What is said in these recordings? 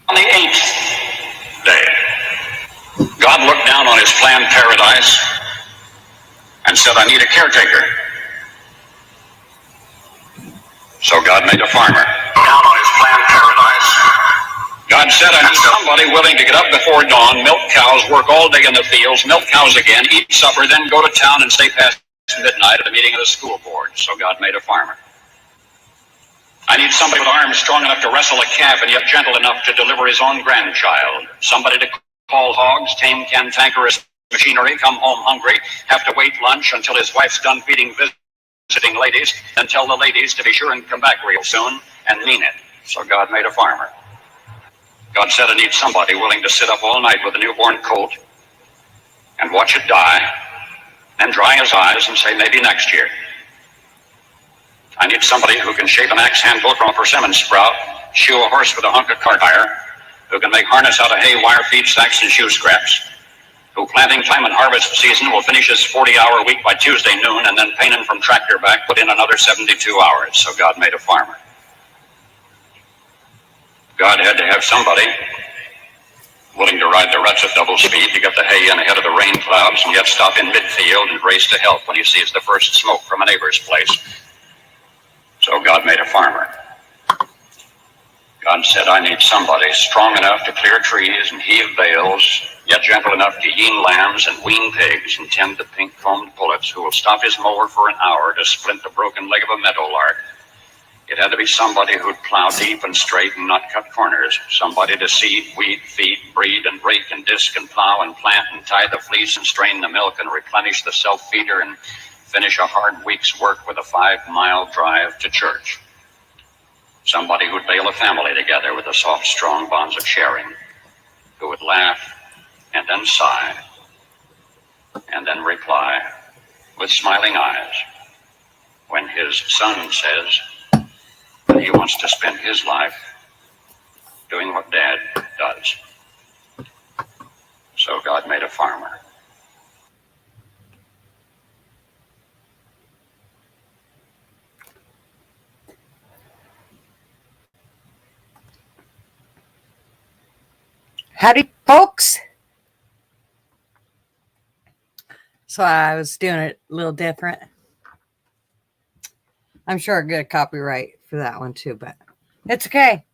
On the 8th day, God looked down on his planned paradise and said, I need a caretaker. So God made a farmer. Down on his planned paradise, God said, I need somebody willing to get up before dawn, milk cows, work all day in the fields, milk cows again, eat supper, then go to town and stay past midnight at a meeting of the school board. So God made a farmer. I need somebody with arms strong enough to wrestle a calf and yet gentle enough to deliver his own grandchild. Somebody to call hogs, tame cantankerous machinery, come home hungry, have to wait lunch until his wife's done feeding visiting ladies, and tell the ladies to be sure and come back real soon, and mean it. So God made a farmer. God said, I need somebody willing to sit up all night with a newborn colt and watch it die, and dry his eyes and say, maybe next year. I need somebody who can shape an axe handle from a persimmon sprout, shoe a horse with a hunk of cart tire, who can make harness out of hay, wire, feed sacks, and shoe scraps, who planting time and harvest season will finish his 40-hour week by Tuesday noon, and then painting from tractor back put in another 72 hours. So God made a farmer. God had to have somebody willing to ride the ruts at double speed to get the hay in ahead of the rain clouds and yet stop in midfield and race to help when he sees the first smoke from a neighbor's place. So God made a farmer. God said, I need somebody strong enough to clear trees and heave bales, yet gentle enough to yean lambs and wean pigs and tend the pink-combed pullets, who will stop his mower for an hour to splint the broken leg of a meadowlark. It had to be somebody who'd plow deep and straight and not cut corners, somebody to seed, weed, feed, breed, and rake and disc and plow and plant and tie the fleece and strain the milk and replenish the self-feeder and finish a hard week's work with a 5-mile drive to church. Somebody who'd bail a family together with the soft, strong bonds of sharing, who would laugh and then sigh and then reply with smiling eyes when his son says that he wants to spend his life doing what Dad does. So God made a farmer. Howdy, folks. So I was doing it a little different. I'm sure I get a copyright for that one too, but it's okay.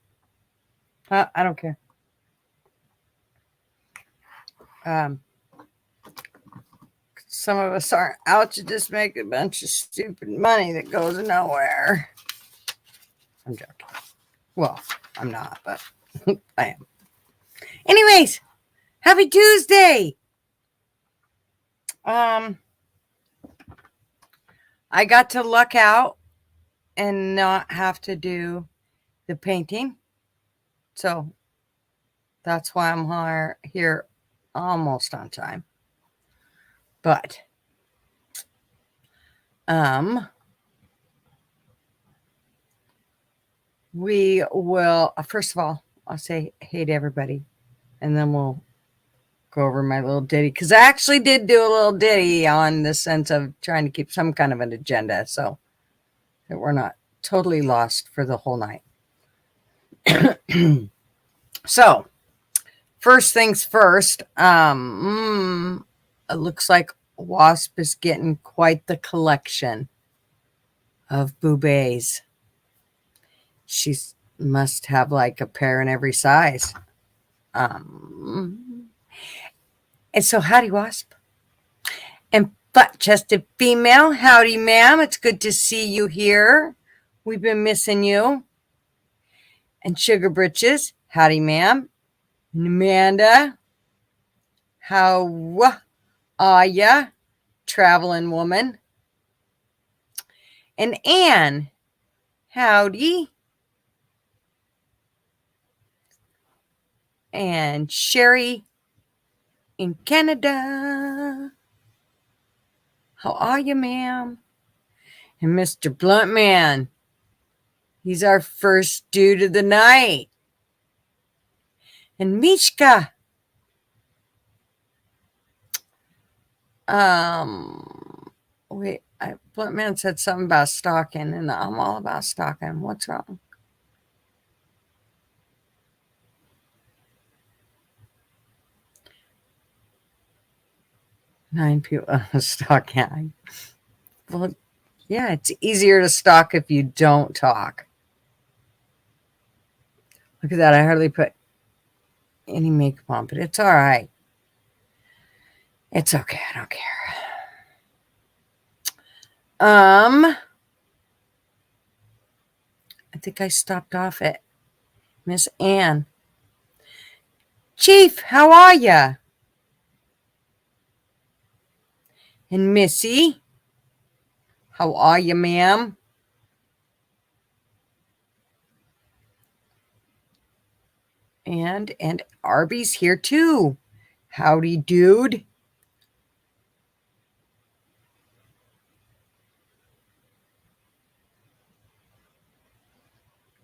I don't care. Some of us aren't out to just make a bunch of stupid money that goes nowhere. I'm joking. Well, I'm not, but I am. Anyways, happy Tuesday. I got to luck out and not have to do the painting. So that's why I'm here almost on time. But we will, first of all, I'll say hey to everybody, and then we'll go over my little ditty, because I actually did do a little ditty on the sense of trying to keep some kind of an agenda so that we're not totally lost for the whole night. So, first things first, it looks like Wasp is getting quite the collection of boobies. She must have like a pair in every size. And so, howdy, Wasp. And butt-chested female, howdy, ma'am. It's good to see you here. We've been missing you. And Sugar Britches, howdy, ma'am. And Amanda, how are ya, traveling woman? And Anne, howdy. And Sherry in Canada, how are you, ma'am? And Mr. Bluntman, he's our first dude of the night. And Mishka, wait, Bluntman said something about stalking, and I'm all about stalking. What's wrong? 9 people stalk. Yeah. Well, yeah, it's easier to stalk if you don't talk. Look at that. I hardly put any makeup on, but it's all right. It's okay. I don't care. I think I stopped off at Miss Ann. Chief, how are ya? And Missy, how are you, ma'am? And Arby's here too. Howdy, dude.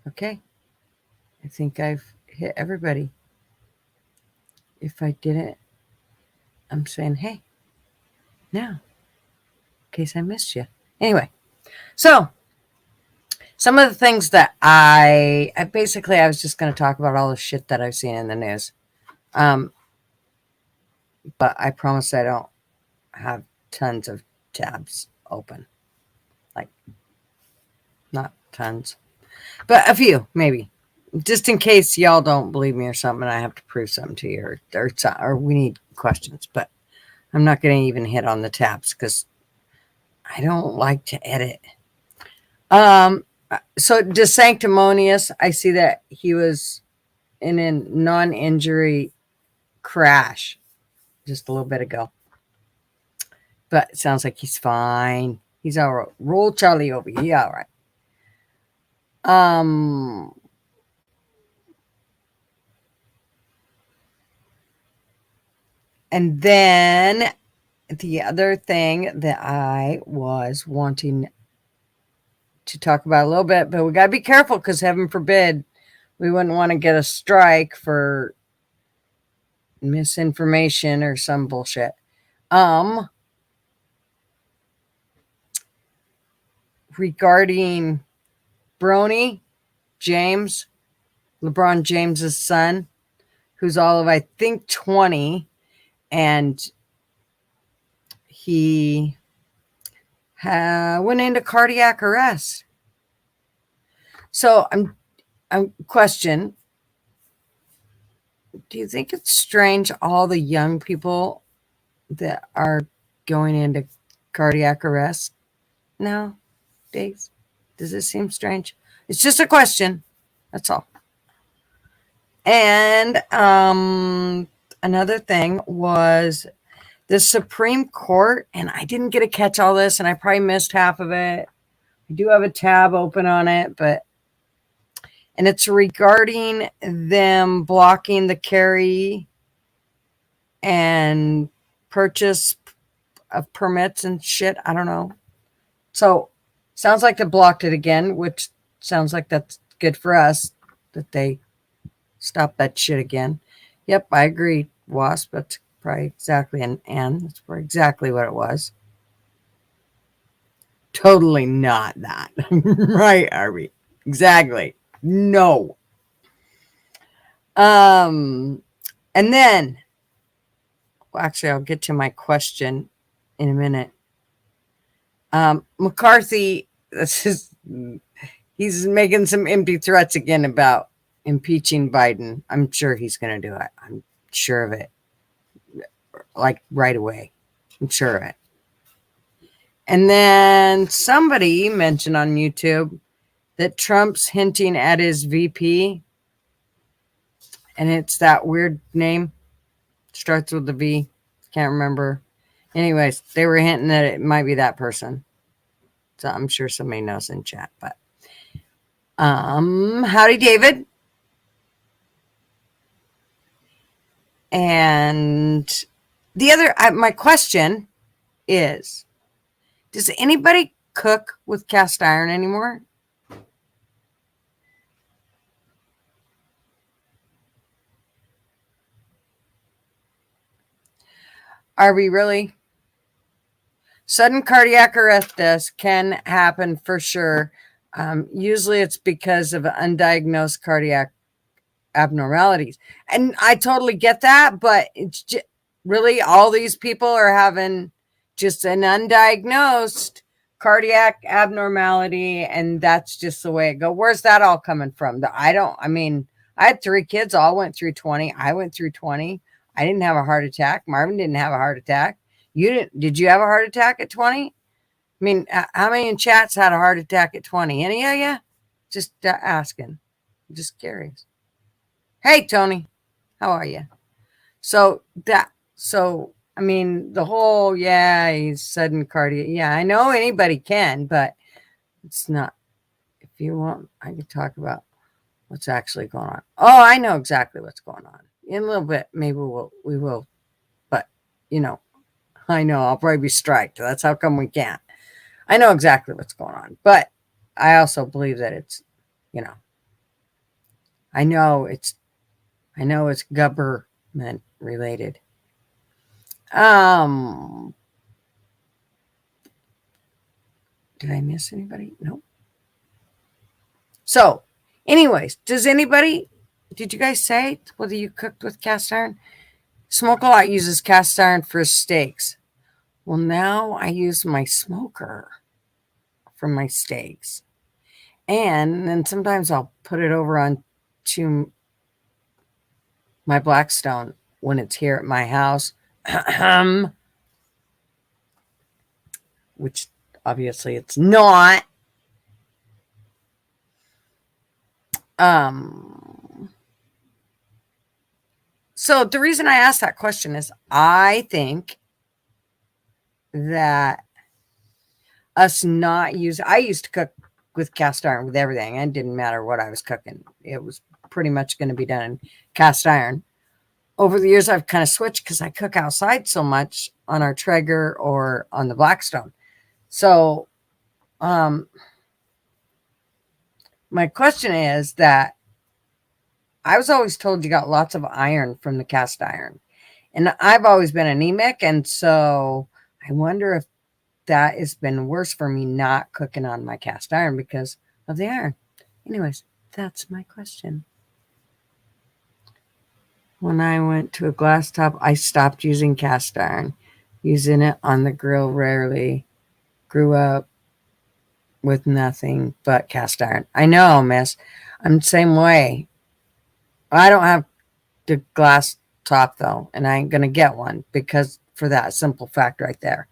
Okay. I think I've hit everybody. If I didn't, I'm saying, hey, now, in case I missed you. Anyway, so some of the things that I basically, I was just going to talk about all the shit that I've seen in the news. But I promise I don't have tons of tabs open. Like, not tons, but a few, maybe. Just in case y'all don't believe me or something, and I have to prove something to you, or we need questions. But I'm not going to even hit on the tabs because I don't like to edit. So Desanktamounious, I see that he was in a non-injury crash just a little bit ago. But it sounds like he's fine. He's all right. Roll Charlie over. He all right. And then the other thing that I was wanting to talk about a little bit, but we got to be careful because heaven forbid we wouldn't want to get a strike for misinformation or some bullshit. Regarding Bronny James, LeBron James's son, who's all of, I think, 20, and he went into cardiac arrest. So I'm question, do you think it's strange all the young people that are going into cardiac arrest nowadays? Does it seem strange? It's just a question. That's all. And another thing was the Supreme Court, and I didn't get to catch all this, and I probably missed half of it. I do have a tab open on it, and it's regarding them blocking the carry and purchase of permits and shit. I don't know. So sounds like they blocked it again, which sounds like that's good for us that they stop that shit again. Yep, I agree, Wasp. That's probably exactly, and that's probably exactly what it was. Totally not that. Right, Arby. Exactly. No. And then, well, actually, I'll get to my question in a minute. McCarthy, he's making some empty threats again about impeaching Biden. I'm sure he's going to do it. I'm sure of it. Like right away. I'm sure of it. And then somebody mentioned on YouTube that Trump's hinting at his VP, and it's that weird name, starts with a V, can't remember. Anyways, they were hinting that it might be that person. So I'm sure somebody knows in chat. But howdy, David. And the other, my question is, does anybody cook with cast iron anymore? Are we really? Sudden cardiac arrest can happen for sure. Usually it's because of undiagnosed cardiac abnormalities. And I totally get that, but it's just, Really, all these people are having just an undiagnosed cardiac abnormality, and that's just the way it goes. Where's that all coming from? I mean, I had 3 kids, all went through 20. I went through 20. I didn't have a heart attack. Marvin didn't have a heart attack. You didn't? Did you have a heart attack at 20? I mean, how many in chats had a heart attack at 20? Any of you? Just asking. Just curious. Hey, Tony, how are you? So I mean, the whole, he's sudden cardiac. Yeah, I know anybody can, but it's not. If you want, I could talk about what's actually going on. Oh, I know exactly what's going on. In a little bit, maybe we will. But, I know I'll probably be striked. That's how come we can't. I know exactly what's going on. But I also believe that it's, I know it's government related. Did I miss anybody? No. So, anyways, did you guys say whether you cooked with cast iron? Smoke a Lot uses cast iron for steaks. Well, now I use my smoker for my steaks. And then sometimes I'll put it over onto my Blackstone when it's here at my house. Which obviously it's not. So the reason I asked that question is I think that I used to cook with cast iron with everything. It didn't matter what I was cooking. It was pretty much going to be done in cast iron. Over the years, I've kind of switched because I cook outside so much on our Traeger or on the Blackstone. So, my question is that I was always told you got lots of iron from the cast iron. And I've always been anemic. And so I wonder if that has been worse for me not cooking on my cast iron because of the iron. Anyways, that's my question. When I went to a glass top, I stopped using cast iron. Using it on the grill rarely. Grew up with nothing but cast iron. I know, miss. I'm the same way. I don't have the glass top, though, and I ain't going to get one because for that simple fact right there.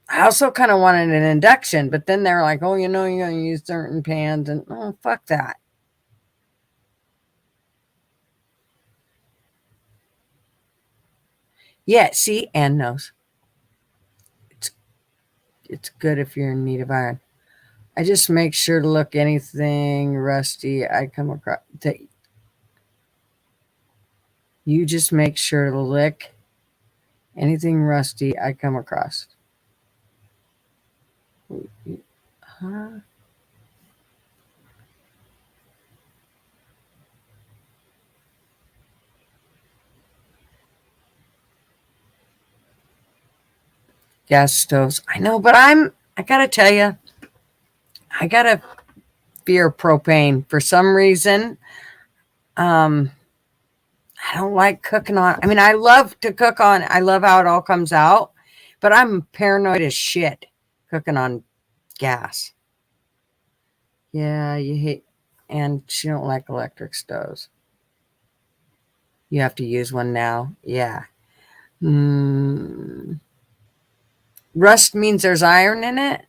I also kind of wanted an induction, but then they're like, oh, you're going to use certain pans, and oh, fuck that. Yeah, see, Ann knows. It's good if you're in need of iron. I just make sure to look anything rusty I come across. You just make sure to lick anything rusty I come across. Huh? Gas stoves. I know, but I gotta tell you, I gotta fear propane for some reason. I don't like cooking on. I mean, I love to cook on. I love how it all comes out, but I'm paranoid as shit cooking on gas. Yeah, you hate, and she don't like electric stoves. You have to use one now. Yeah. Rust means there's iron in it.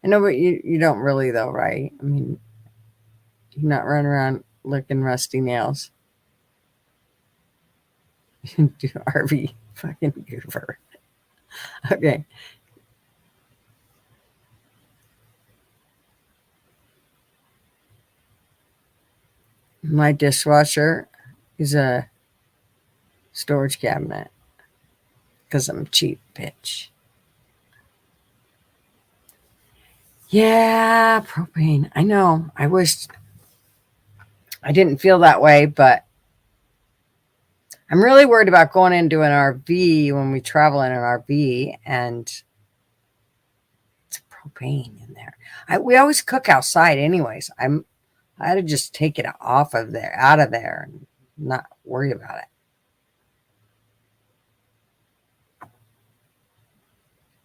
I know, but you don't really though, right? I mean, you're not running around licking rusty nails. Do RV fucking goober. Okay. My dishwasher is a storage cabinet because I'm a cheap bitch. Yeah, propane. I know. I wish I didn't feel that way, but I'm really worried about going into an RV when we travel in an RV and it's propane in there. We always cook outside anyways. I had to just take it out of there and not worry about it.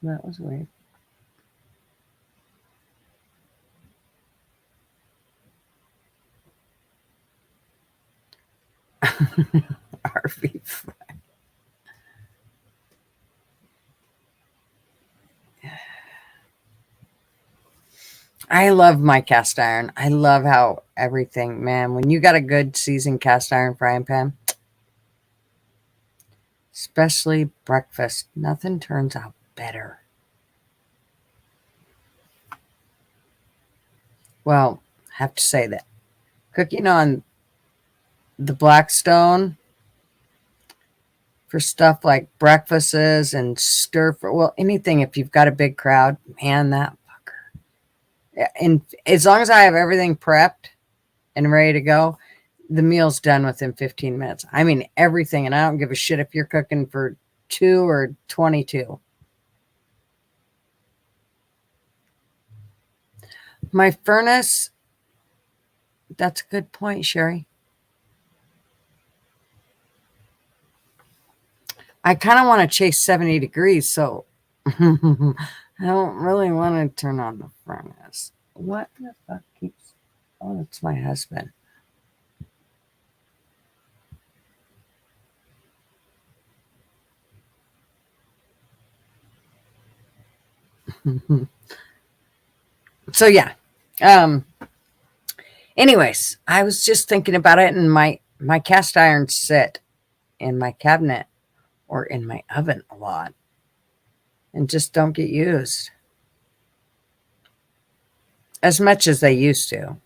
That was weird. RV. I love my cast iron. I love how everything, man, when you got a good seasoned cast iron frying pan, especially breakfast, nothing turns out better. Well, I have to say that cooking on the Blackstone for stuff like breakfasts and stir fry, well, anything if you've got a big crowd, man, that fucker. Yeah, and as long as I have everything prepped and ready to go, the meal's done within 15 minutes. I mean, everything. And I don't give a shit if you're cooking for 2 or 22. My furnace, that's a good point, Sherry. I kind of want to chase 70 degrees, so I don't really want to turn on the furnace. What the fuck keeps... Oh, it's my husband. So yeah. Anyways, I was just thinking about it, and my cast iron sit in my cabinet or in my oven a lot and just don't get used as much as they used to.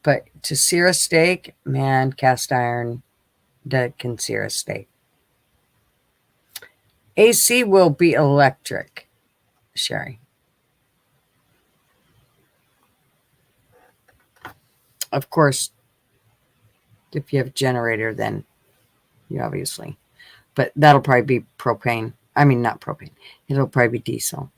But to sear a steak, man, cast iron that can sear a steak. AC will be electric, Sherry. Of course, if you have a generator, then you obviously. But that'll probably be propane. I mean, not propane. It'll probably be diesel.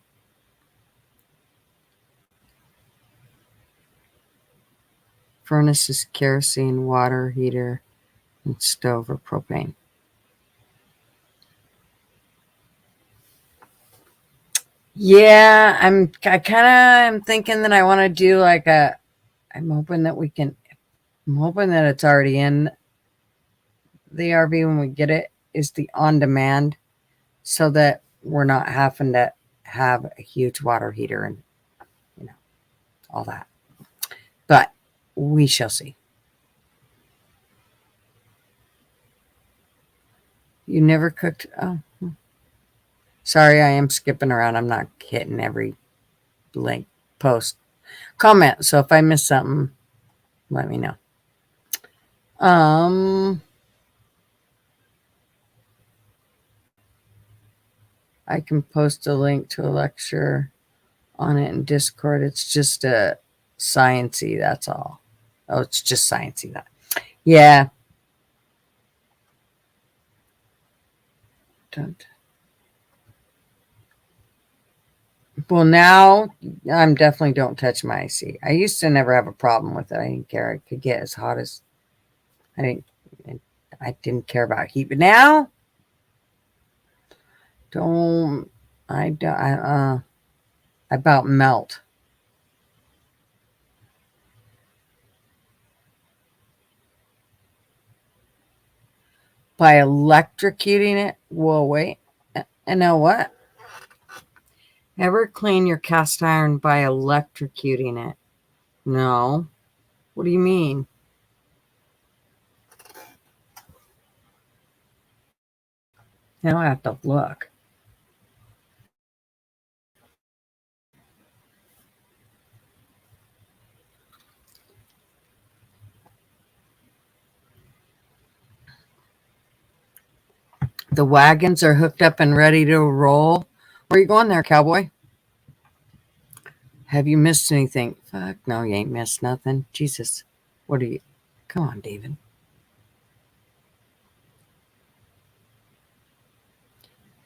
Furnace is kerosene, water heater, and stove or propane. Yeah, I kind of am thinking that I want to do like a. I'm hoping that we can. I'm hoping that it's already in the RV when we get it. Is the on demand, so that we're not having to have a huge water heater and all that. But we shall see. You never cooked? Oh, sorry, I am skipping around. I'm not hitting every link, post, comment. So if I miss something, let me know. I can post a link to a lecture on it in Discord. It's just a sciencey, that's all. Oh, it's just sciencey. That. Yeah. Don't. Well, now I'm definitely don't touch my AC. I used to never have a problem with it. I didn't care. It could get as hot as I didn't care about heat. But now, I about melt. By electrocuting it. Whoa, wait. And know what? Ever clean your cast iron by electrocuting it? No. What do you mean? Now I have to look. The wagons are hooked up and ready to roll. Where are you going there, cowboy? Have you missed anything? Fuck, no, you ain't missed nothing. Jesus. What are you? Come on, David.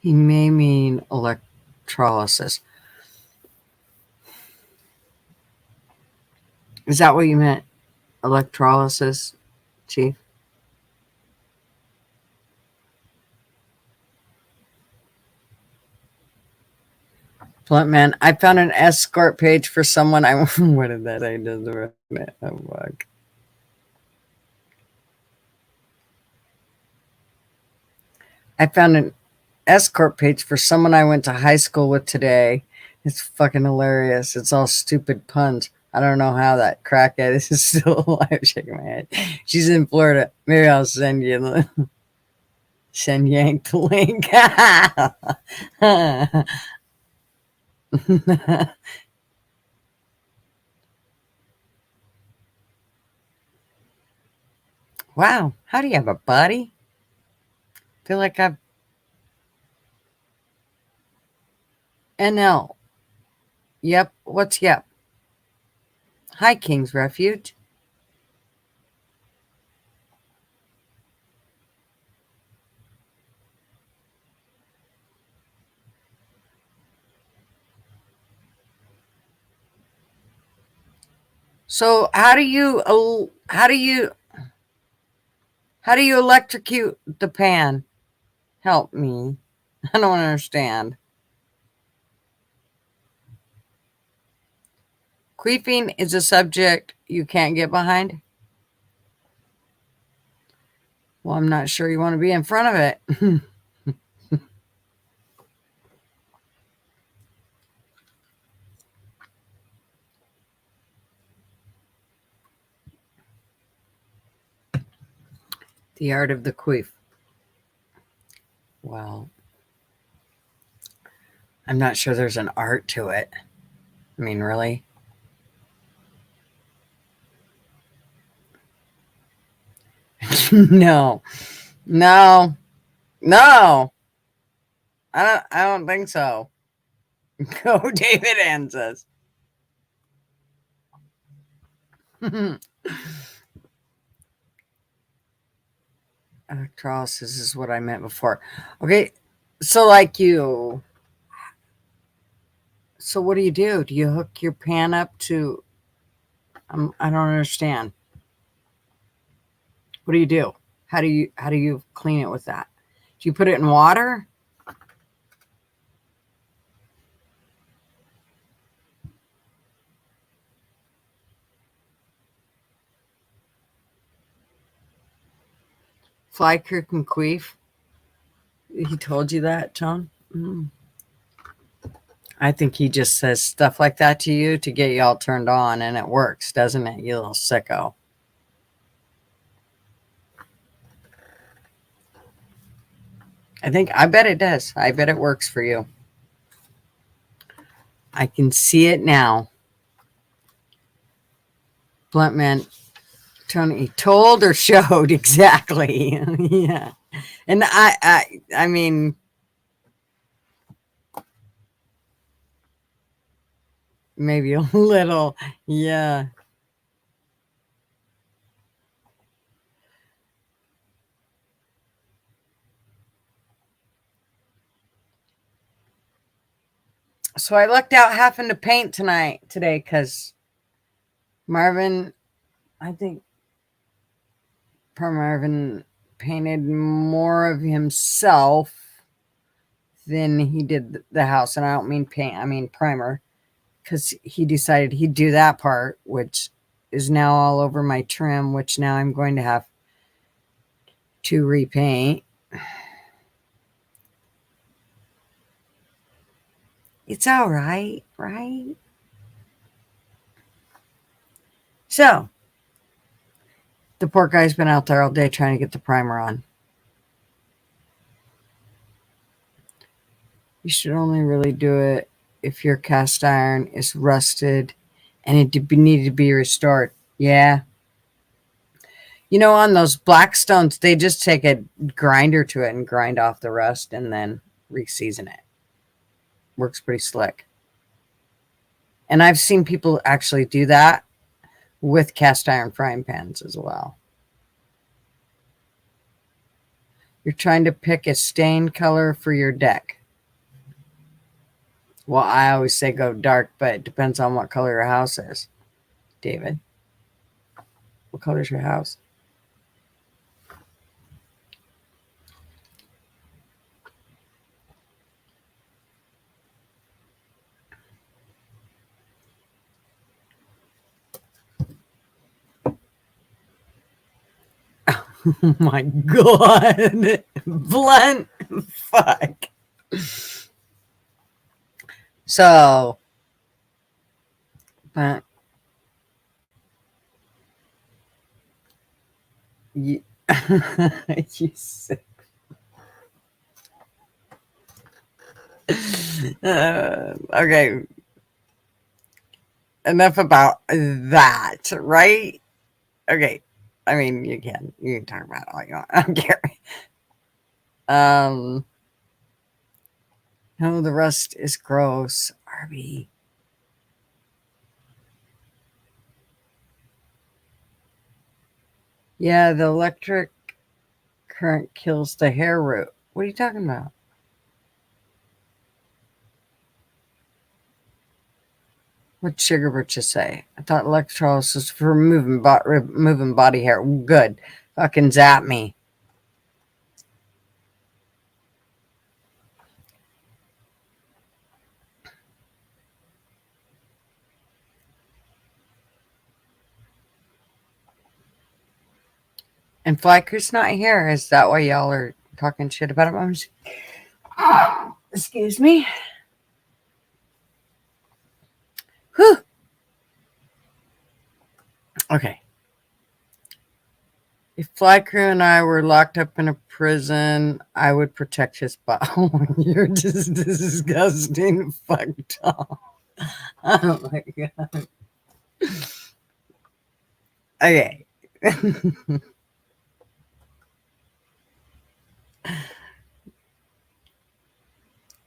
He may mean electrolysis. Is that what you meant? Electrolysis, Chief? Blunt man, I found an escort page for someone I what did that I just wrote it. Oh fuck. I found an escort page for someone I went to high school with today. It's fucking hilarious. It's all stupid puns. I don't know how that crackhead is still alive. Shaking my head. She's in Florida. Maybe I'll send Yank the link. Wow. How do you have a buddy? Feel like I've NL. Yep. What's yep? Hi, King's Refuge. So how do you electrocute the pan? Help me. I don't understand. Queefing is a subject you can't get behind. Well, I'm not sure you want to be in front of it. The art of the queef. Well, I'm not sure there's an art to it. I mean, really? No. No. No. I don't think so. Go David Anzus. Electrolysis is what I meant before. Okay. So like you so what do you do? Do you hook your pan up to I don't understand. What do you do? How do you clean it with that? Do you put it in water? Fly Kirk and Queef? He told you that, Tone? Mm. I think he just says stuff like that to you to get you all turned on, and it works, doesn't it, you little sicko? I bet it does. I bet it works for you. I can see it now. Blunt man, Tony told or showed exactly. Yeah, and I mean, maybe a little. Yeah. So I lucked out having to paint today because Marvin, I think poor Marvin painted more of himself than he did the house. And I don't mean paint, I mean primer, because he decided he'd do that part, which is now all over my trim, which now I'm going to have to repaint. It's all right, right? So the poor guy's been out there all day trying to get the primer on. You should only really do it if your cast iron is rusted and it needed to be restored. Yeah. You know, on those black stones, they just take a grinder to it and grind off the rust and then re-season it. Works pretty slick. And I've seen people actually do that with cast iron frying pans as well. You're trying to pick a stain color for your deck. Well, I always say go dark, but it depends on what color your house is. David, what color is your house? Oh my God. Blunt. Fuck. So, but you, you sick. Okay, enough about that, right? Okay, I mean you can talk about it all you want. I don't care. Um, no, the rest is gross. RB. Yeah, the electric current kills the hair root. What are you talking about? What Sugar Britches say? I thought electrolysis was for removing body hair. Good. Fucking zap me. And Flyker's not here. Is that why y'all are talking shit about him? Excuse me. Whew. Okay. If Fly Crew and I were locked up in a prison, I would protect his body. Oh, you're just disgusting. Fucked up. Oh my God. Okay.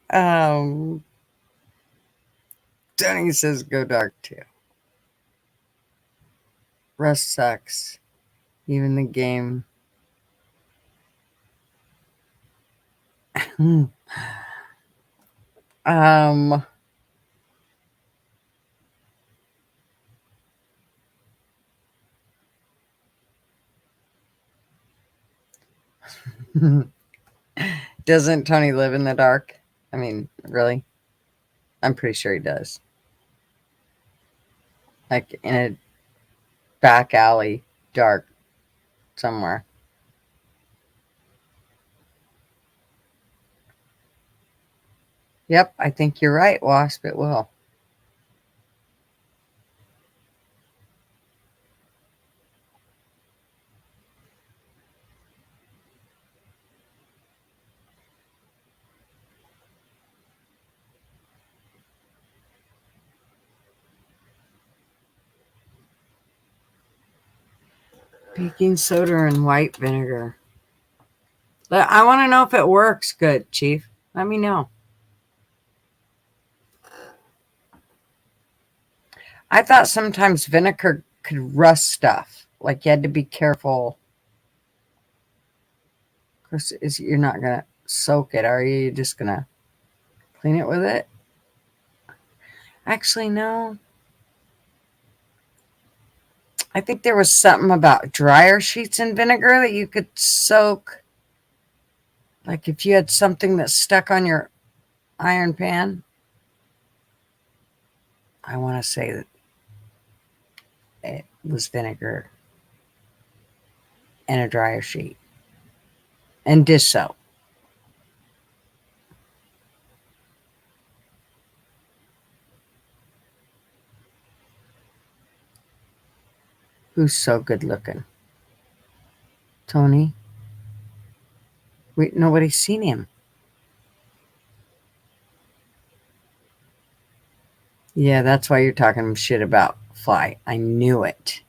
um, Tony says go dark too. Rust sucks. Even the game. um, doesn't Tony live in the dark? I mean, really? I'm pretty sure he does. Like in a back alley, dark somewhere. Yep, I think you're right, Wasp. It will. Baking soda and white vinegar. But I want to know if it works good, Chief. Let me know. I thought sometimes vinegar could rust stuff. Like you had to be careful. Of course, you're not going to soak it, are you? You're just going to clean it with it? Actually, no. I think there was something about dryer sheets in vinegar that you could soak. Like if you had something that stuck on your iron pan. I want to say that it was vinegar and a dryer sheet and dish soap. Who's so good looking? Tony? Wait, nobody's seen him. Yeah, that's why you're talking shit about Fly. I knew it.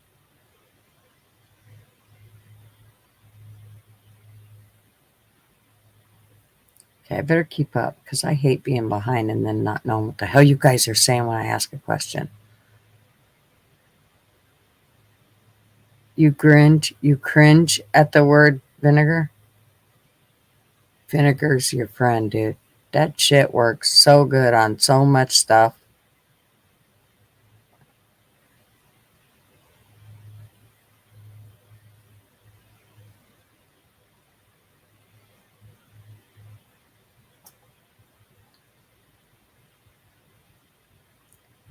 Okay, I better keep up because I hate being behind and then not knowing what the hell you guys are saying when I ask a question. You cringe at the word vinegar? Vinegar's your friend, dude. That shit works so good on so much stuff.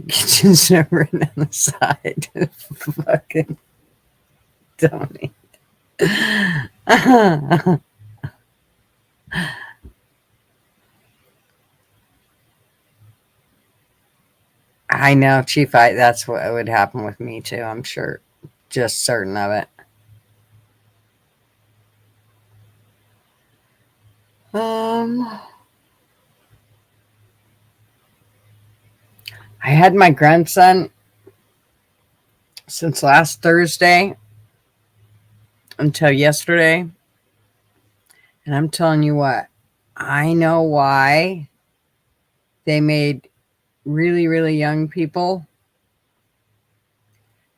Kitchen's never written on the side. Fucking Tony. I know, Chief. That's what would happen with me too. I'm sure, just certain of it. Um, I had my grandson since last Thursday until yesterday, and I'm telling you what, I know why they made really, really young people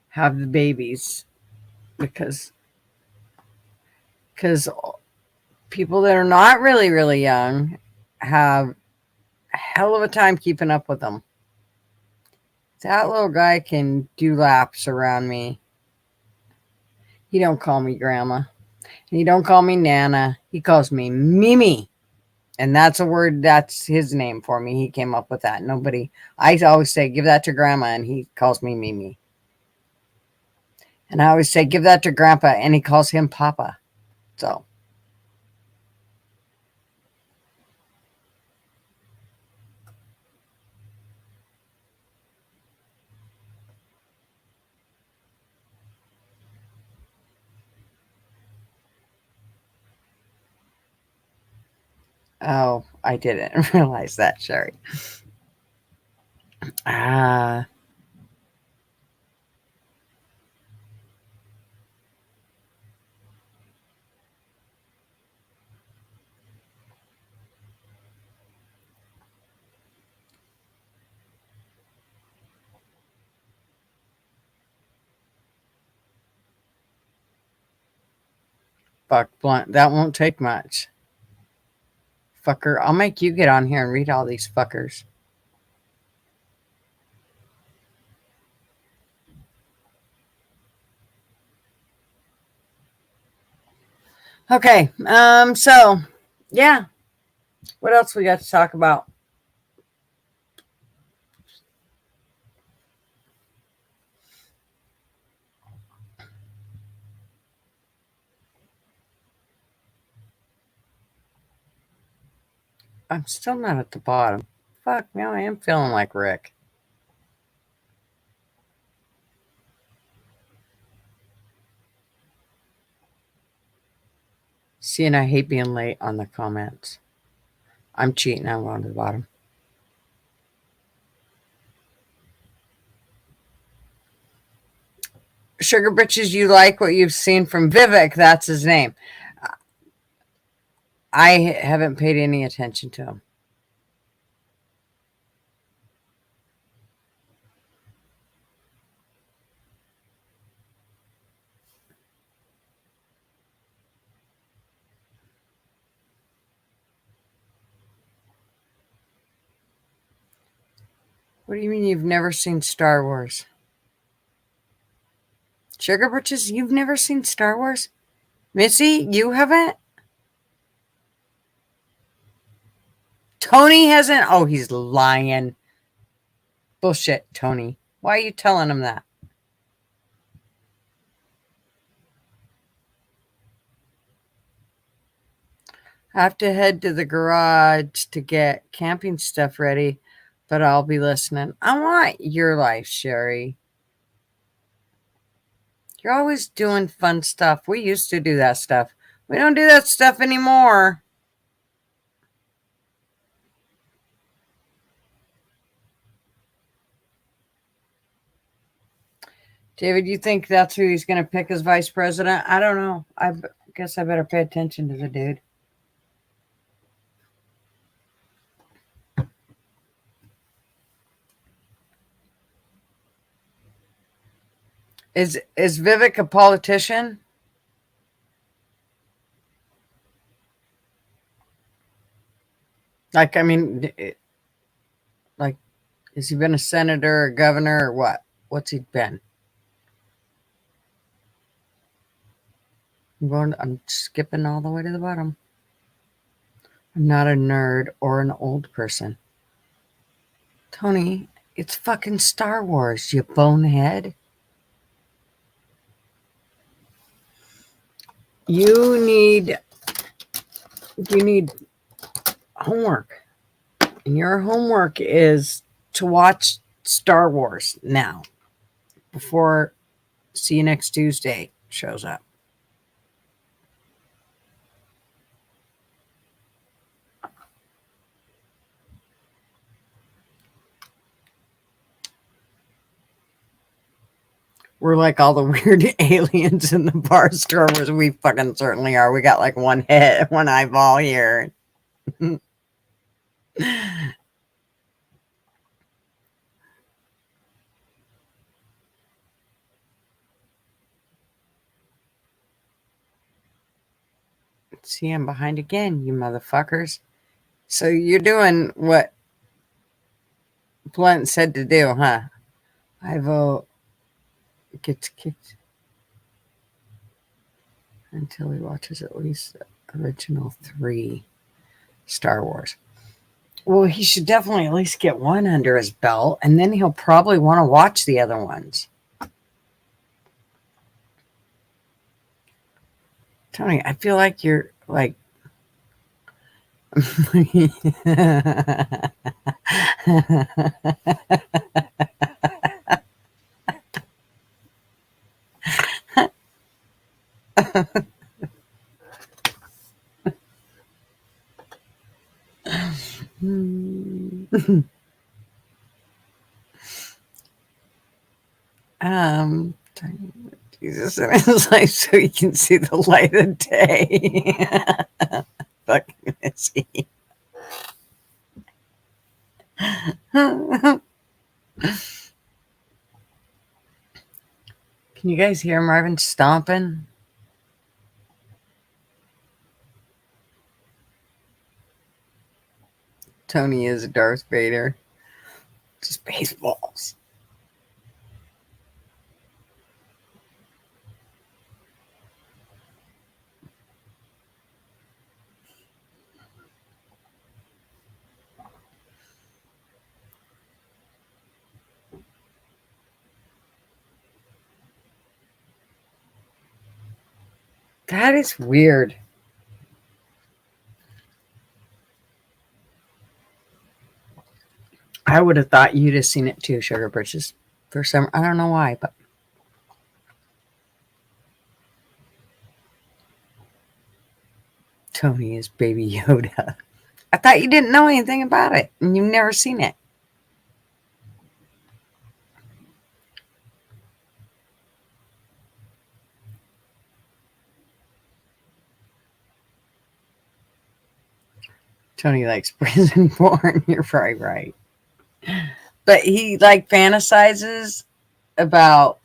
have the babies because because people that are not really, really young have a hell of a time keeping up with them. That little guy can do laps around me. He don't call me grandma. He don't call me Nana. He calls me Mimi. And that's a word, that's his name for me. He came up with that. Nobody, I always say, give that to grandma, and he calls me Mimi. And I always say, give that to grandpa, and he calls him Papa. So, oh, I didn't realize that, Sherry. Ah, Buck Blunt. That won't take much. Fucker, I'll make you get on here and read all these fuckers. Okay, so, yeah. What else we got to talk about? I'm still not at the bottom. Fuck, now I am feeling like Rick. See, and I hate being late on the comments. I'm cheating. I'm going to the bottom. Sugar Britches, you like what you've seen from Vivek. That's his name. I haven't paid any attention to him. What do you mean you've never seen Star Wars? Sugar Britches, you've never seen Star Wars? Missy, you haven't? Tony hasn't? Oh, he's lying. Bullshit, Tony. Why are you telling him that? I have to head to the garage to get camping stuff ready, but I'll be listening. I want your life, Sherry. You're always doing fun stuff. We used to do that stuff. We don't do that stuff anymore. David, you think that's who he's going to pick as vice president? I don't know. I guess I better pay attention to the dude. Is Vivek a politician? Like, I mean, like, has he been a senator or governor or what? What's he been? I'm skipping all the way to the bottom. I'm not a nerd or an old person. Tony, it's fucking Star Wars, you bonehead. You need homework. And your homework is to watch Star Wars now before See You Next Tuesday shows up. We're like all the weird aliens in the bar Star Wars. We fucking certainly are. We got like one head, one eyeball here. See, I'm behind again, you motherfuckers. So you're doing what Blunt said to do, huh? I vote gets kicked until he watches at least the original 3 Star Wars. Well, he should definitely at least get one under his belt, and then he'll probably want to watch the other ones. Tony, I feel like you're like Jesus in his life so he can see the light of day. Fucking missy. Can you guys hear Marvin stomping? Tony is Darth Vader. Just baseballs. That is weird. I would have thought you'd have seen it too, Sugar Britches. For some, I don't know why, but Tony is Baby Yoda. I thought you didn't know anything about it, and you've never seen it. Tony likes prison porn. You're probably right. But he like fantasizes about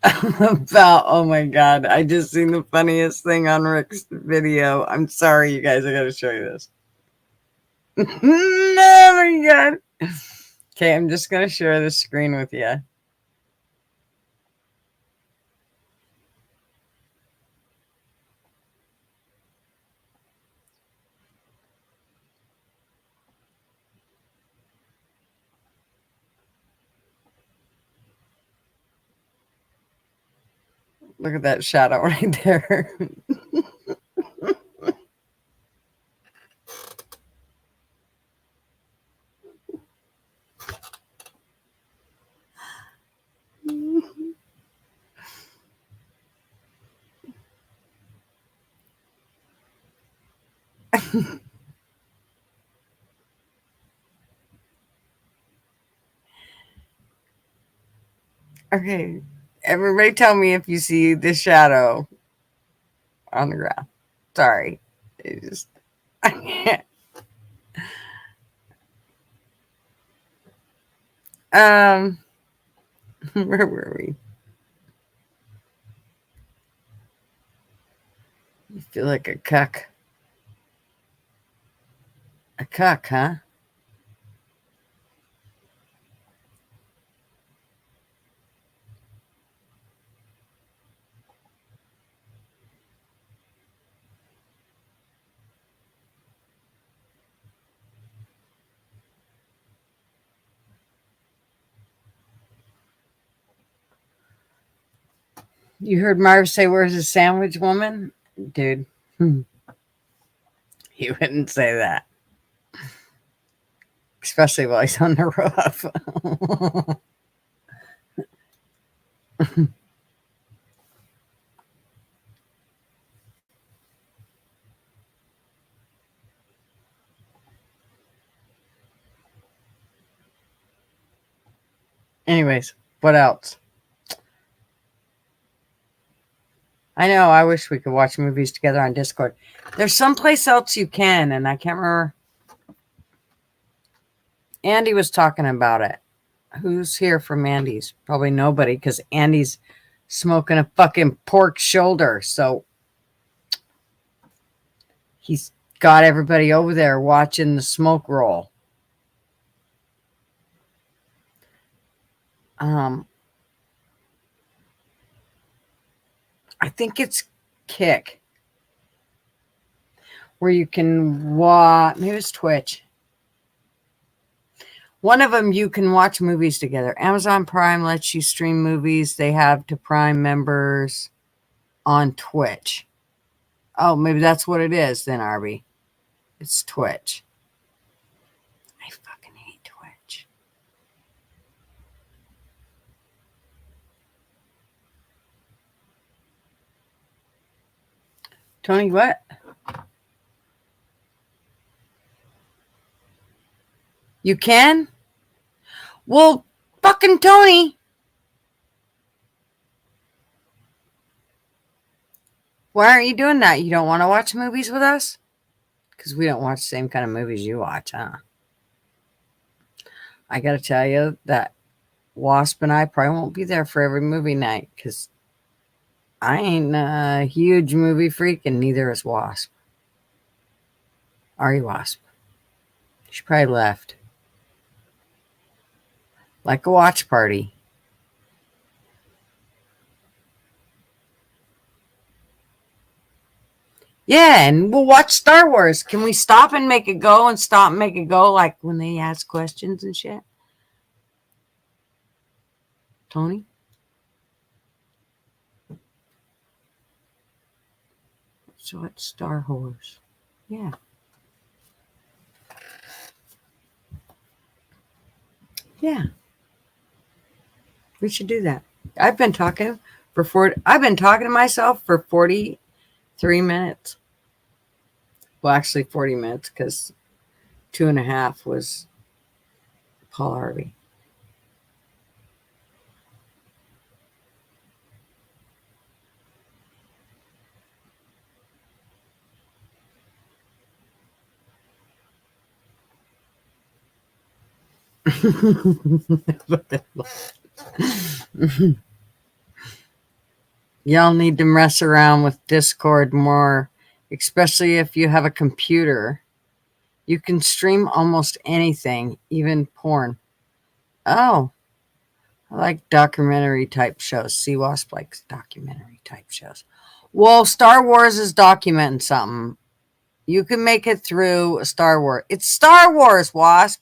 oh my god, I just seen the funniest thing on Rick's video. I'm sorry, you guys, I gotta show you this. Oh my god. Okay, I'm just gonna share the screen with you. Look at that shadow right there. Okay, everybody tell me if you see the shadow on the ground. Sorry. It just I can't. Where were we? You feel like a cuck. A cuck, huh? You heard Marv say, "Where's the sandwich woman?" Dude, he wouldn't say that. Especially while he's on the roof. Anyways, what else? I know, I wish we could watch movies together on Discord. There's someplace else you can, and I can't remember. Andy was talking about it. Who's here from Andy's? Probably nobody, because Andy's smoking a fucking pork shoulder. So he's got everybody over there watching the smoke roll. I think it's Kick, where you can watch. Maybe it's Twitch. One of them, you can watch movies together. Amazon Prime lets you stream movies they have to Prime members on Twitch. Oh, maybe that's what it is then, Arby. It's Twitch. I fucking hate Twitch. Tony, what? You can? Well, fucking Tony. Why aren't you doing that? You don't want to watch movies with us? Because we don't watch the same kind of movies you watch, huh? I got to tell you that Wasp and I probably won't be there for every movie night because I ain't a huge movie freak and neither is Wasp. Are you, Wasp? She probably left. Like a watch party. Yeah, and we'll watch Star Wars. Can we stop and make it go and stop and make it go like when they ask questions and shit? Tony? So it's Star Wars. Yeah. Yeah. We should do that. I've been talking to myself for 43 minutes. Well, actually 40 minutes because 2.5 was Paul Harvey. Y'all need to mess around with Discord more, especially if you have a computer. You can stream almost anything, even porn. Oh, I like documentary type shows. Sea Wasp likes documentary type shows. Well, Star Wars is documenting something. You can make it through Star Wars. It's Star Wars, Wasp.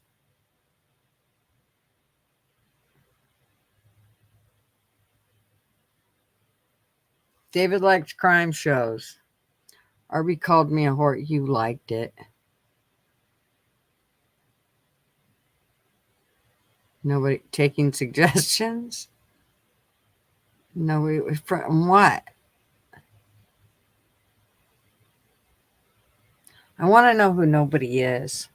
David liked crime shows. Arby called me a whore. You liked it. Nobody taking suggestions? Nobody. From what? I want to know who nobody is.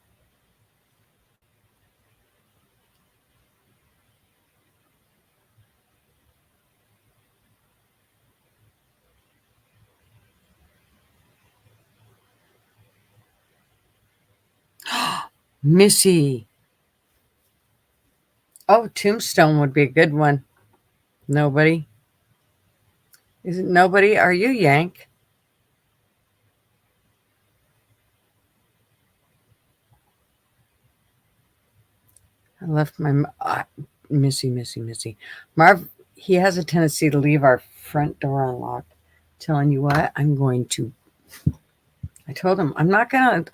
Missy. Oh, Tombstone would be a good one. Nobody. Is it nobody? Are you Yank? I left my Missy. Marv, he has a tendency to leave our front door unlocked. Telling you what, I told him I'm not gonna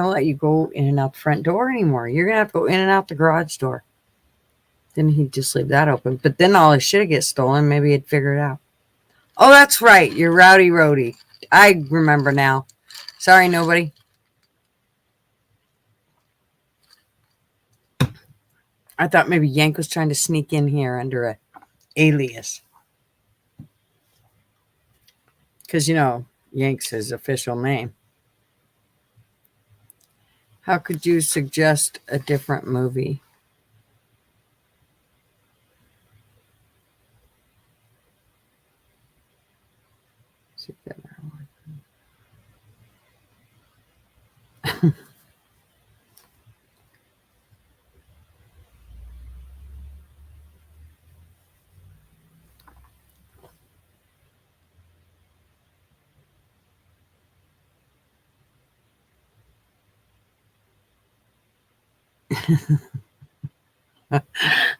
let you go in and out the front door anymore. You're gonna have to go in and out the garage door. Then he'd just leave that open. But then all his shit would get stolen. Maybe he'd figure it out. Oh, that's right. You're Rowdy Roadie. I remember now. Sorry, nobody. I thought maybe Yank was trying to sneak in here under a alias. Because, Yank's his official name. How could you suggest a different movie?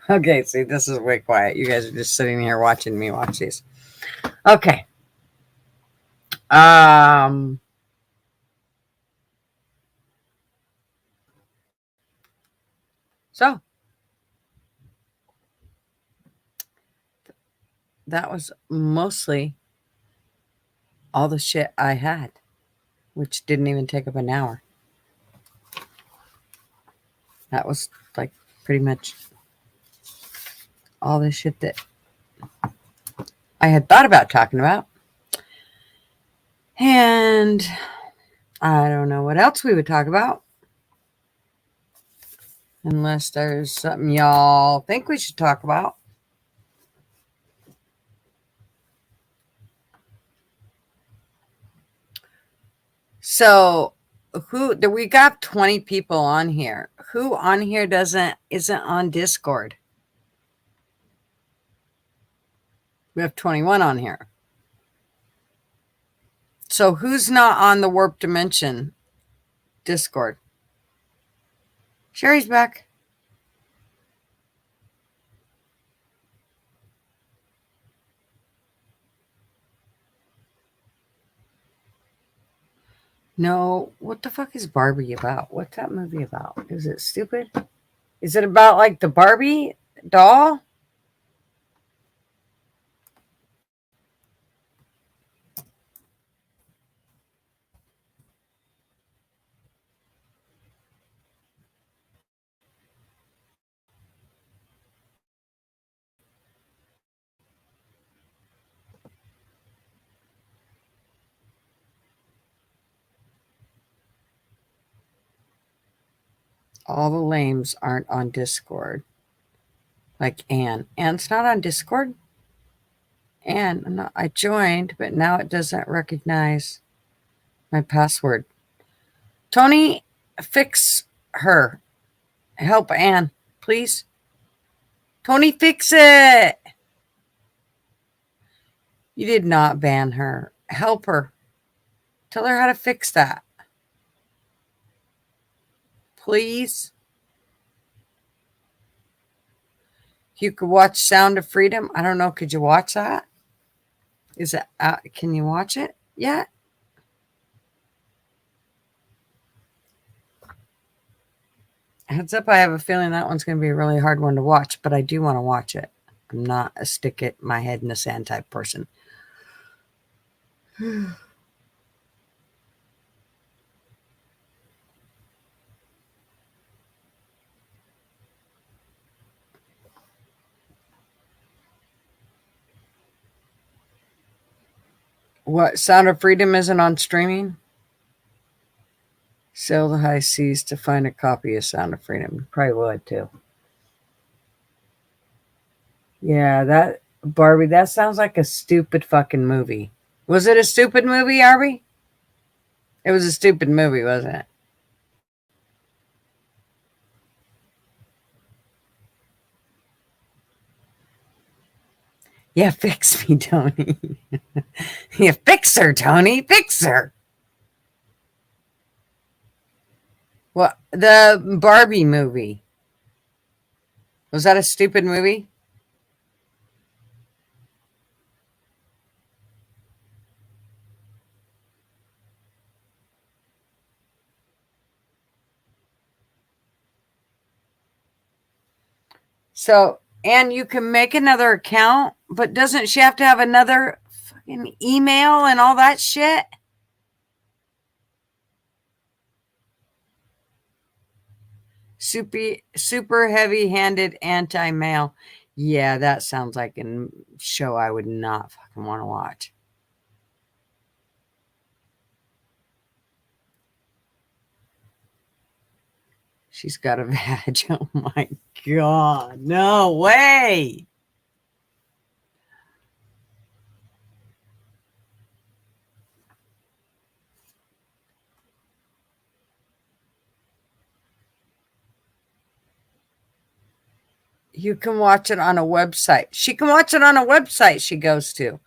Okay, see, this is way quiet. You guys are just sitting here watching me watch these. Okay. So that was mostly all the shit I had, which didn't even take up an hour. That was like pretty much all the shit that I had thought about talking about. And I don't know what else we would talk about. Unless there's something y'all think we should talk about. So we got 20 people on here. Who on here isn't on Discord? We have 21 on here. So who's not on the Warp Dimension Discord? Sherry's back. No, what the fuck is Barbie about? What's that movie about? Is it stupid? Is it about like the Barbie doll? All the lames aren't on Discord. Like Anne. Anne's not on Discord? Anne, I joined, but now it doesn't recognize my password. Tony, fix her. Help Anne, please. Tony, fix it. You did not ban her. Help her. Tell her how to fix that. Please. You could watch Sound of Freedom. I don't know. Could you watch that? Is it out? Can you watch it yet? Heads up, I have a feeling that one's going to be a really hard one to watch, but I do want to watch it. I'm not a stick it my head in the sand type person. What, Sound of Freedom isn't on streaming? Sail the high seas to find a copy of Sound of Freedom. You probably would too. Yeah, that Barbie, that sounds like a stupid fucking movie. Was it a stupid movie, Arby? It was a stupid movie, wasn't it? Yeah, fix me, Tony. Yeah, fix her, Tony. Fix her. What? The Barbie movie. Was that a stupid movie? So, and you can make another account, but doesn't she have to have another fucking email and all that shit. Super heavy-handed anti-male. Yeah, that sounds like a show I would not fucking want to watch. She's got a badge. Oh my God. No way. You can watch it on a website. She can watch it on a website she goes to.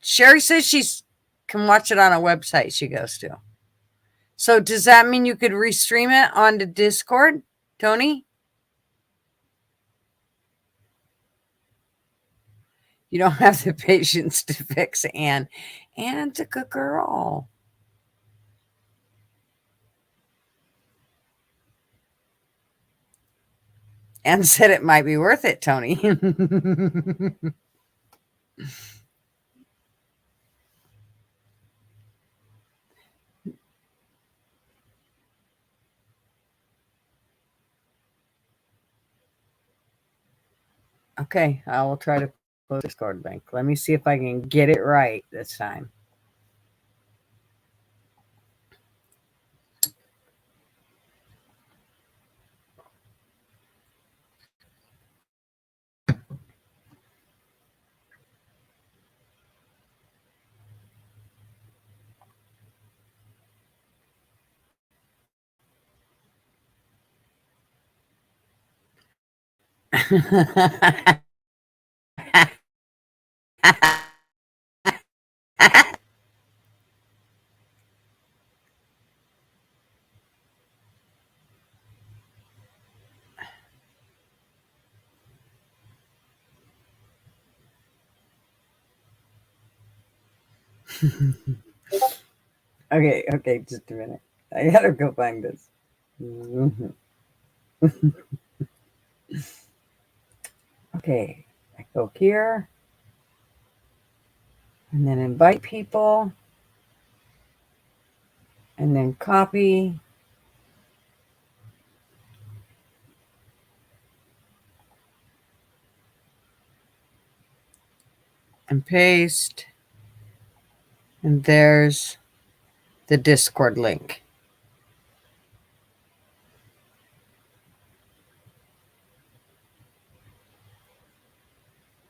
Sherry says she's can watch it on a website she goes to. So does that mean you could restream it onto Discord, Tony? You don't have the patience to fix Anne. Anne's a good girl. Anne said it might be worth it, Tony. Okay, I will try to close Discord link. Let me see if I can get it right this time. Okay, just a minute. I gotta go find this. Okay, I go here and then invite people and then copy. And paste. And there's the Discord link.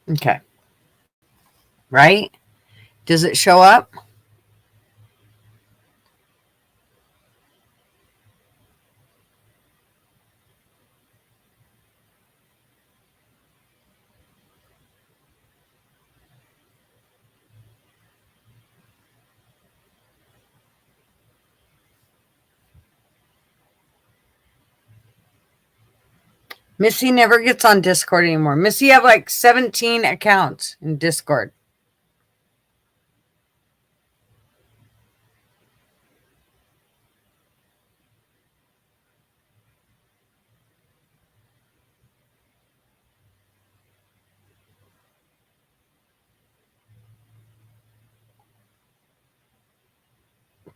Okay. Right? Does it show up? Missy never gets on Discord anymore. Missy have like 17 accounts in Discord.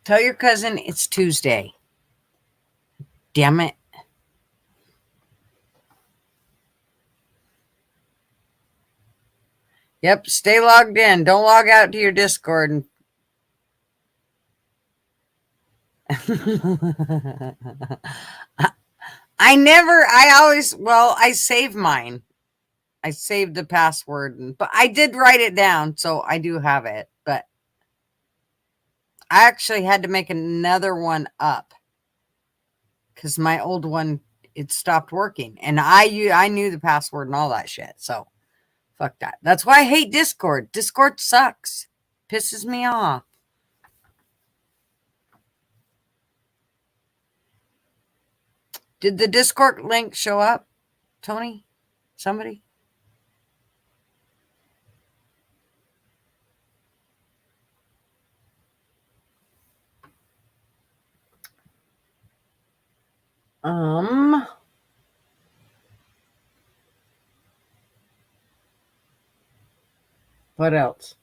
Tell your cousin it's Tuesday. Damn it. Yep, stay logged in. Don't log out to your Discord. I save mine. I saved the password, but I did write it down, so I do have it. But I actually had to make another one up because my old one, it stopped working, and I knew the password and all that shit. So fuck that. That's why I hate Discord. Discord sucks. Pisses me off. Did the Discord link show up, Tony? Somebody? What else?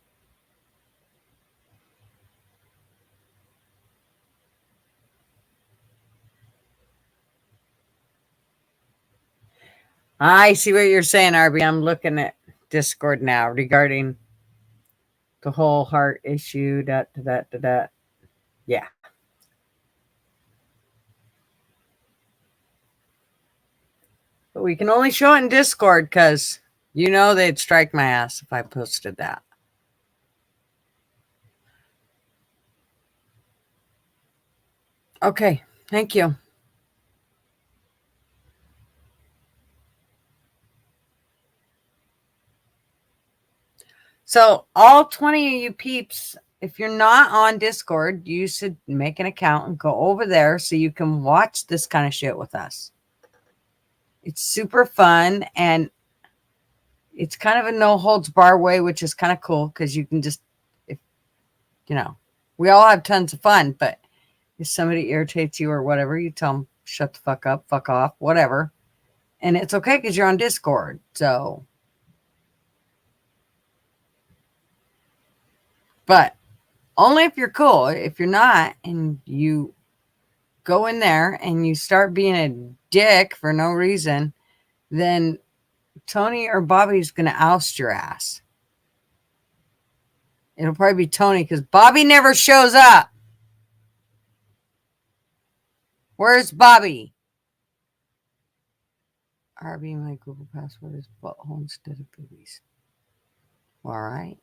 I see what you're saying, Arby. I'm looking at Discord now regarding the whole heart issue. Yeah. But we can only show it in Discord because they'd strike my ass if I posted that. Okay. Thank you. So, all 20 of you peeps, if you're not on Discord, you should make an account and go over there so you can watch this kind of shit with us. It's super fun and it's kind of a no holds bar way, which is kind of cool because you can just, if we all have tons of fun, but if somebody irritates you or whatever, you tell them, shut the fuck up, fuck off, whatever. And it's okay because you're on Discord. So, but only if you're cool. If you're not and you go in there and you start being a dick for no reason, then Tony or Bobby's going to oust your ass. It'll probably be Tony because Bobby never shows up. Where's Bobby? RB, my Google password is butthole instead of boobies. All right.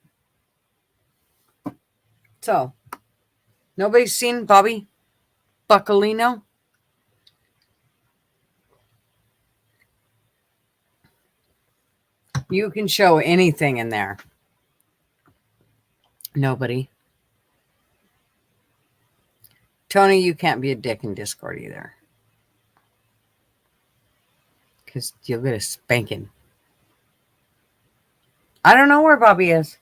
So, nobody's seen Bobby Buccolino? You can show anything in there. Nobody. Tony, you can't be a dick in Discord either. Because you'll get a spanking. I don't know where Bobby is.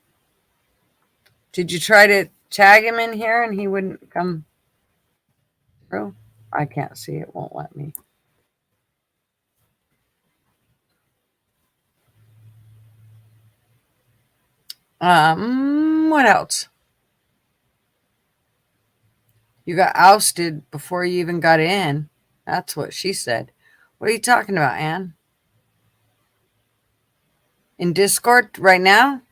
Did you try to tag him in here and he wouldn't come through? I can't see. It won't let me. What else? You got ousted before you even got in. That's what she said. What are you talking about, Ann? In Discord right now?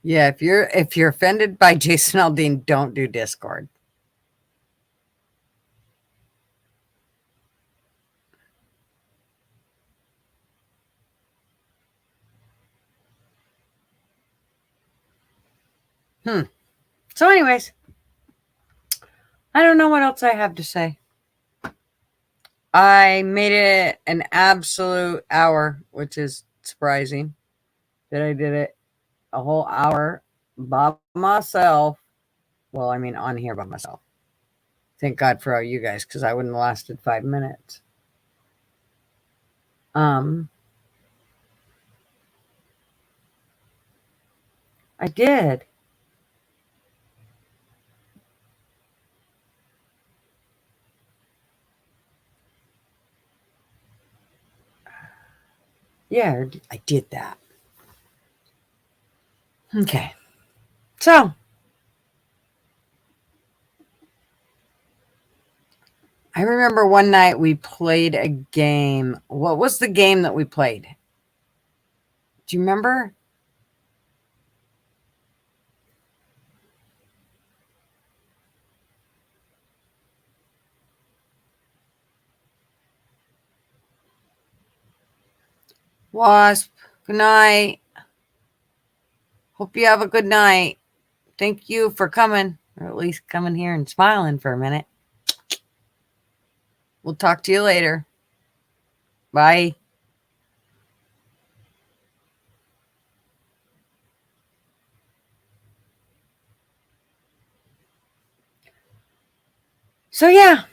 Yeah, if you're offended by Jason Aldean, don't do Discord. So anyways, I don't know what else I have to say. I made it an absolute hour, which is surprising that I did it a whole hour by myself. Well, I mean, on here by myself. Thank God for all you guys, because I wouldn't have lasted 5 minutes. I did. Yeah, I did that. Okay. So, I remember one night we played a game. What was the game that we played? Do you remember? Wasp, good night. Hope you have a good night. Thank you for coming, or at least coming here and smiling for a minute. We'll talk to you later. Bye. So yeah.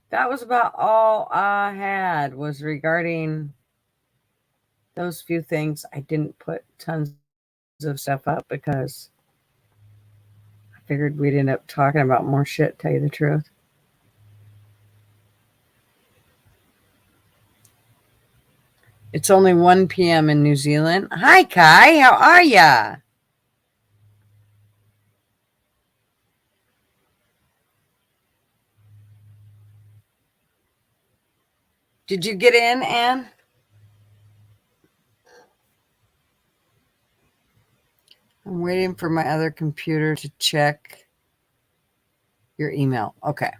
That was about all I had was regarding those few things. I didn't put tons of stuff up because I figured we'd end up talking about more shit, tell you the truth. It's only 1 p.m. in New Zealand. Hi, Kai. How are ya? Did you get in, Anne? I'm waiting for my other computer to check your email. Okay.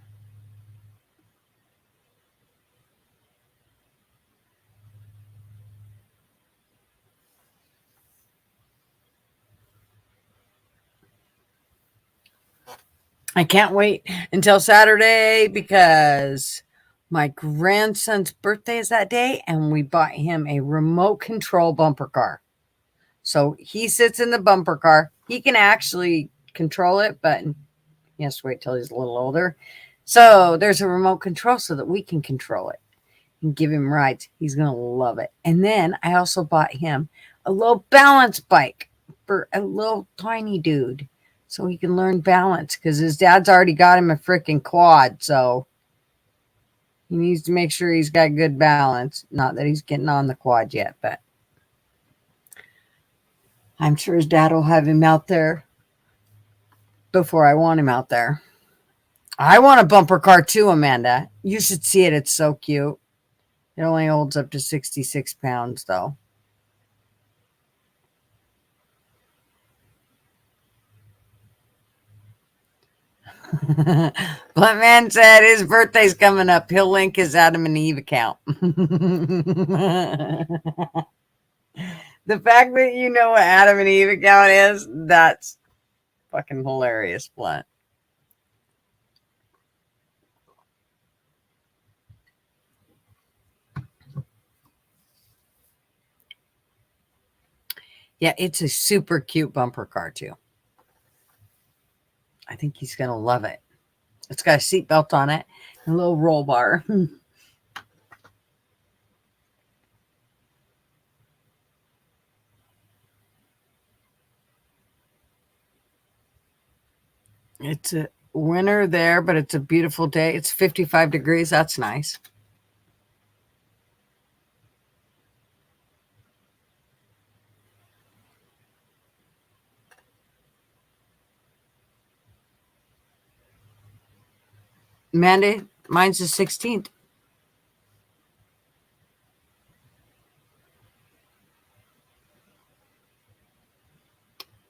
I can't wait until Saturday because my grandson's birthday is that day, and we bought him a remote control bumper car. So he sits in the bumper car. He can actually control it, but he has to wait till he's a little older. So there's a remote control so that we can control it and give him rides. He's going to love it. And then I also bought him a little balance bike for a little tiny dude so he can learn balance because his dad's already got him a freaking quad. So he needs to make sure he's got good balance. Not that he's getting on the quad yet, but I'm sure his dad will have him out there before I want him out there. I want a bumper car too, Amanda. You should see it. It's so cute. It only holds up to 66 pounds, though. Blunt Man said his birthday's coming up. He'll link his Adam and Eve account. The fact that you know what Adam and Eve account is, that's fucking hilarious, Blunt. Yeah, it's a super cute bumper car, too. I think he's going to love it. It's got a seatbelt on it and a little roll bar. It's a winter there, but it's a beautiful day. It's 55 degrees. That's nice. Mandy, mine's the 16th.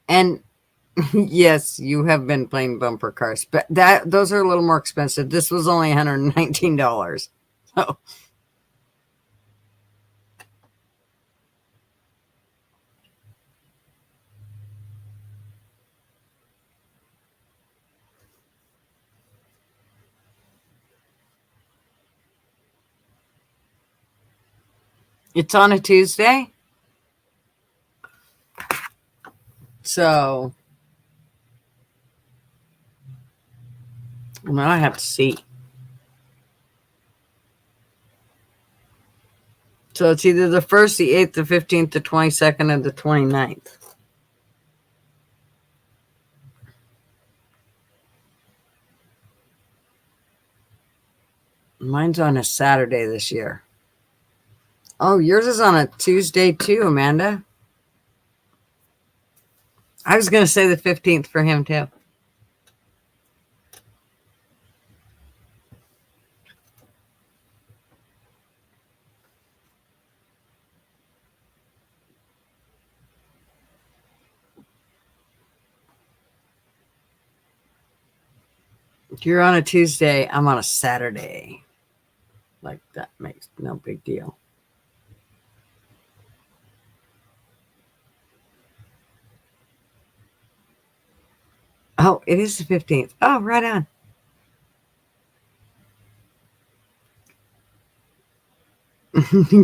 And yes, you have been playing bumper cars, but those are a little more expensive. This was only $119. So it's on a Tuesday. So now I have to see. So it's either the 1st, the 8th, the 15th, the 22nd, and the 29th. Mine's on a Saturday this year. Oh, yours is on a Tuesday too, Amanda. I was going to say the 15th for him too. You're on a Tuesday. I'm on a Saturday. Like, that makes no big deal. Oh, it is the 15th. Oh, right on.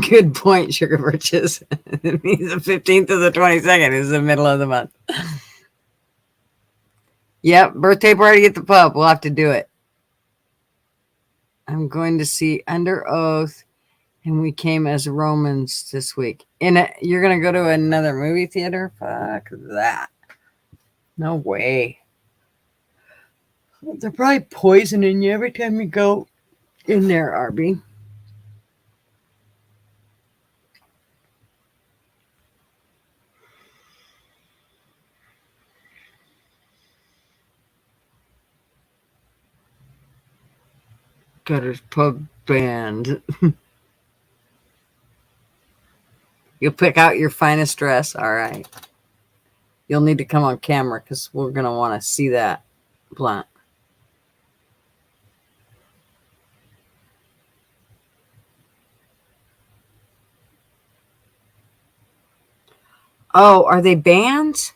Good point, Sugar Birches. It means the 15th to the 22nd is the middle of the month. Yep, birthday party at the pub. We'll have to do it. I'm going to see Under Oath, and We Came as Romans this week. You're going to go to another movie theater? Fuck that. No way. They're probably poisoning you every time you go in there, Arby. Gutters Pub Band. You'll pick out your finest dress. All right. You'll need to come on camera because we're going to want to see that blunt. Oh, are they bands?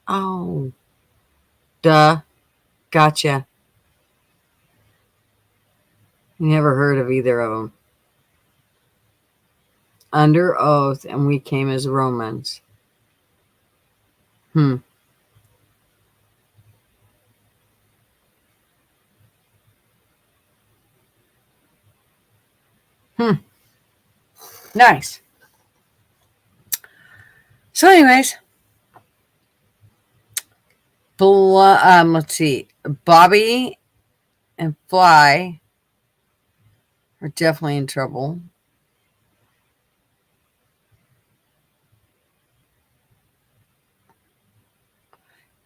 Oh, duh. Gotcha. Never heard of either of them. Under oath, and we came as Romans. Hmm. Nice. So, anyways, let's see. Bobby and Fly are definitely in trouble.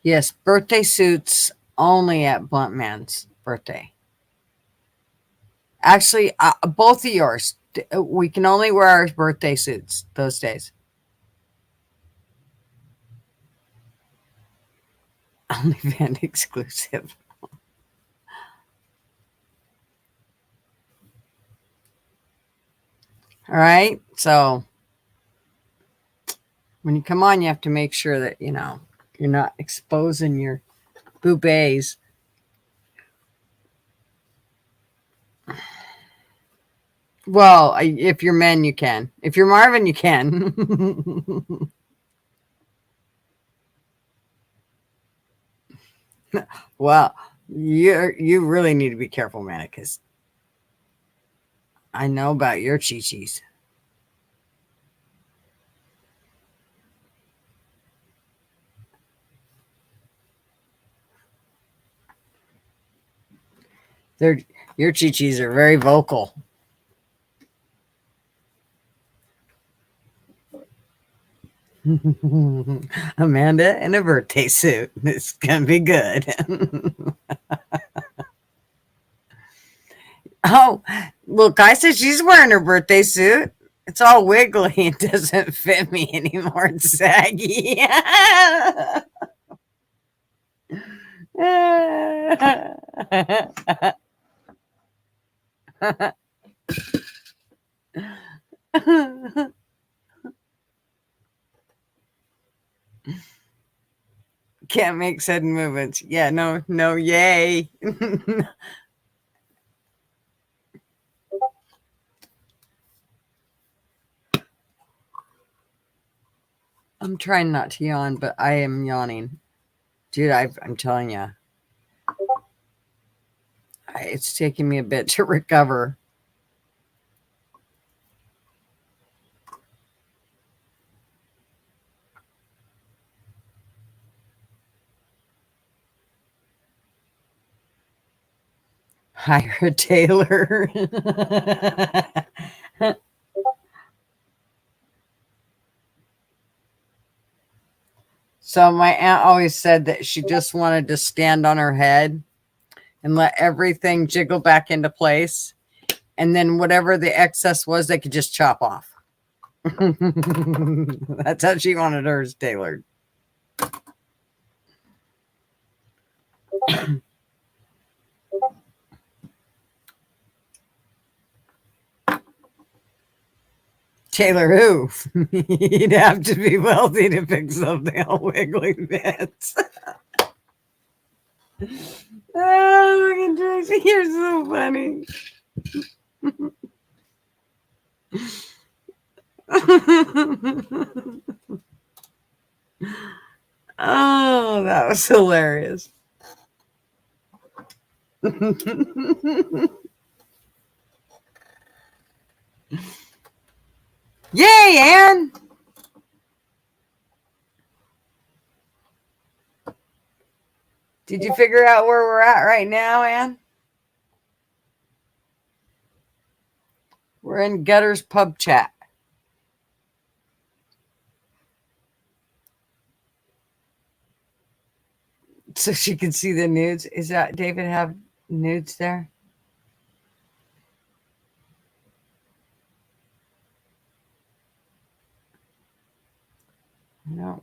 Yes, birthday suits only at Blunt Man's birthday. Actually, both of yours. We can only wear our birthday suits those days. OnlyFans exclusive. All right. So when you come on, you have to make sure that, you're not exposing your boobies. Well, if you're men, you can. If you're Marvin, you can. Well, you really need to be careful, man, because I know about your chi-chis. Your chi-chis are very vocal. Amanda in a birthday suit. It's gonna be good. Oh, look, I said she's wearing her birthday suit. It's all wiggly. It doesn't fit me anymore. It's saggy. Can't make sudden movements. Yeah, no, yay. I'm trying not to yawn, but I am yawning. Dude, I'm telling you, it's taking me a bit to recover. Hire a tailor. So my aunt always said that she just wanted to stand on her head and let everything jiggle back into place. And then whatever the excess was, they could just chop off. That's how she wanted hers tailored. Tailor who? You'd have to be wealthy to pick something all wiggly bits. Oh, look at Tracy. You're so funny. Oh, that was hilarious. Yay, Anne! Did you figure out where we're at right now, Anne? We're in Gutter's pub chat. So she can see the nudes. Is that David have nudes there?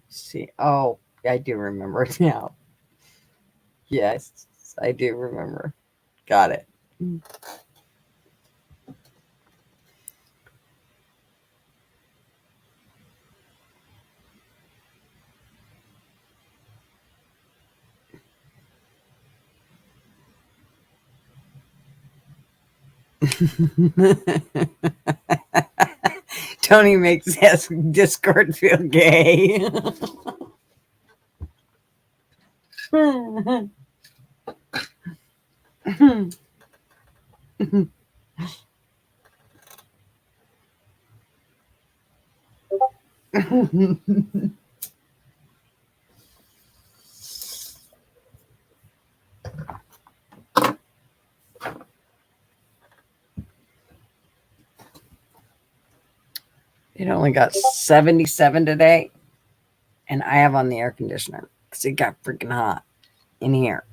See, oh, I do remember it now. Yes, I do remember. Got it. Tony makes his Discord feel gay. It only got 77 today, and I have on the air conditioner because it got freaking hot in here.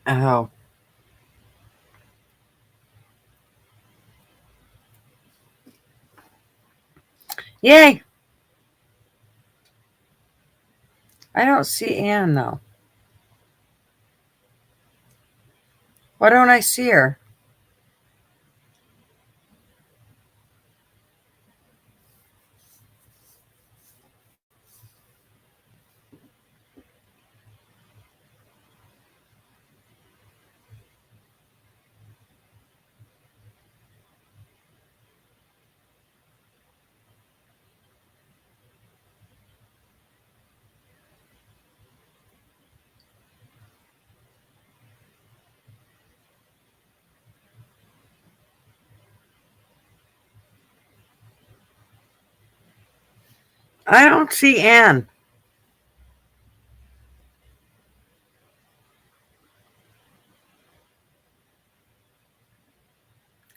Oh. Yay! I don't see Anne, though. Why don't I see her? I don't see Anne.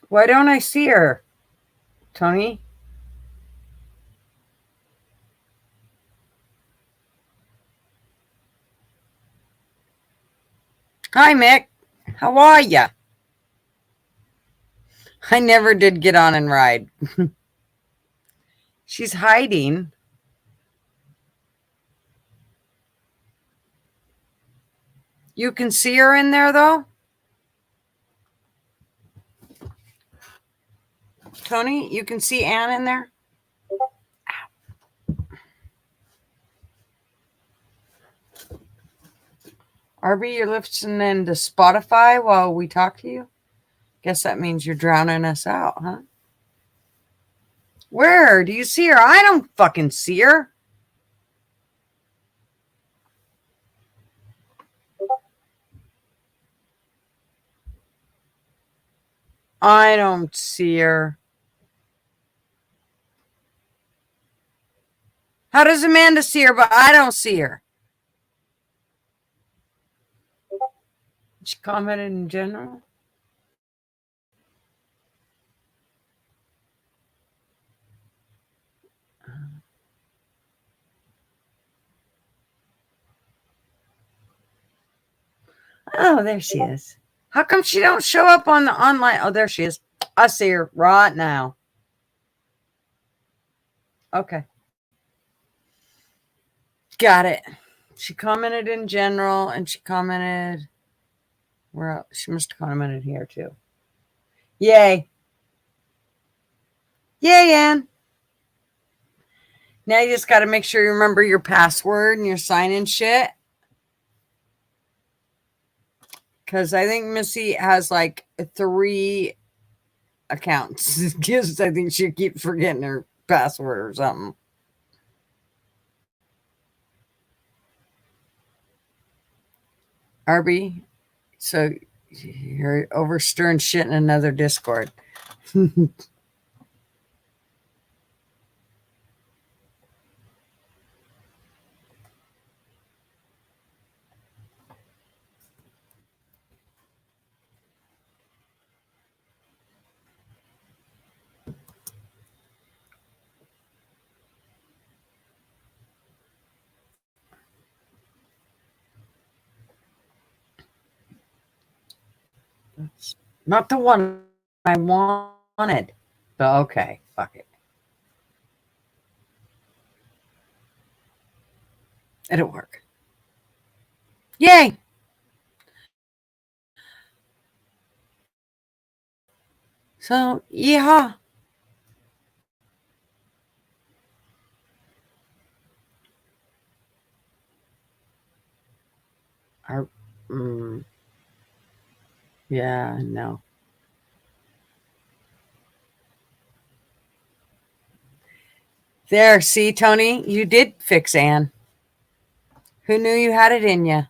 Why don't I see her, Tony? Hi, Mick. How are ya? I never did get on and ride. She's hiding. You can see her in there, though? Tony, you can see Anne in there? Arby, you're listening to Spotify while we talk to you? Guess that means you're drowning us out, huh? Where? Do you see her? I don't fucking see her. I don't see her. How does Amanda see her, but I don't see her? She commented in general. Oh, there she is. How come she don't show up on the online? Oh, there she is. I see her right now. Okay. Got it. She commented in general and she commented where else? She must have commented here too. Yay. Yay, Ann. Now you just got to make sure you remember your password and your sign-in shit. Because I think Missy has like 3 accounts. Just I think she keeps forgetting her password or something. Arby, so you're overstirring shit in another Discord. That's not the one I wanted. But okay, fuck it. It'll work. Yay! So, yeehaw. Our, mm, yeah, no. There, see, Tony, you did fix Anne. Who knew you had it in you?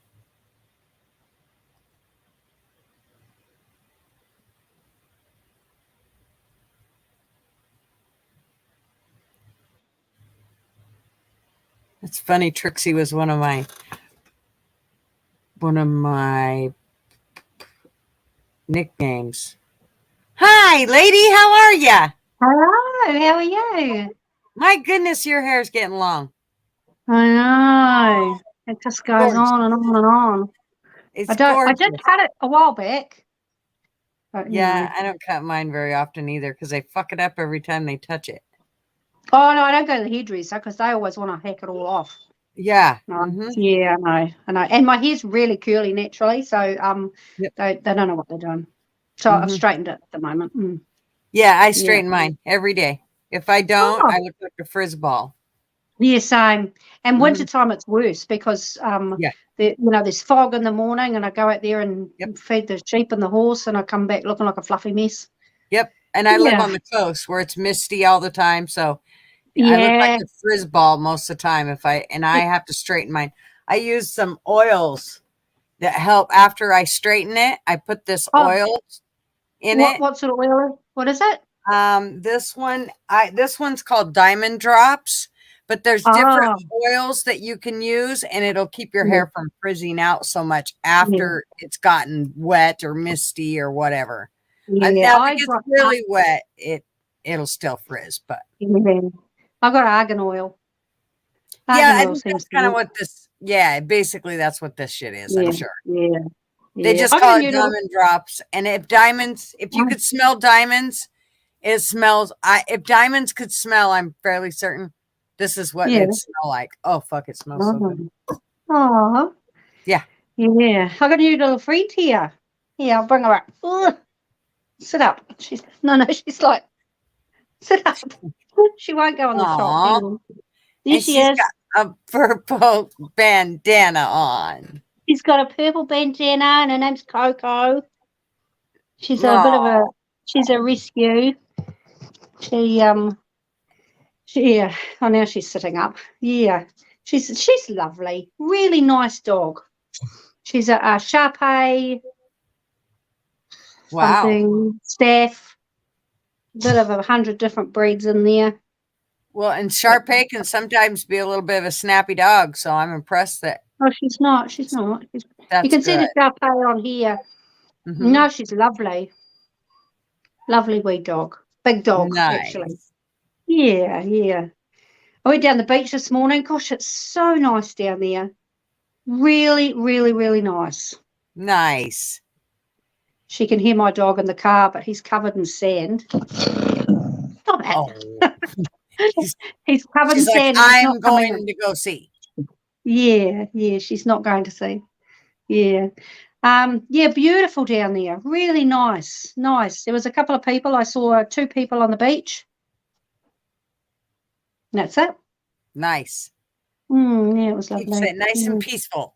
It's funny. Trixie was one of my nicknames. Hi, lady. How are ya? Hello, how are you? My goodness, your hair's getting long. I know. It just goes Gorgeous. on and on and on. It's I did gorgeous. cut it a while back. But, Yeah, I don't cut mine very often either because they fuck it up every time they touch it. Oh, no, I don't go to the hairdresser because they always want to hack it all off. Yeah. No. Mm-hmm. Yeah, I know. And my hair's really curly naturally, so Yep. they don't know what they're doing. So I've straightened it at the moment. Mm. Yeah, I straighten mine every day. If I don't, Oh, I look like a frizz ball. yeah, same. And Mhm. wintertime it's worse because Yeah. there's fog in the morning and I go out there and Yep. feed the sheep and the horse and I come back looking like a fluffy mess. Yep. And I live Yeah. on the coast where it's misty all the time, so I look like Yeah. a frizz ball most of the time I have to straighten mine. I use some oils that help after I straighten it. I put this Oh, oil in it. what sort of oil? What is it? This one's called Diamond Drops, but there's different Oh, oils that you can use and it'll keep your yeah, hair from frizzing out so much yeah, after it's gotten wet or misty or whatever. yeah. Now if it I gets got really wet, it'll still frizz, but yeah. I got argan oil. yeah, Argan I oil think seems that's to kind of work. what this, yeah, basically that's what this shit is, I'm Yeah, sure. yeah, They yeah. just I got a call it new little. diamond drops. And if you could smell diamonds, it smells, if diamonds could smell, I'm fairly certain this is what Yeah. they'd smell like. Oh, fuck, it smells so good. Oh, Yeah. yeah. I got a new little friend here. Yeah, I'll bring her up. Ugh. Sit up. She's like, sit up. She won't go on the top. Aw. There And she she's is. got a purple bandana on. She's got a purple bandana and her name's Coco. She's a bit of Oh, she's a rescue. Yeah. Oh, now she's sitting up. Yeah. She's lovely. Really nice dog. She's a Shar-Pei wow. something staff. Bit of 100 different breeds in there. Well, and Shar-Pei can sometimes be a little bit of a snappy dog, so I'm impressed that Oh, she's not. She's not. You that's can see good. the Shar-Pei on here. Mm-hmm. No, she's lovely. Lovely wee dog. Big dog, Nice. actually. Yeah, yeah. I went down the beach this morning. Gosh, it's so nice down there. Really, really, really nice. Nice. She can hear my dog in the car, but he's covered in sand. Stop it. Oh. He's covered in She's like, sand. And he's I'm not coming going in. to go see. Yeah, she's not going to see. Yeah. Yeah, beautiful down there. Really nice. Nice. There was a couple of people. I saw 2 people on the beach. And that's it. Nice. Yeah, it was Keeps lovely. it nice and peaceful.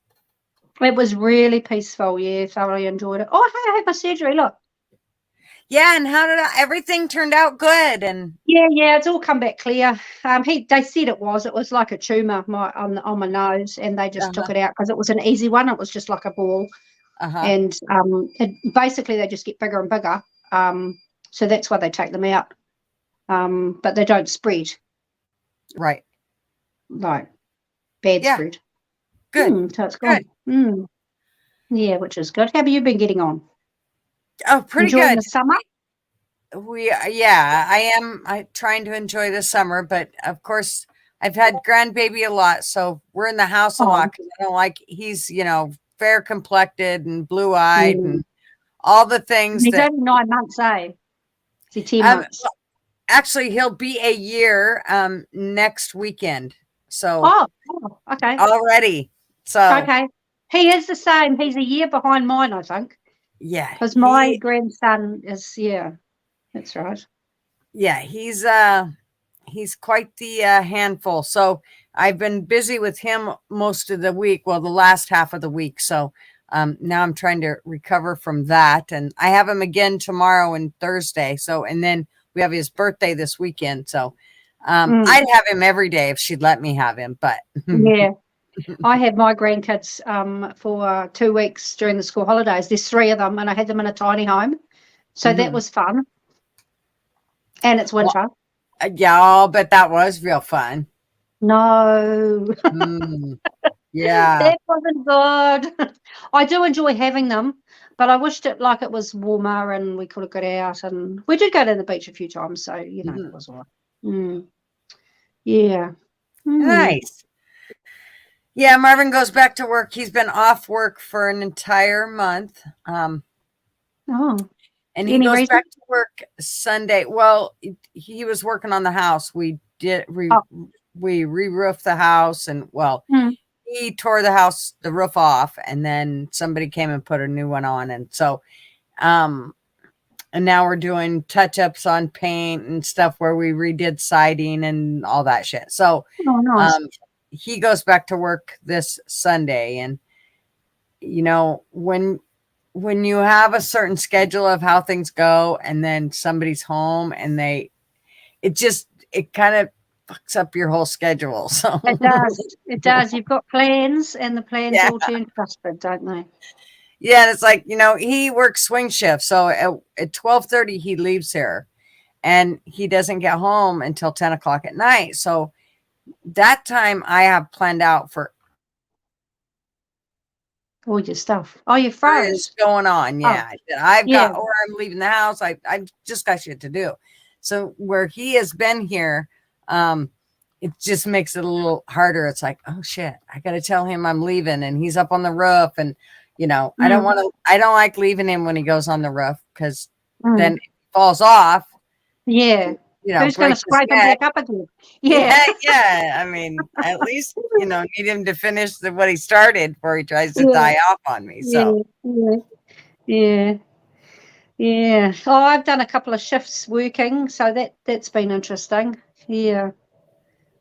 It was really peaceful. Yeah, thoroughly enjoyed it. Oh, hey, I had my surgery. Look. Yeah, and how did everything turned out good? And Yeah, it's all come back clear. They said it was like a tumor on my nose, and they just took it out because it was an easy one. It was just like a ball, and basically they just get bigger and bigger. So that's why they take them out. But they don't spread. Right. Like bad spread. Good. So it's gone. Yeah, which is good. How have you been getting on? Oh, pretty Enjoying good. the summer? I am trying to enjoy the summer, but of course I've had grandbaby a lot, so we're in the house a lot because I don't like he's fair complected and blue eyed and all the things He's that only 9 months, eh? Is he 10 months? actually he'll be a year next weekend. So Okay. already. So Okay. He is the same. He's a year behind mine, I think. yeah. Because my grandson is, that's right. Yeah, he's quite the handful. So I've been busy with him most of the week. Well, the last half of the week. So now I'm trying to recover from that. And I have him again tomorrow and Thursday. So, and then we have his birthday this weekend. So I'd have him every day if she'd let me have him. But yeah, I had my grandkids for 2 weeks during the school holidays. There's 3 of them, and I had them in a tiny home. So that was fun. And it's winter. Well, yeah, I'll bet that was real fun. No. Yeah. That wasn't good. I do enjoy having them, but I wished it like it was warmer and we could have got out. And we did go to the beach a few times, so it was all right. Yeah. Nice. Yeah, Marvin goes back to work. He's been off work for an entire month. And he goes back to work Sunday. Well, he was working on the house. We re-roofed the house, and he tore the roof off, and then somebody came and put a new one on. And so and now we're doing touch-ups on paint and stuff where we redid siding and all that shit. So nice. He goes back to work this Sunday. And when you have a certain schedule of how things go, and then somebody's home and it kind of fucks up your whole schedule. So it does. You've got plans, and the plans all turn frustrated, don't they? Yeah, it's like, he works swing shift. So at 12:30 he leaves here, and he doesn't get home until 10 o'clock at night. So that time I have planned out for all your stuff. Oh, you froze. Going on. Yeah. I've got, or I'm leaving the house. I just got shit to do. So where he has been here, it just makes it a little harder. It's like, oh shit, I got to tell him I'm leaving, and he's up on the roof. And, I don't like leaving him when he goes on the roof, because then it falls off. Yeah. Who's going to scrape him back up again? Yeah. I mean, at least, need him to finish what he started before he tries to die off on me. So, yeah. Oh, I've done a couple of shifts working, so that's been interesting. Yeah.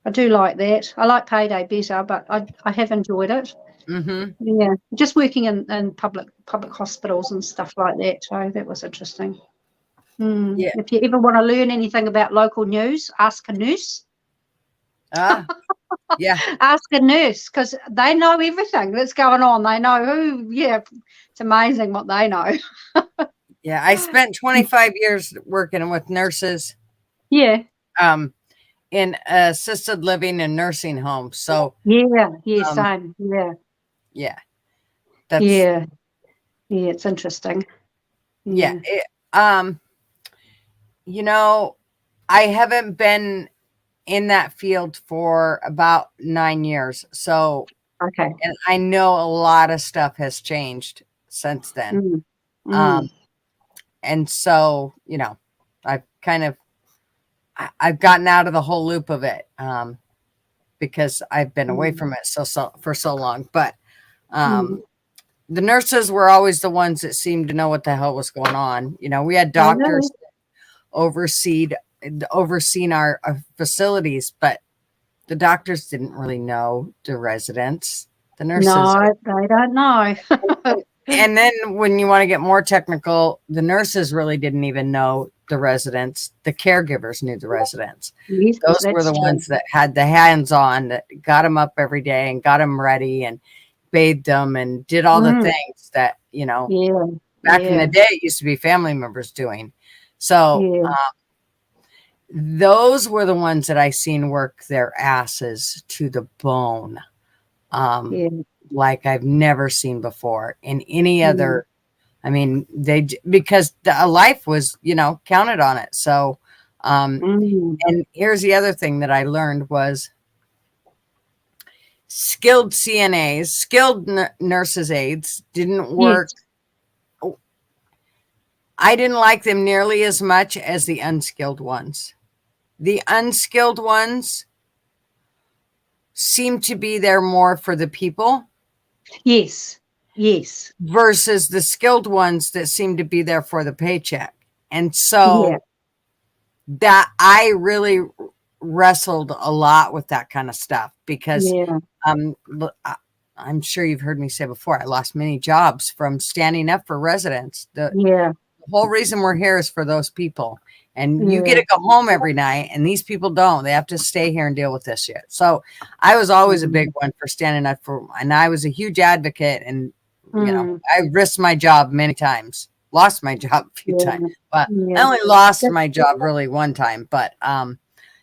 I do like that. I like payday better, but I have enjoyed it. Yeah. Just working in public hospitals and stuff like that. So that was interesting. Yeah. If you ever want to learn anything about local news, ask a nurse. Yeah. Ask a nurse, because they know everything that's going on. They know who. Yeah, it's amazing what they know. Yeah, I spent 25 years working with nurses. Yeah. In assisted living and nursing homes. So same. Yeah. It's interesting. Yeah. I haven't been in that field for about 9 years. So okay. And I know a lot of stuff has changed since then. And so, I've gotten out of the whole loop of it, because I've been away from it for so long. But the nurses were always the ones that seemed to know what the hell was going on. We had doctors overseen our facilities, but the doctors didn't really know the residents. The nurses, no, they don't know. And then when you want to get more technical, the nurses really didn't even know the residents. The caregivers knew the residents. Yes, those were the ones that had the hands-on, that got them up every day and got them ready and bathed them and did all the things that, back in the day, it used to be family members doing. So those were the ones that I seen work their asses to the bone. Like I've never seen before in any other. I mean, because the life was, counted on it. So, and here's the other thing that I learned was skilled CNAs, skilled nurses aides didn't work. I didn't like them nearly as much as the unskilled ones. The unskilled ones seem to be there more for the people. Yes. Yes. Versus the skilled ones that seem to be there for the paycheck. And Yeah. so that I really wrestled a lot with that kind of stuff because Yeah. I'm sure you've heard me say before, I lost many jobs from standing up for residents. Yeah. The whole reason we're here is for those people. And you Yeah. get to go home every night, and these people don't. They have to stay here and deal with this shit. So I was always a big one for standing up for, and I was a huge advocate. And, you know, I risked my job many times, lost my job a few times, but I only lost my job really one time. But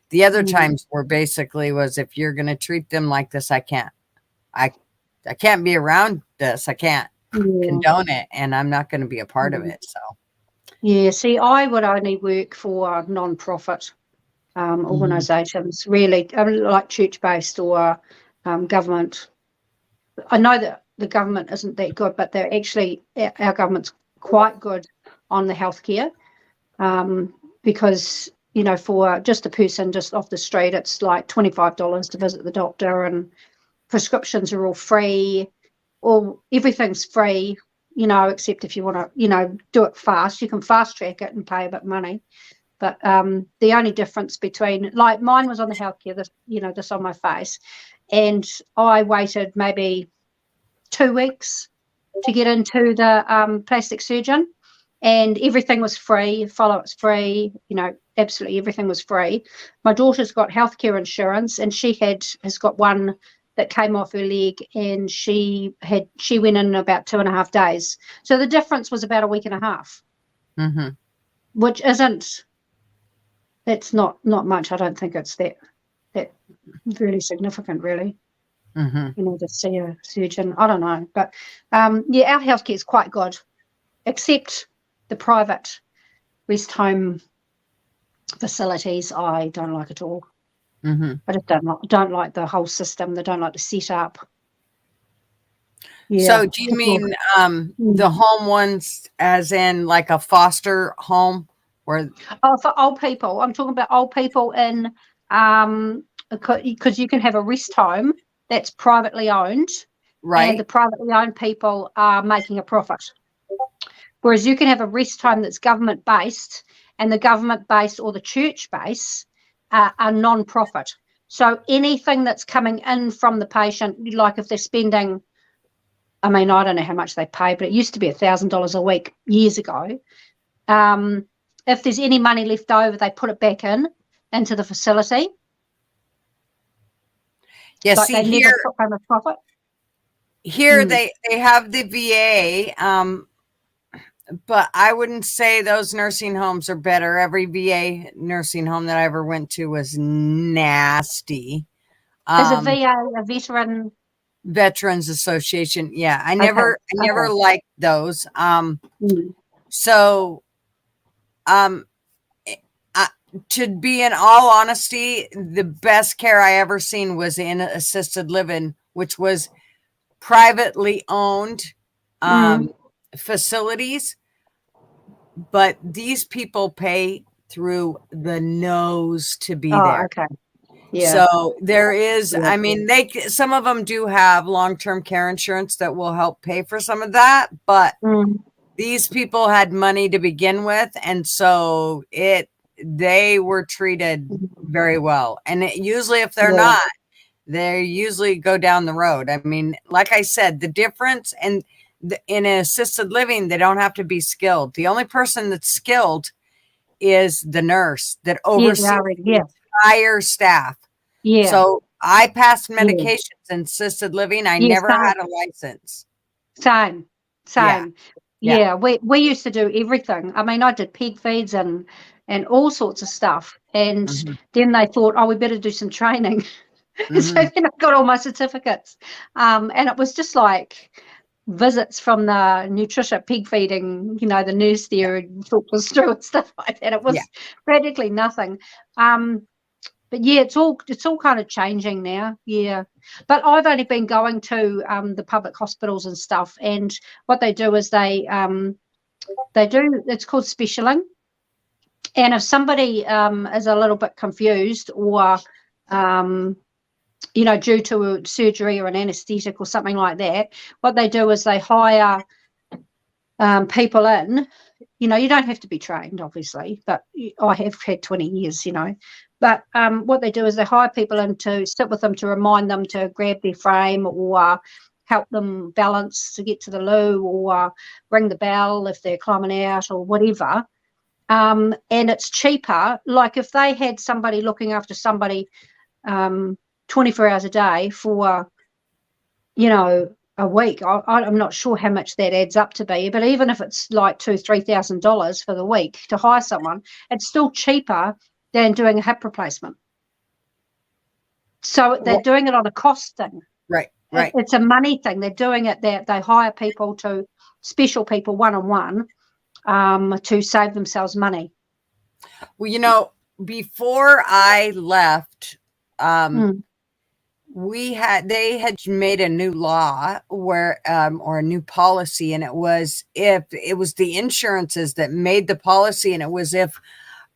the other times were basically was, if you're going to treat them like this, I can't be around this. I can't condone it, and I'm not going to be a part of it. So. Yeah, see, I would only work for non-profit organisations, really, like church-based or government. I know that the government isn't that good, but they're actually, our government's quite good on the healthcare, because, you know, for just a person just off the street, it's like $25 to visit the doctor, and prescriptions are all free, or everything's free. You know, except if you want to, you know, do it fast, you can fast track it and pay a bit of money. But the only difference between, like, mine was on the healthcare, this, you know, this on my face, and I waited maybe 2 weeks to get into the plastic surgeon, and everything was free, follow-up's free, you know, absolutely everything was free. My daughter's got healthcare insurance, and she has got one that came off her leg, and she went in about 2.5 days. So the difference was about a week and a half, which that's not much. I don't think it's that really significant, really. You know, to see a surgeon. I don't know, but yeah, our healthcare is quite good, except the private rest home facilities. I don't like at all. I just don't like the whole system. They don't like the setup. Yeah. So do you mean the home ones as in like a foster home? Or for old people. I'm talking about old people in because you can have a rest home that's privately owned, right? And the privately owned people are making a profit. Whereas you can have a rest home that's government based, and the government base or the church base are non-profit. So anything that's coming in from the patient, like if they're spending, I mean, I don't know how much they pay, but it used to be $1,000 a week years ago. If there's any money left over, they put it back into the facility. Yeah, like see, they here, never took home a profit. Here they have the VA, but I wouldn't say those nursing homes are better. Every VA nursing home that I ever went to was nasty. Is a VA a veteran? Veterans Association. Yeah, I never liked those. So, to be in all honesty, the best care I ever seen was in assisted living, which was privately owned facilities, but these people pay through the nose to be there. Okay. Yeah. So there is, I mean, some of them do have long-term care insurance that will help pay for some of that, but these people had money to begin with, and so they were treated very well. And usually if they're not, they usually go down the road. I mean, like I said, the difference in an assisted living, they don't have to be skilled. The only person that's skilled is the nurse that oversees the entire staff. Yeah. So I passed medications in assisted living. I never had a license. Same. Yeah. We used to do everything. I mean, I did pig feeds and all sorts of stuff. And then they thought, oh, we better do some training. So then I got all my certificates. And it was just like visits from the nutrition pig feeding, you know, the nurse there and talked us through and stuff like that. It was practically nothing. But yeah, it's all kind of changing now. Yeah. But I've only been going to the public hospitals and stuff, and what they do is they They do. It's called specialing. And if somebody is a little bit confused or, due to a surgery or an anaesthetic or something like that, what they do is they hire people in. You don't have to be trained, obviously, but I have had 20 years, But what they do is they hire people in to sit with them, to remind them to grab their frame or help them balance to get to the loo or ring the bell if they're climbing out or whatever. And it's cheaper. Like if they had somebody looking after somebody 24 hours a day for, a week, I'm not sure how much that adds up to be, but even if it's like $2,000-3,000 for the week to hire someone, it's still cheaper than doing a hip replacement. So they're doing it on a cost thing. Right. It's a money thing. They're doing it that they hire people special people one-on-one to save themselves money. Well, before I left, they had made a new law where or a new policy, and it was the insurances that made the policy, and it was if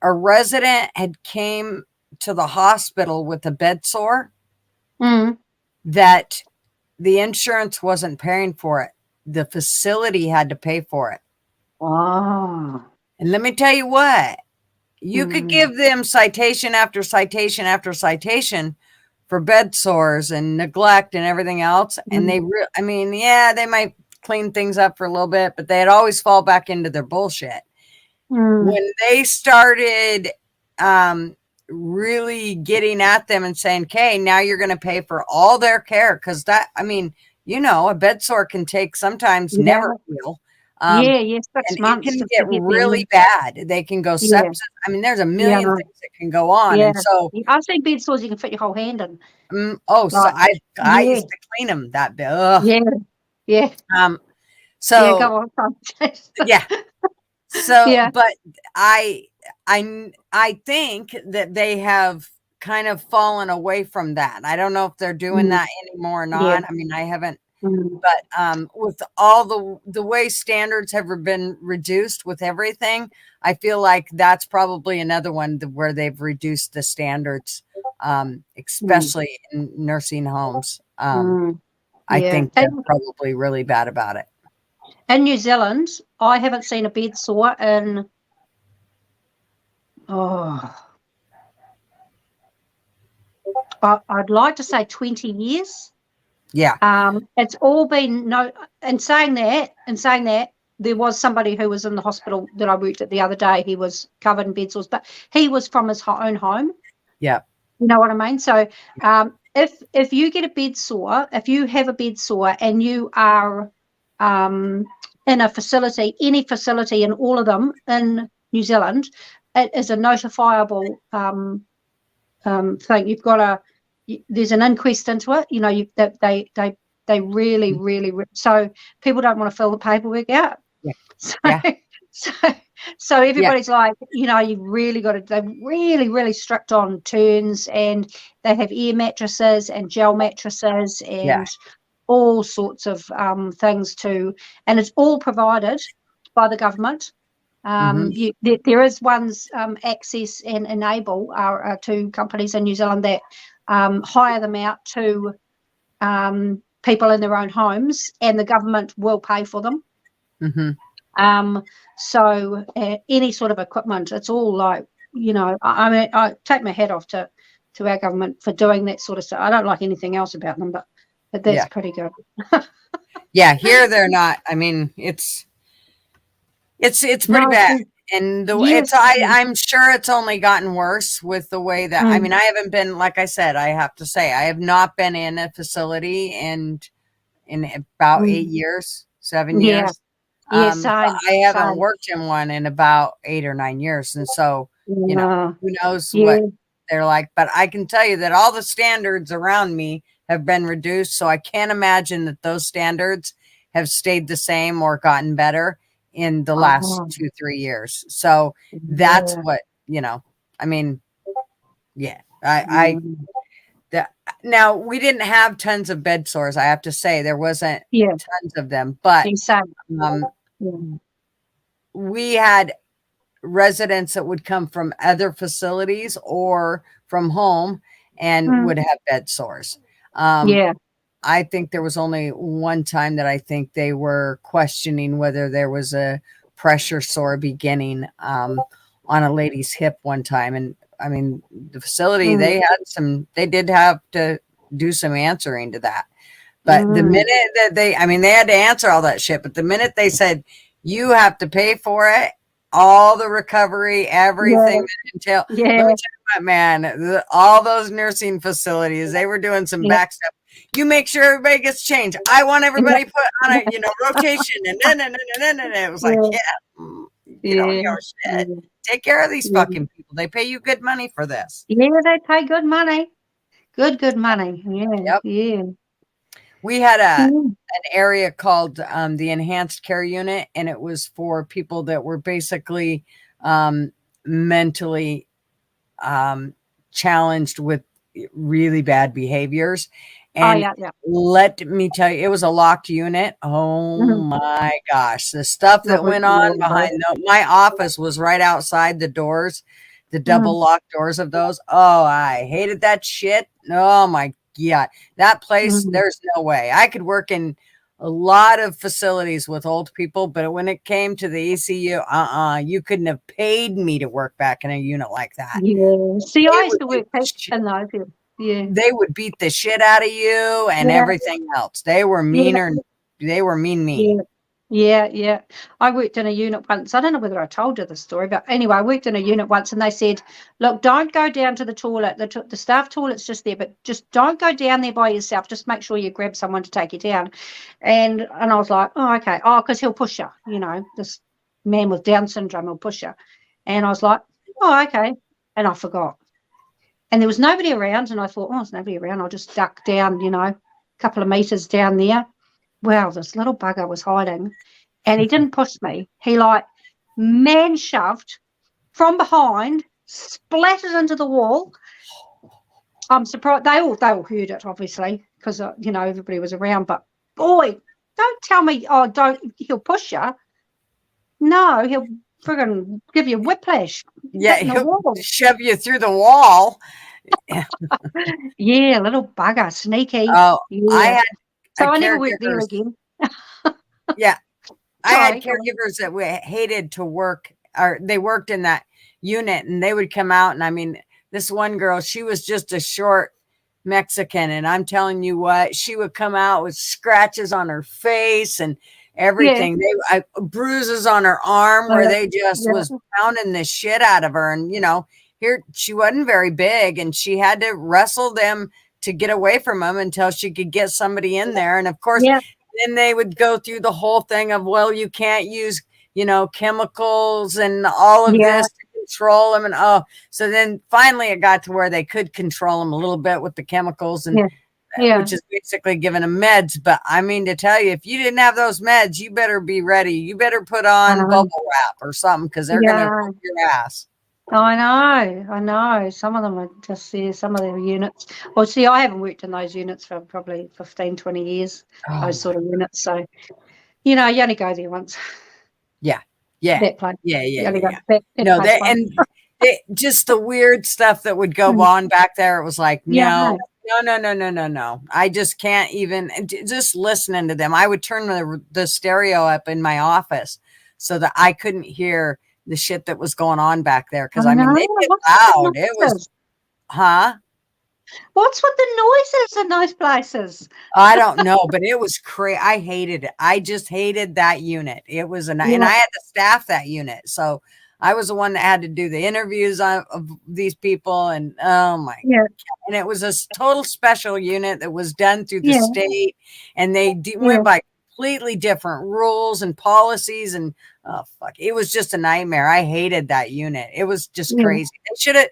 a resident had came to the hospital with a bed sore, that the insurance wasn't paying for it. The facility had to pay for it. Oh. And let me tell you what, you could give them citation after citation after citation for bed sores and neglect and everything else. And they might clean things up for a little bit, but they'd always fall back into their bullshit. When they started really getting at them and saying, okay, now you're going to pay for all their care. Because a bed sore can take sometimes never heal. 6 months. It can get really bad. They can go sepsis. There's a million things that can go on. And so I've seen bed sores you can fit your whole hand in. I used to clean them that bit. Ugh. Yeah. So go on. Yeah. So but I think that they have kind of fallen away from that. I don't know if they're doing that anymore or not. I haven't. But with all the way standards have been reduced with everything, I feel like that's probably another one where they've reduced the standards, especially in nursing homes. I think they're probably really bad about it. In New Zealand, I haven't seen a bed sore in I'd like to say 20 years. Yeah. It's all been and saying that there was somebody who was in the hospital that I worked at the other day. He was covered in bed sores, but he was from his own home. Yeah. You know what I mean? So if you get a bed sore, if you have a bed sore and you are in a facility, any facility in all of them in New Zealand, it is a notifiable thing. You've got there's an inquest into it. They really so people don't want to fill the paperwork out. So everybody's like, you've really got to. They're really strict on turns, and they have air mattresses and gel mattresses and all sorts of things too, and it's all provided by the government. There is one's Access and Enable are two companies in New Zealand that hire them out to people in their own homes, and the government will pay for them. So any sort of equipment, it's all like, I take my hat off to our government for doing that sort of stuff. I don't like anything else about them, but that's pretty good. Here they're not. It's pretty bad. And I'm sure it's only gotten worse with the way that, I haven't been, like I said, I have to say, I have not been in a facility in about 8 years, 7 years. I haven't worked in one in about 8 or 9 years. And so, who knows what they're like, but I can tell you that all the standards around me have been reduced. So I can't imagine that those standards have stayed the same or gotten better in the last 2-3 years. So that's what, now we didn't have tons of bed sores. I have to say there wasn't tons of them, but we had residents that would come from other facilities or from home and would have bed sores. Yeah. I think there was only one time that I think they were questioning whether there was a pressure sore beginning on a lady's hip one time. And I mean, the facility, they did have to do some answering to that. But the minute that they had to answer all that shit. But the minute they said, you have to pay for it, all the recovery, everything that entails. Yeah. Let me tell you what, man, all those nursing facilities, they were doing some back stuff. You make sure everybody gets changed. I want everybody put on a, rotation. And then it was like, you don't know shit. Take care of these fucking people. They pay you good money for this. Yeah, they pay good money. Good money. Yeah. Yep. Yeah. We had an area called the Enhanced Care Unit, and it was for people that were basically mentally challenged with really bad behaviors. And let me tell you, it was a locked unit. Oh my gosh. The stuff that went on behind my office was right outside the doors, the double locked doors of those. Oh, I hated that shit. Oh my God. That place, there's no way. I could work in a lot of facilities with old people, but when it came to the ECU, you couldn't have paid me to work back in a unit like that. Yeah. See, I used to work in those. Yeah. They would beat the shit out of you and everything else. They were meaner. They were mean. Yeah. I worked in a unit once. I don't know whether I told you the story, but anyway, I worked in a unit once and they said, look, don't go down to the toilet. The staff toilet's just there, but just don't go down there by yourself. Just make sure you grab someone to take you down. And I was like, oh, okay. Oh, because he'll push you. This man with Down syndrome will push you. And I was like, oh, okay. And I forgot. And there was nobody around. And I thought, oh, there's nobody around. I'll just duck down, a couple of meters down there. Well, this little bugger was hiding and he didn't push me. He man shoved from behind, splattered into the wall. I'm surprised. They all heard it, obviously, because, everybody was around. But, boy, don't tell me, he'll push you. No, he'll friggin' give you whiplash. Yeah, he'll shove you through the wall. Yeah, little bugger, sneaky. Oh, yeah. I never worked there again. Yeah. I had caregivers that hated to work, or they worked in that unit, and they would come out. And this one girl, she was just a short Mexican. And I'm telling you what, she would come out with scratches on her face and everything. Bruises on her arm where they just was pounding the shit out of her. And, here she wasn't very big, and she had to wrestle them to get away from them until she could get somebody in there. And of course, then they would go through the whole thing of, well, you can't use, chemicals and all of this to control them. And so then finally it got to where they could control them a little bit with the chemicals, and which is basically giving them meds. But I mean to tell you, if you didn't have those meds, you better be ready. You better put on bubble wrap or something, because they're going to whip your ass. I know. Some of them are just some of their units. Well, see, I haven't worked in those units for probably 15, 20 years, those sort of units. So, you only go there once. Yeah. That place. Yeah. Just the weird stuff that would go on back there. It was like, no. I just can't even, just listening to them. I would turn the stereo up in my office so that I couldn't hear the shit that was going on back there, because they get loud. It was, What's with the noises in those places? I don't know, but it was crazy. I hated it. I just hated that unit. It was and I had to staff that unit, so I was the one that had to do the interviews of these people, and oh my God. And it was a total special unit that was done through the state, and they went by completely different rules and policies, and oh fuck, it was just a nightmare. I hated that unit. It was just crazy. They should have,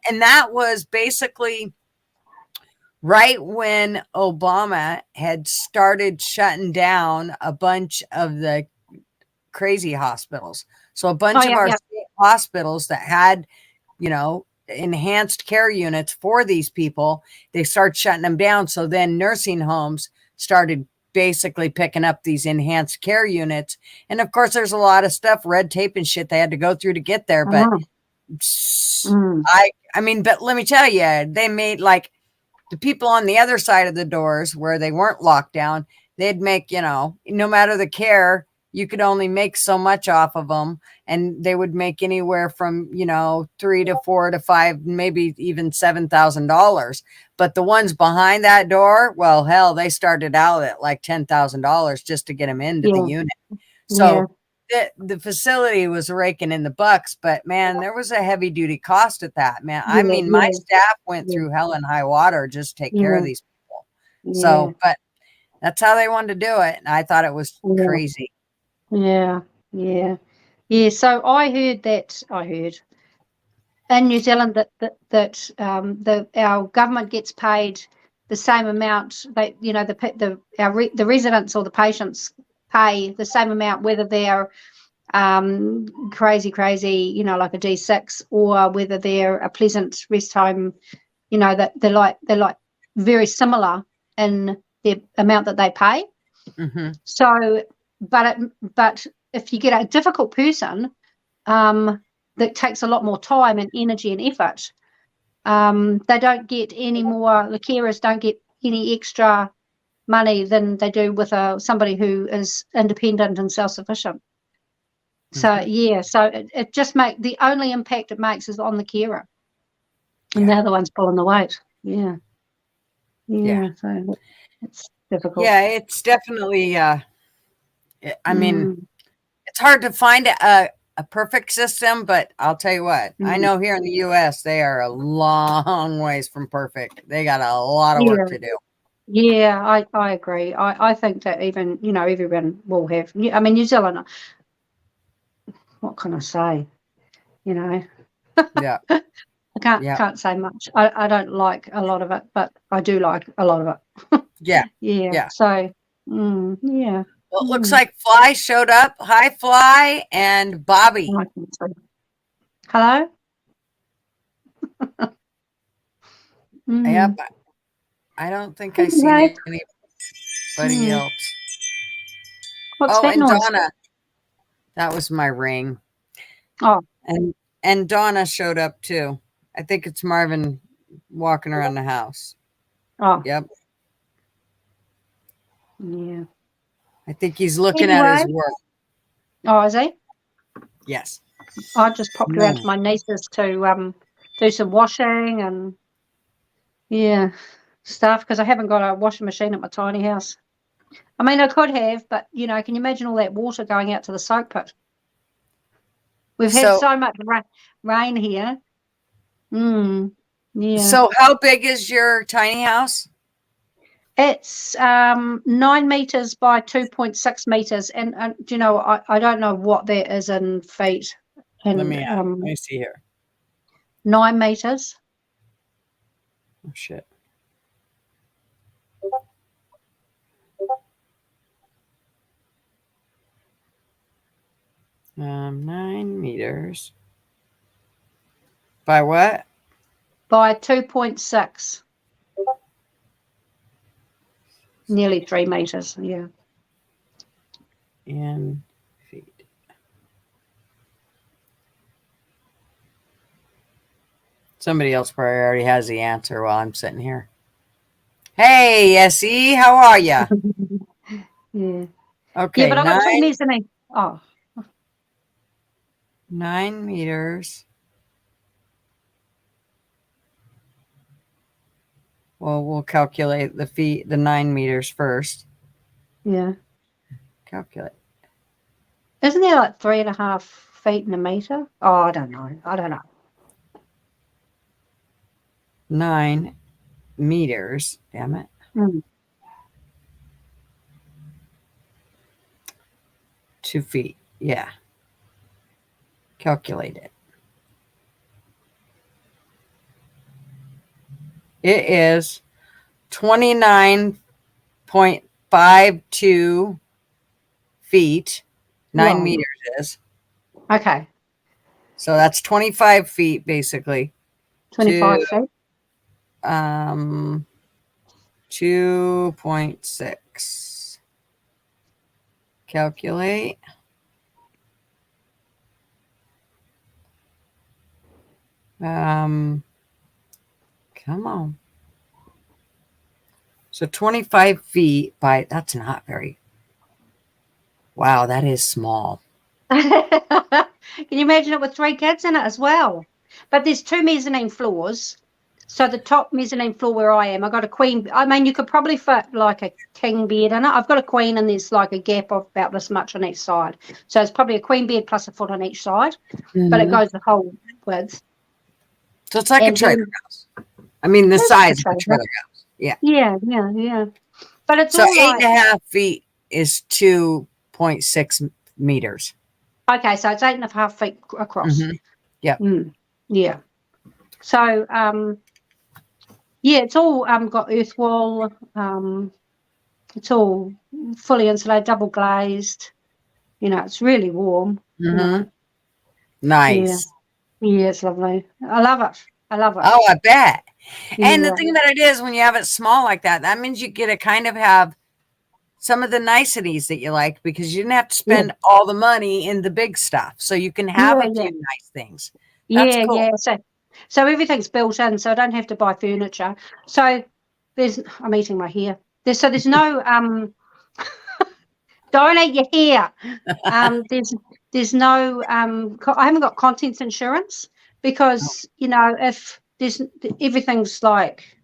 and that was basically right when Obama had started shutting down a bunch of the crazy hospitals. So a bunch of our state hospitals that had, enhanced care units for these people, they started shutting them down. So then nursing homes started basically picking up these enhanced care units. And of course, there's a lot of stuff, red tape and shit they had to go through to get there. But I mean, but let me tell you, they made like the people on the other side of the doors where they weren't locked down, they'd make, no matter the care, you could only make so much off of them. And they would make anywhere from, $3 to $4 to $5, maybe even $7,000. But the ones behind that door, well, hell, they started out at like $10,000 just to get them into the unit. So the facility was raking in the bucks, but man, there was a heavy duty cost at that, man. I mean, my staff went through hell and high water just to take care of these people. So, but that's how they wanted to do it. And I thought it was crazy. Yeah. So I heard in New Zealand that our government gets paid the same amount. The residents or the patients pay the same amount whether they're crazy, like a D6, or whether they're a pleasant rest home. That they're like very similar in the amount that they pay. So, but if you get a difficult person that takes a lot more time and energy and effort, they don't get any more. The carers don't get any extra money than they do with somebody who is independent and self-sufficient. So so it just the only impact it makes is on the carer, and they're the ones pulling the weight. So it's difficult. Yeah, it's definitely. I mean, it's hard to find a perfect system, but I'll tell you what. I know here in the U.S. they are a long ways from perfect. They got a lot of work to do. Yeah, I agree. I think that even everyone will have. I mean, New Zealand. What can I say? Yeah. I can't say much. I don't like a lot of it, but I do like a lot of it. Yeah. So, Well, it looks like Fly showed up. Hi, Fly and Bobby. Hello. Yep. I don't think I see anybody else. What's that and noise? Donna. That was my ring. Oh. And Donna showed up too. I think it's Marvin walking around the house. Oh. Yep. Yeah. I think he's looking at his work. Oh, is he? Yes. I just popped around to my niece's to do some washing and stuff, because I haven't got a washing machine at my tiny house. I mean, I could have, but can you imagine all that water going out to the soak pit? We've had so much rain here. Yeah. So how big is your tiny house? It's 9 meters by 2.6 meters, and I don't know what that is in feet. And let me see here. 9 meters. Oh shit. Um, 9 meters. By what? By 2.6. Nearly 3 meters, yeah. In feet. Somebody else probably already has the answer while I'm sitting here. Hey, Essie, how are you? Yeah. Okay. Yeah, but I've got 2 meters in me. Oh. 9 meters. Well, we'll calculate the 9 meters first. Yeah. Calculate. Isn't there like 3.5 feet in a meter? Oh, I don't know. 9 meters. Damn it. 2 feet. Yeah. Calculate it. It is 29.52 feet. 9 meters is. Okay. So that's 25 feet basically. 25 feet. 2.6. Calculate. Come on. So 25 feet by, that's not very, wow, that is small. Can you imagine it with 3 kids in it as well? But there's 2 mezzanine floors. So the top mezzanine floor where I am, I got a queen. I mean, you could probably fit like a king bed in it. I've got a queen and there's like a gap of about this much on each side. So it's probably a queen bed plus a foot on each side, but it goes the whole width. So it's like a trailer house. I mean, the size of a trailer house. Yeah. Yeah. But it's so all 8.5 feet is 2.6 meters. Okay, so it's 8.5 feet across. Yeah. Yeah. So it's all got earth wall. It's all fully insulated, double glazed. It's really warm. Nice. Yeah, it's lovely. I love it. Oh, I bet. And the thing that it is, when you have it small like that, that means you get to kind of have some of the niceties that you like, because you didn't have to spend all the money in the big stuff. So you can have a few nice things. That's cool. Yeah. So everything's built in, so I don't have to buy furniture. So I'm eating my hair. There's no don't eat your hair. There's no I haven't got contents insurance because if there's everything's like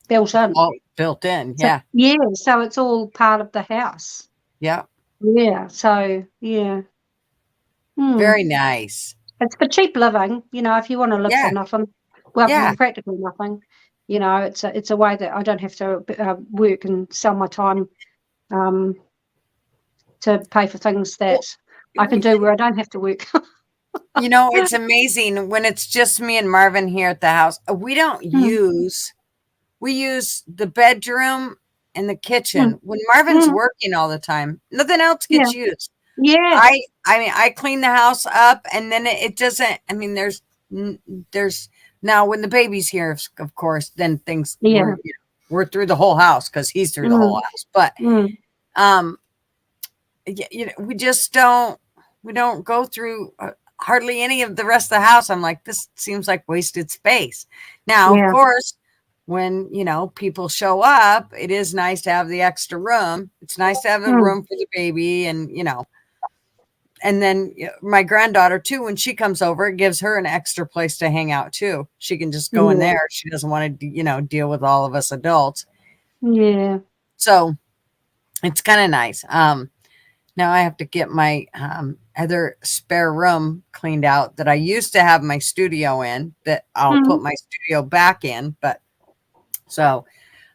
built in. All built in, so it's all part of the house. Yeah. So very nice. It's for cheap living, if you want to live for nothing, practically nothing. It's a way that I don't have to work and sell my time to pay for things that I can do where I don't have to work. It's amazing when it's just me and Marvin here at the house. We don't we use the bedroom and the kitchen. When Marvin's working all the time, nothing else gets used. Yeah. I mean, I clean the house up, and then it doesn't, I mean, there's now when the baby's here, of course, then things, we're through the whole house because he's through the whole house. But, we just we don't go through hardly any of the rest of the house. I'm like, this seems like wasted space. Now, of course, when, people show up, it is nice to have the extra room. It's nice to have a room for the baby and, and then my granddaughter too, when she comes over, it gives her an extra place to hang out too. She can just go in there. She doesn't want to, deal with all of us adults. Yeah. So it's kind of nice. Now I have to get my other spare room cleaned out that I used to have my studio in, that I'll put my studio back in. But so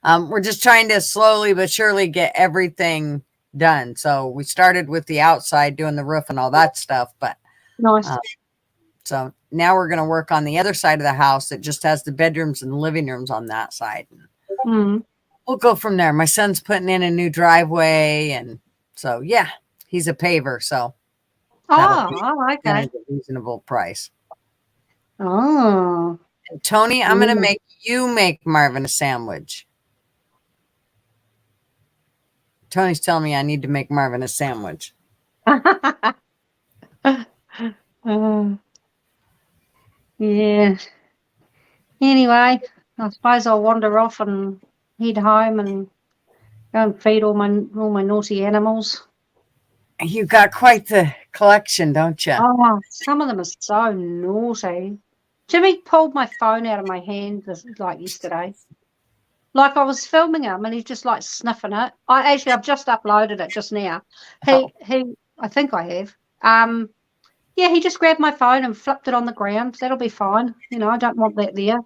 we're just trying to slowly but surely get everything done. So we started with the outside doing the roof and all that stuff, but nice. So now we're going to work on the other side of the house that just has the bedrooms and the living rooms on that side. We'll go from there. My son's putting in a new driveway, and so he's a paver, so okay, a reasonable price. And Tony, I'm going to make you make Marvin a sandwich. Tony's telling me I need to make Marvin a sandwich. Yeah. Anyway, I suppose I'll wander off and head home and go and feed all my naughty animals. You got quite the collection, don't you? Oh, some of them are so naughty. Jimmy pulled my phone out of my hand like yesterday. Like I was filming him and he's just like sniffing it. I've just uploaded it just now. I think I have. He just grabbed my phone and flipped it on the ground. That'll be fine. I don't want that there.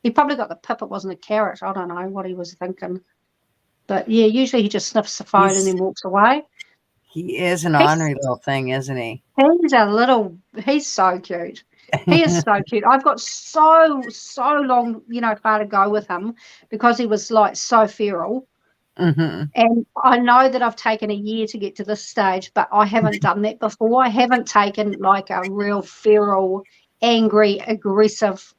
He probably got the pip. It wasn't a carrot. I don't know what he was thinking. But usually he just sniffs the phone and then walks away. He is an ornery little thing, isn't he? He's so cute. He is so cute. I've got so long, far to go with him because he was like so feral. And I know that I've taken a year to get to this stage, but I haven't done that before. I haven't taken like a real feral, angry, aggressive,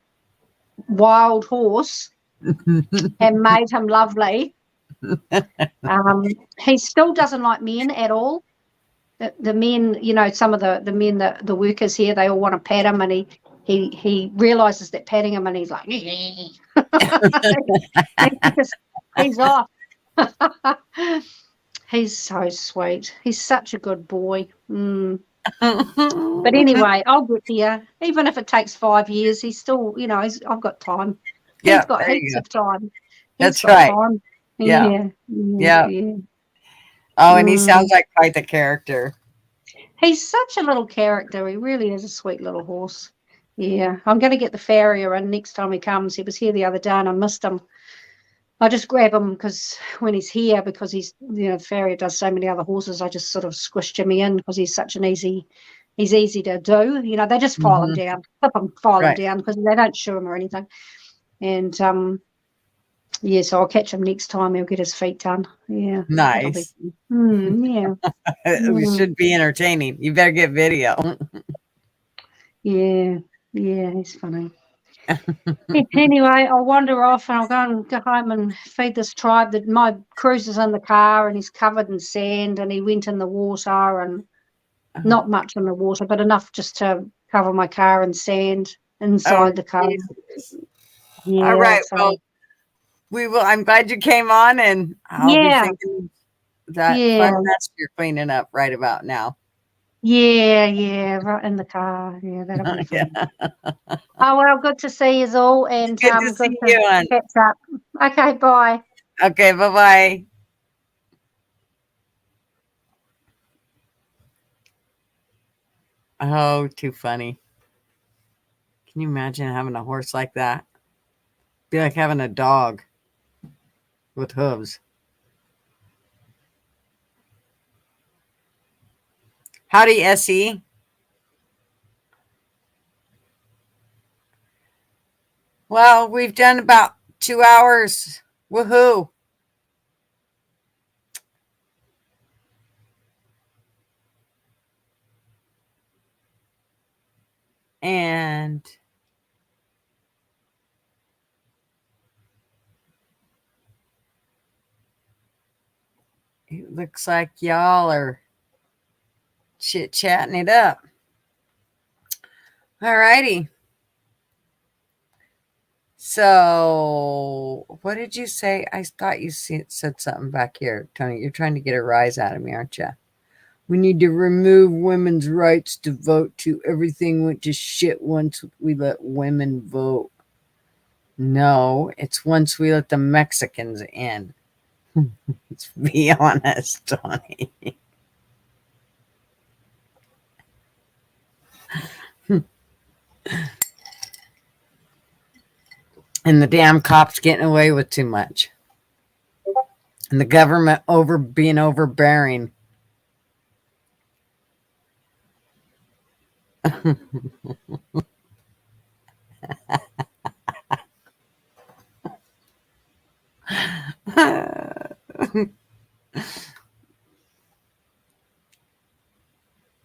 wild horse and made him lovely. He still doesn't like men at all. the men, you know, some of the men, the workers here, they all want to pat him, and he realizes that patting him, and he's like, he's off. He's so sweet. He's such a good boy. But anyway, I'll get there. Even if it takes 5 years, he's still, you know, I've got time. He's got heaps of time. That's right. Time. Yeah. Yeah. Oh, and he sounds like quite the character. He's such a little character. He really is a sweet little horse. Yeah. I'm going to get the farrier in next time he comes. He was here the other day and I missed him. I just grab him because when he's here, because he's, you know, the farrier does so many other horses, I just sort of squish Jimmy in because he's such an he's easy to do. You know, they just file him down, file him down because they don't shoe him or anything. And yeah, so I'll catch him next time. He'll get his feet done. Yeah. Nice. Yeah. It should be entertaining. You better get video. Yeah, he's funny. Anyway, I'll wander off and I'll go home and feed this tribe. That my cruiser's in the car and he's covered in sand and he went in the water and not much in the water, but enough just to cover my car in sand inside the car. Yeah, all right. So. Well, we will. I'm glad you came on, and I'll be thinking that fun mess you're cleaning up right about now. Yeah, right in the car. Yeah, that'll be fun. Oh, well, good to see you all, and good to see you. Catch up. Okay, bye. Okay, bye-bye. Oh, too funny. Can you imagine having a horse like that? Be like having a dog with hooves. Howdy, SE. Well, we've done about 2 hours. Woohoo. And it looks like y'all are chit-chatting it up. All righty. So, what did you say? I thought you said something back here, Tony. You're trying to get a rise out of me, aren't you? We need to remove women's rights to vote to everything went to shit once we let women vote. No, it's once we let the Mexicans in. Let's be honest, Tony. And the damn cops getting away with too much. And the government being overbearing.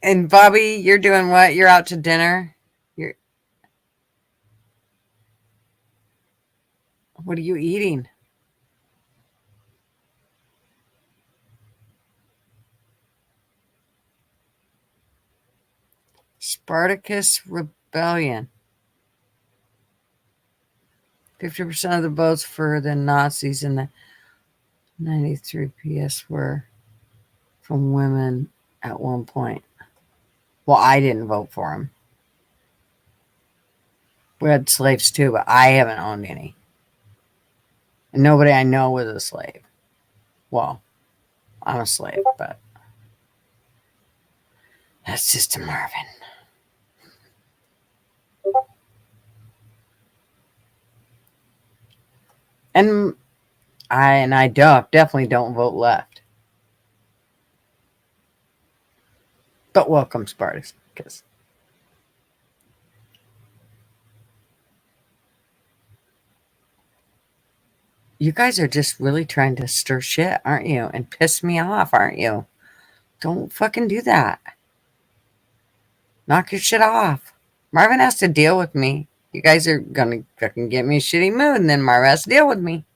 And Bobby, you're doing what? You're out to dinner? What are you eating? Spartacus Rebellion. 50% of the votes for the Nazis in the 93 PS were from women at one point. Well, I didn't vote for them. We had slaves too, but I haven't owned any. And nobody I know was a slave. Well, I'm a slave, but that's just a Marvin. And I definitely don't vote left. But welcome, Spartacus. You guys are just really trying to stir shit, aren't you? And piss me off, aren't you? Don't fucking do that. Knock your shit off. Marvin has to deal with me. You guys are gonna fucking get me a shitty mood, and then Marvin has to deal with me.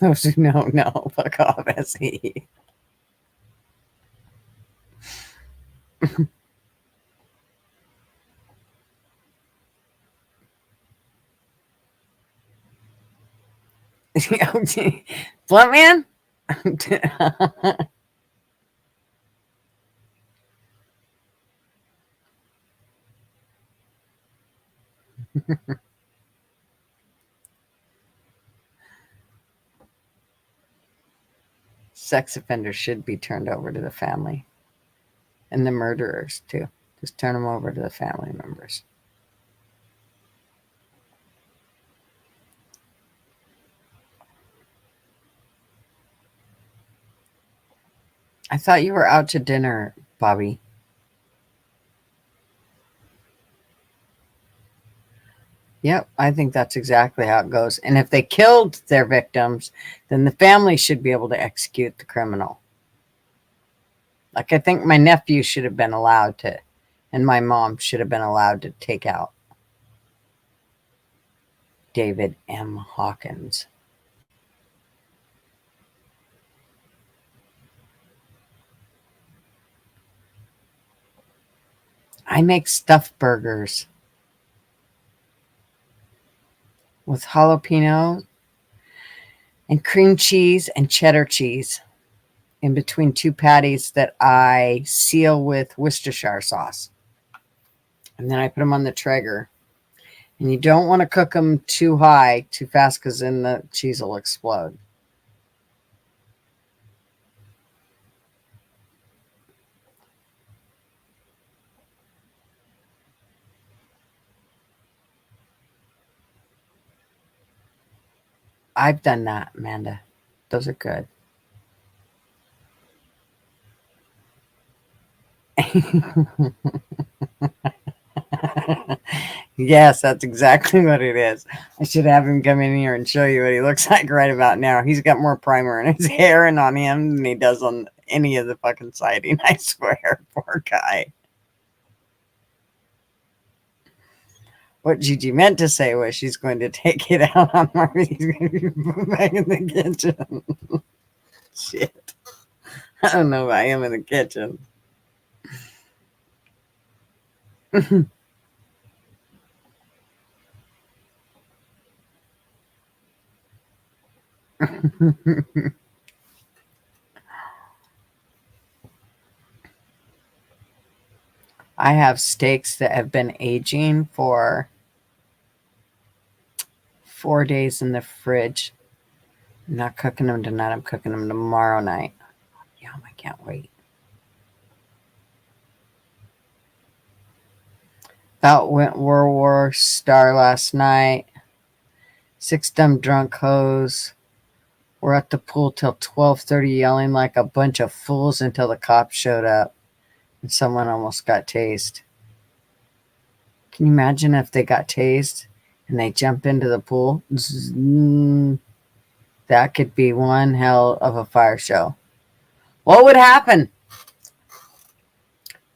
No, fuck off, SE. Blunt man? Sex offenders should be turned over to the family. And the murderers, too. Just turn them over to the family members. I thought you were out to dinner, Bobby. Yep, I think that's exactly how it goes. And if they killed their victims, then the family should be able to execute the criminal. Like, I think my nephew should have been allowed to, and my mom should have been allowed to take out David M. Hawkins. I make stuffed burgers with jalapeno and cream cheese and cheddar cheese in between two patties that I seal with Worcestershire sauce. And then I put them on the Traeger. And you don't want to cook them too high, too fast, because then the cheese will explode. I've done that, Amanda. Those are good. Yes, that's exactly what it is. I should have him come in here and show you what he looks like right about now. He's got more primer in his hair and on him than he does on any of the fucking siding, I swear. Poor guy. What Gigi meant to say was she's going to take it out on Marty. He's going to be put back in the kitchen. Shit. I don't know if I am in the kitchen. I have steaks that have been aging for 4 days in the fridge. I'm not cooking them tonight. I'm cooking them tomorrow night. Yum, I can't wait. Out went World War Star last night. 6 dumb drunk hoes were at the pool till 12:30 yelling like a bunch of fools until the cops showed up and someone almost got tased. Can you imagine if they got tased and they jump into the pool? That could be one hell of a fire show. What would happen?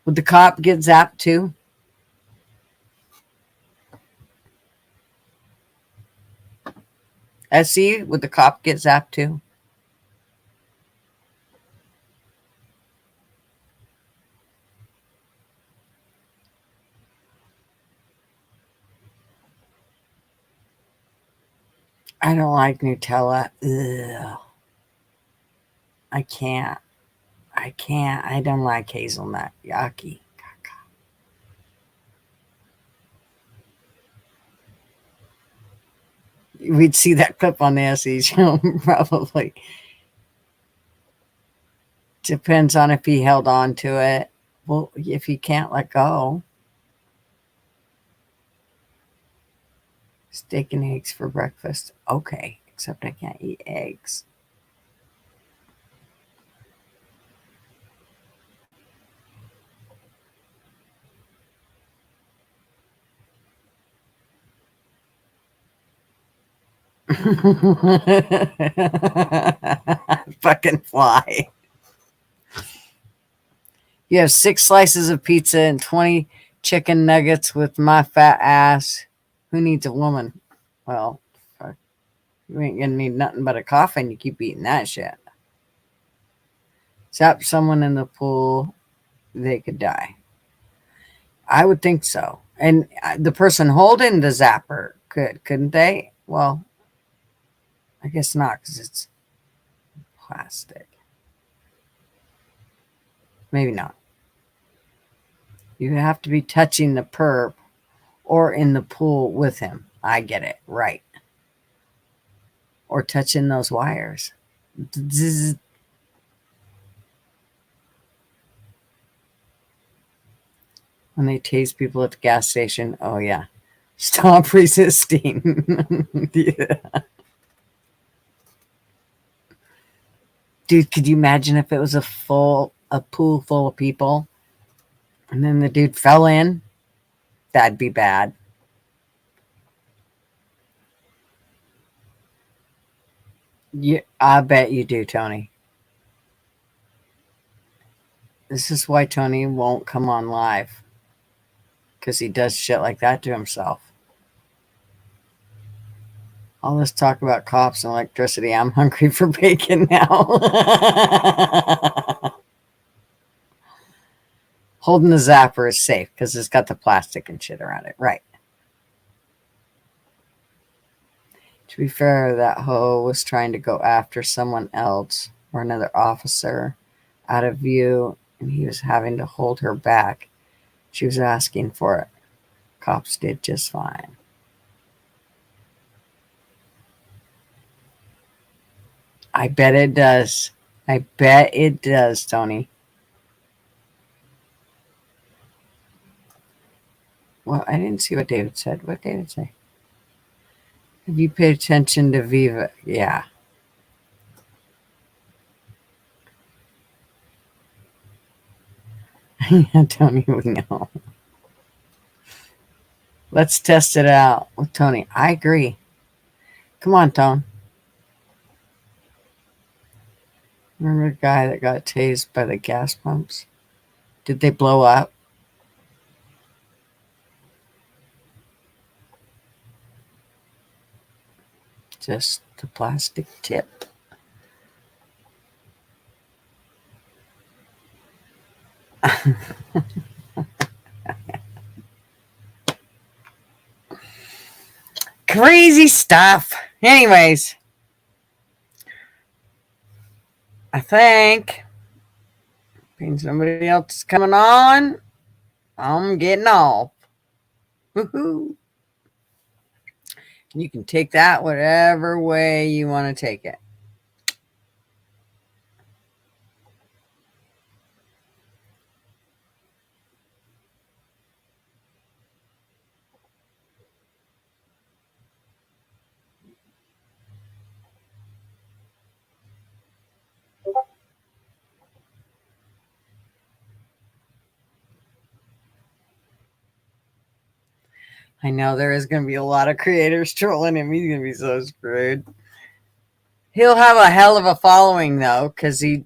Would the cop get zapped too? SC, would the cop get zapped too? I don't like Nutella. Ugh. I can't. I don't like hazelnut. Yucky. We'd see that clip on the SE show, probably. Depends on if he held on to it. Well, if he can't let go. Steak and eggs for breakfast. Okay, except I can't eat eggs. Fucking fly. You have 6 slices of pizza and 20 chicken nuggets with my fat ass. Who needs a woman? Well, you ain't gonna need nothing but a coffin. You keep eating that shit. Zap someone in the pool they could die. I would think so. And the person holding the zapper couldn't they? Well, I guess not because it's plastic. Maybe not. You have to be touching the perp or in the pool with him. I get it. Right. Or touching those wires. Zzz. When they tase people at the gas station. Oh, yeah. Stop resisting. Yeah. Dude, could you imagine if it was a pool full of people and then the dude fell in? That'd be bad. Yeah, I bet you do, Tony. This is why Tony won't come on live. Because he does shit like that to himself. All this talk about cops and electricity. I'm hungry for bacon now. Holding the zapper is safe because it's got the plastic and shit around it. Right. To be fair, that hoe was trying to go after someone else or another officer out of view, and he was having to hold her back. She was asking for it. Cops did just fine. I bet it does. I bet it does, Tony. Well, I didn't see what David said. What did David say? Have you paid attention to Viva? Yeah. Yeah, Tony, we know. Let's test it out with Tony. I agree. Come on, Tone. Remember the guy that got tased by the gas pumps? Did they blow up? Just the plastic tip. Crazy stuff. Anyways, I think somebody else is coming on. I'm getting off. Woohoo. You can take that whatever way you want to take it. I know there is going to be a lot of creators trolling him. He's going to be so screwed. He'll have a hell of a following, though, because he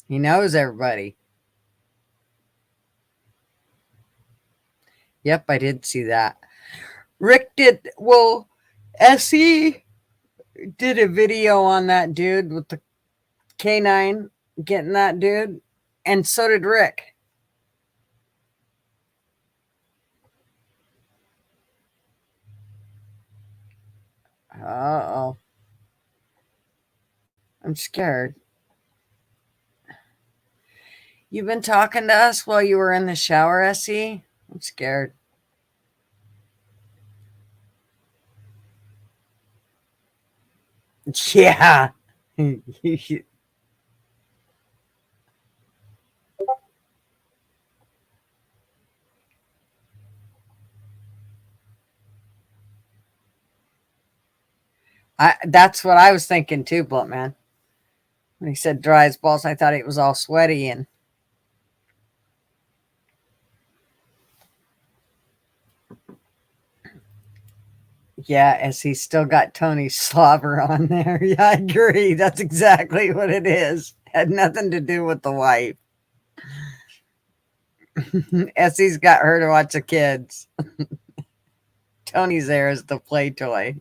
knows everybody. Yep, I did see that. SE did a video on that dude with the K9 getting that dude, and so did Rick. Uh-oh. I'm scared. You've been talking to us while you were in the shower, SE? I'm scared. Yeah. That's what I was thinking too, Blunt Man. When he said dry as balls, I thought it was all sweaty and yeah, as he's still got Tony's slobber on there. Yeah, I agree. That's exactly what it is. Had nothing to do with the wife. Essie's got her to watch the kids. Tony's there as the play toy.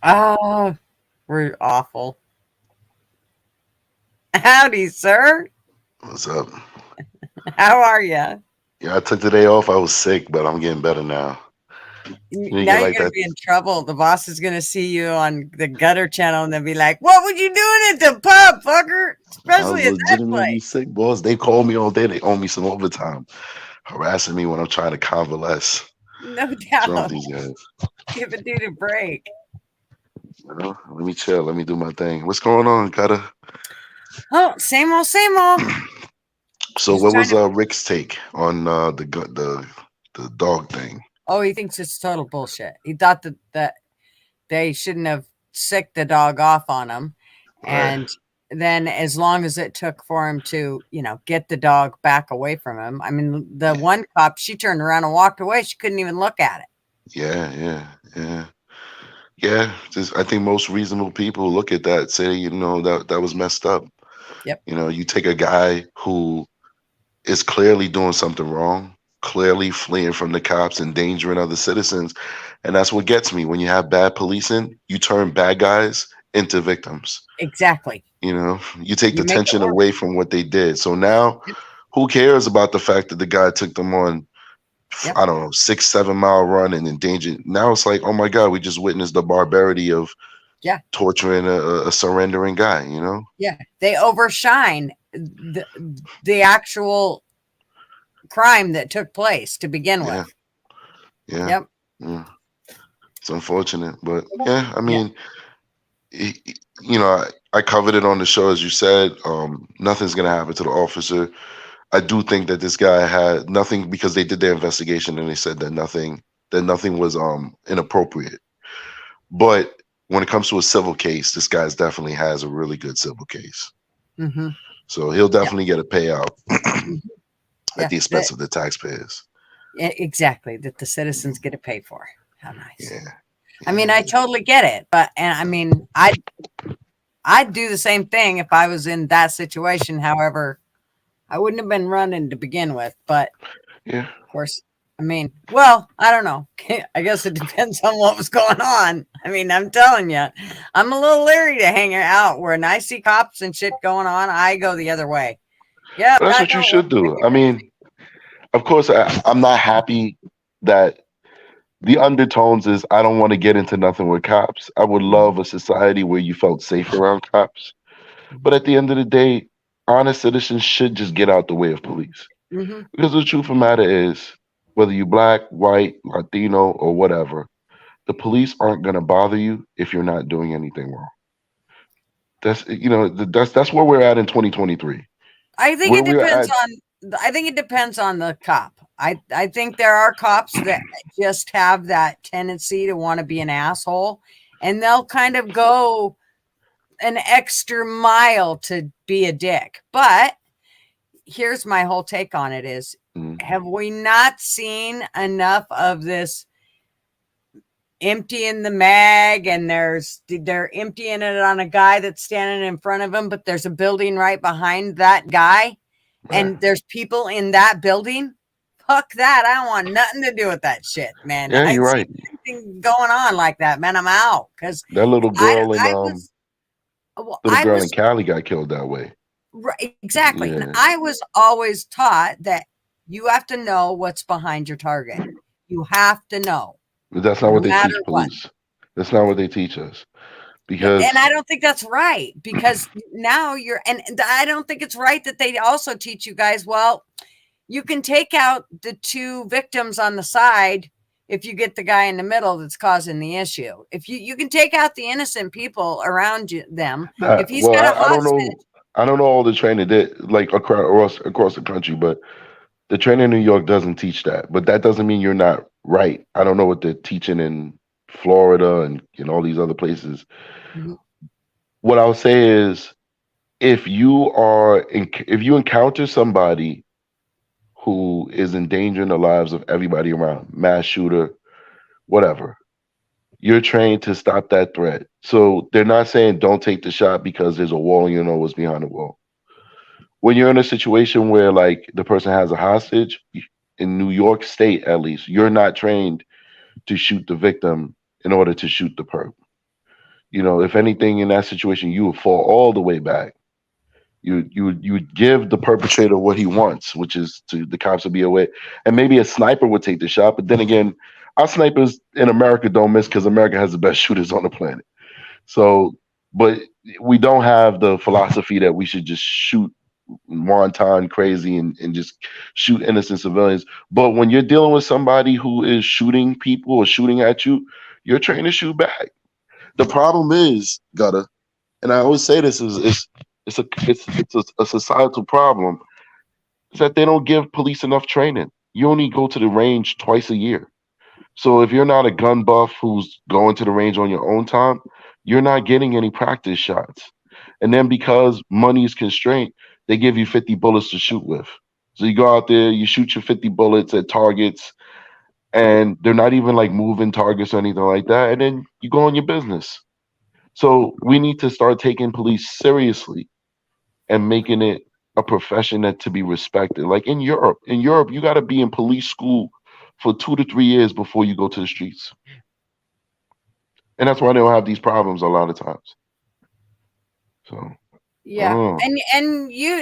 Oh, we're awful. Howdy, sir. What's up? How are you? Yeah, I took the day off. I was sick, but I'm getting better now. You Now get you're like going to that. be in trouble. The boss is going to see you on the gutter channel and they'll be like, "What would you doing at the pub, fucker? I Especially was at that legitimately place." sick, boss. They called me all day. They owe me some overtime, harassing me when I'm trying to convalesce. No What's wrong with doubt. these guys? Give a dude a break. You know, let me chill. Let me do my thing. What's going on, Cutter? Oh, same old, same old. So, Just what trying was to. Rick's take on the dog thing? Oh, he thinks it's total bullshit. He thought that they shouldn't have sicked the dog off on him. Right? And then as long as it took for him to, get the dog back away from him. I mean, the Yeah, one cop, she turned around and walked away. She couldn't even look at it. yeah. Just I think most reasonable people look at that, say, that was messed up. Yep. You take a guy who is clearly doing something wrong, clearly fleeing from the cops, endangering other citizens. And that's what gets me. When you have bad policing, you turn bad guys into victims. Exactly. You take the You make it tension work. away from what they did. So now, Yep. who cares about the fact that the guy took them on, Yep. I don't know, 6-7 mile run and endangered? Now it's like, oh my God, we just witnessed the barbarity of Yeah. torturing a surrendering guy, Yeah. They overshine the actual crime that took place to begin Yeah, with. yeah, Yep. yeah. It's unfortunate, but yeah, I Yeah. mean, I covered it on the show, as you said. Nothing's gonna happen to the officer. I do think that this guy had nothing, because they did their investigation and they said that nothing was inappropriate. But when it comes to a civil case, this guy's definitely has a really good civil case. Mm-hmm. So he'll Yeah. definitely get a payout Mm-hmm. at Yeah. the expense of the taxpayers. Exactly. That the citizens get to pay for. How nice. Yeah. I mean, Yeah. I totally get it, but I mean, I'd do the same thing if I was in that situation. However, I wouldn't have been running to begin with. But Yeah. of course, I mean, well, I don't know. I guess it depends on what was going on. I mean, I'm telling you, I'm a little leery to hang out when I see cops and shit going on. I go the other way. Yeah, That's I what you know. should do. I mean, of course, I'm not happy that the undertones is I don't want to get into nothing with cops. I would love a society where you felt safe around cops. But at the end of the day, honest citizens should just get out the way of police. Mm-hmm. Because the truth of the matter is, whether you black, white, Latino, or whatever, the police aren't going to bother you if you're not doing anything wrong. That's where we're at in 2023. I think Where it we're depends at, on. I think it depends on the cop. I think there are cops that just have that tendency to want to be an asshole, and they'll kind of go an extra mile to be a dick. But here's my whole take on it: is mm, have we not seen enough of this emptying the mag, and they're emptying it on a guy that's standing in front of him, but there's a building right behind that guy, right. and there's people in that building? Fuck that. I don't want nothing to do with that shit, man. Yeah, I you're see right. anything going on like that, man, I'm out. Because That little I girl in I was well, little I girl in was Cali got killed that way. right, exactly. And Yeah, I was always taught that you have to know what's behind your target. You have to know, but that's not no what they matter teach what. police. That's not what they teach us. Yeah, and Because I don't think that's right, because now and I don't think it's right that they also teach you guys, well, you can take out the two victims on the side if you get the guy in the middle that's causing the issue. If you can take out the innocent people around them. If he's well, got a I don't hostage, know. I don't know all the training that like across the country, but the training in New York doesn't teach that. But that doesn't mean you're not right. I don't know what they're teaching in Florida and in all these other places. Mhm. What I'll say is, if you encounter somebody who is endangering the lives of everybody around, mass shooter, whatever, you're trained to stop that threat. So they're not saying don't take the shot because there's a wall and you know what's behind the wall. when you're in a situation where like the person has a hostage in New York State, at least, you're not trained to shoot the victim in order to shoot the perp. You know, if anything in that situation, you would fall all the way back. You would give the perpetrator what he wants, which is to the cops to be away, and maybe a sniper would take the shot. But then again, our snipers in America don't miss because America has the best shooters on the planet. So, but we don't have the philosophy that we should just shoot wanton crazy and just shoot innocent civilians. But when you're dealing with somebody who is shooting people or shooting at you, you're trained to shoot back. The problem is, Gutter, and I always say this is it's a societal problem. Is that they don't give police enough training. You only go to the range twice a year. So if you're not a gun buff who's going to the range on your own time, you're not getting any practice shots. And then because money is constrained, they give you 50 bullets to shoot with. So you go out there, you shoot your 50 bullets at targets, and they're not even like moving targets or anything like that. And then you go on your business. So we need to start taking police seriously and making it a profession that to be respected. Like in Europe, you got to be in police school for 2 to 3 years before you go to the streets, and that's why they don't have these problems a lot of times. So Yeah, and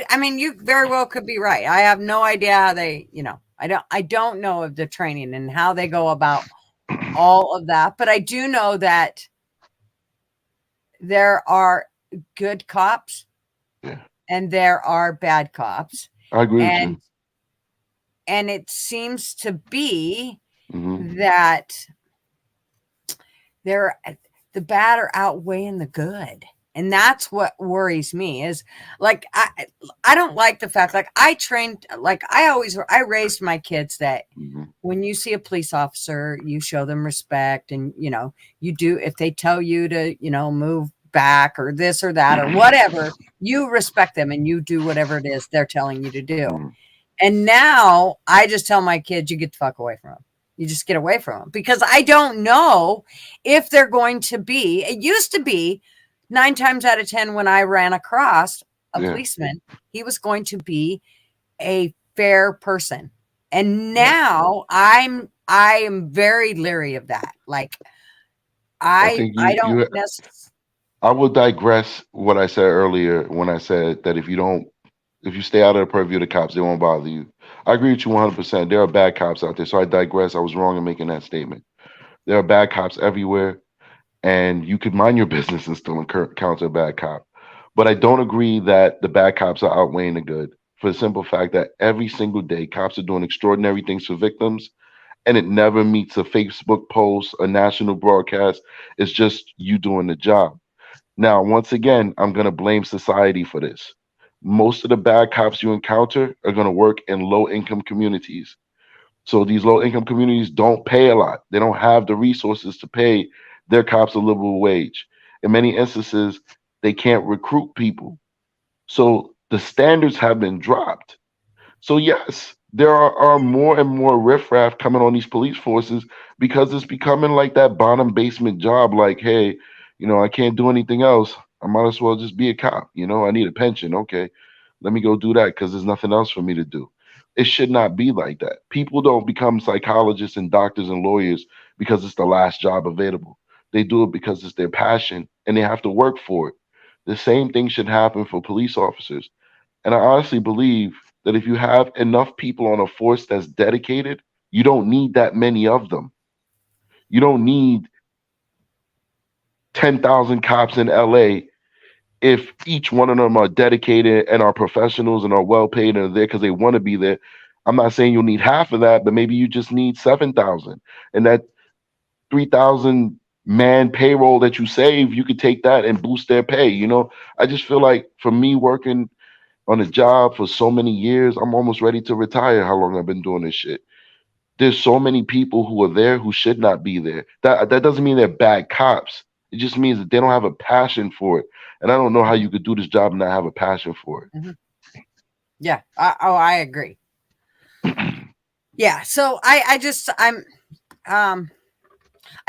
I mean, you very well could be right. I have no idea how they, I don't know of the training and how they go about all of that, but I do know that there are good cops, yeah, and there are bad cops. I agree with you. And it seems to be Mm-hmm. that the bad are outweighing the good. And that's what worries me is like, I don't like the fact, like I trained, like I raised my kids that when you see a police officer, you show them respect and, you do, if they tell you to, move back or this or that or whatever, you respect them and you do whatever it is they're telling you to do. Mm-hmm. And now I just tell my kids, you get the fuck away from them. You just get away from them because I don't know if they're going to be, it used to be 9 times out of 10 when I ran across a policeman, he was going to be a fair person. And now I am very leery of that. Like I don't necessarily. I will digress what I said earlier when I said that if you stay out of the purview of the cops, they won't bother you. I agree with you 100%. There are bad cops out there. So I digress. I was wrong in making that statement. There are bad cops everywhere, and you could mind your business and still encounter a bad cop. But I don't agree that the bad cops are outweighing the good for the simple fact that every single day, cops are doing extraordinary things for victims, and it never meets a Facebook post, a national broadcast. It's just you doing the job. Now, once again, I'm going to blame society for this. Most of the bad cops you encounter are going to work in low income communities. So these low income communities don't pay a lot. They don't have the resources to pay their cops a livable wage. In many instances, they can't recruit people. So the standards have been dropped. So yes, there are more and more riffraff coming on these police forces because it's becoming like that bottom basement job. Like, hey, I can't do anything else. I might as well just be a cop. I need a pension. Okay, let me go do that because there's nothing else for me to do. It should not be like that. People don't become psychologists and doctors and lawyers because it's the last job available. They do it because it's their passion and they have to work for it. The same thing should happen for police officers. And I honestly believe that if you have enough people on a force that's dedicated, you don't need that many of them. You don't need 10,000 cops in LA if each one of them are dedicated and are professionals and are well paid and are there because they want to be there. I'm not saying you'll need half of that, but maybe you just need 7,000. And that 3,000 man payroll that you save, you could take that and boost their pay. I just feel like for me working on a job for so many years, I'm almost ready to retire. How long I've been doing this shit. There's so many people who are there who should not be there. That doesn't mean they're bad cops. It just means that they don't have a passion for it. And I don't know how you could do this job and not have a passion for it. Mm-hmm. Yeah. I agree. Yeah. So I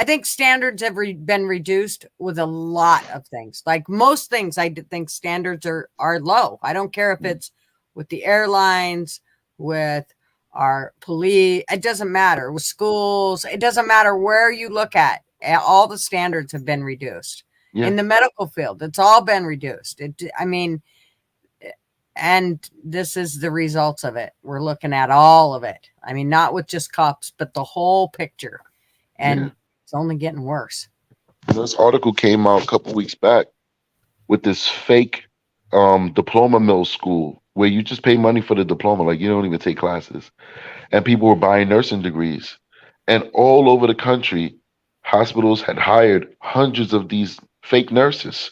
think standards have been reduced with a lot of things. Like most things, I think standards are low. I don't care if it's with the airlines, with our police. It doesn't matter. With schools, it doesn't matter where you look at. All the standards have been reduced. Yeah. In the medical field, it's all been reduced. And this is the results of it. We're looking at all of it. I mean, not with just cops, but the whole picture. And it's only getting worse. This article came out a couple weeks back with this fake diploma mill school where you just pay money for the diploma, like you don't even take classes. And people were buying nursing degrees. And all over the country, hospitals had hired hundreds of these fake nurses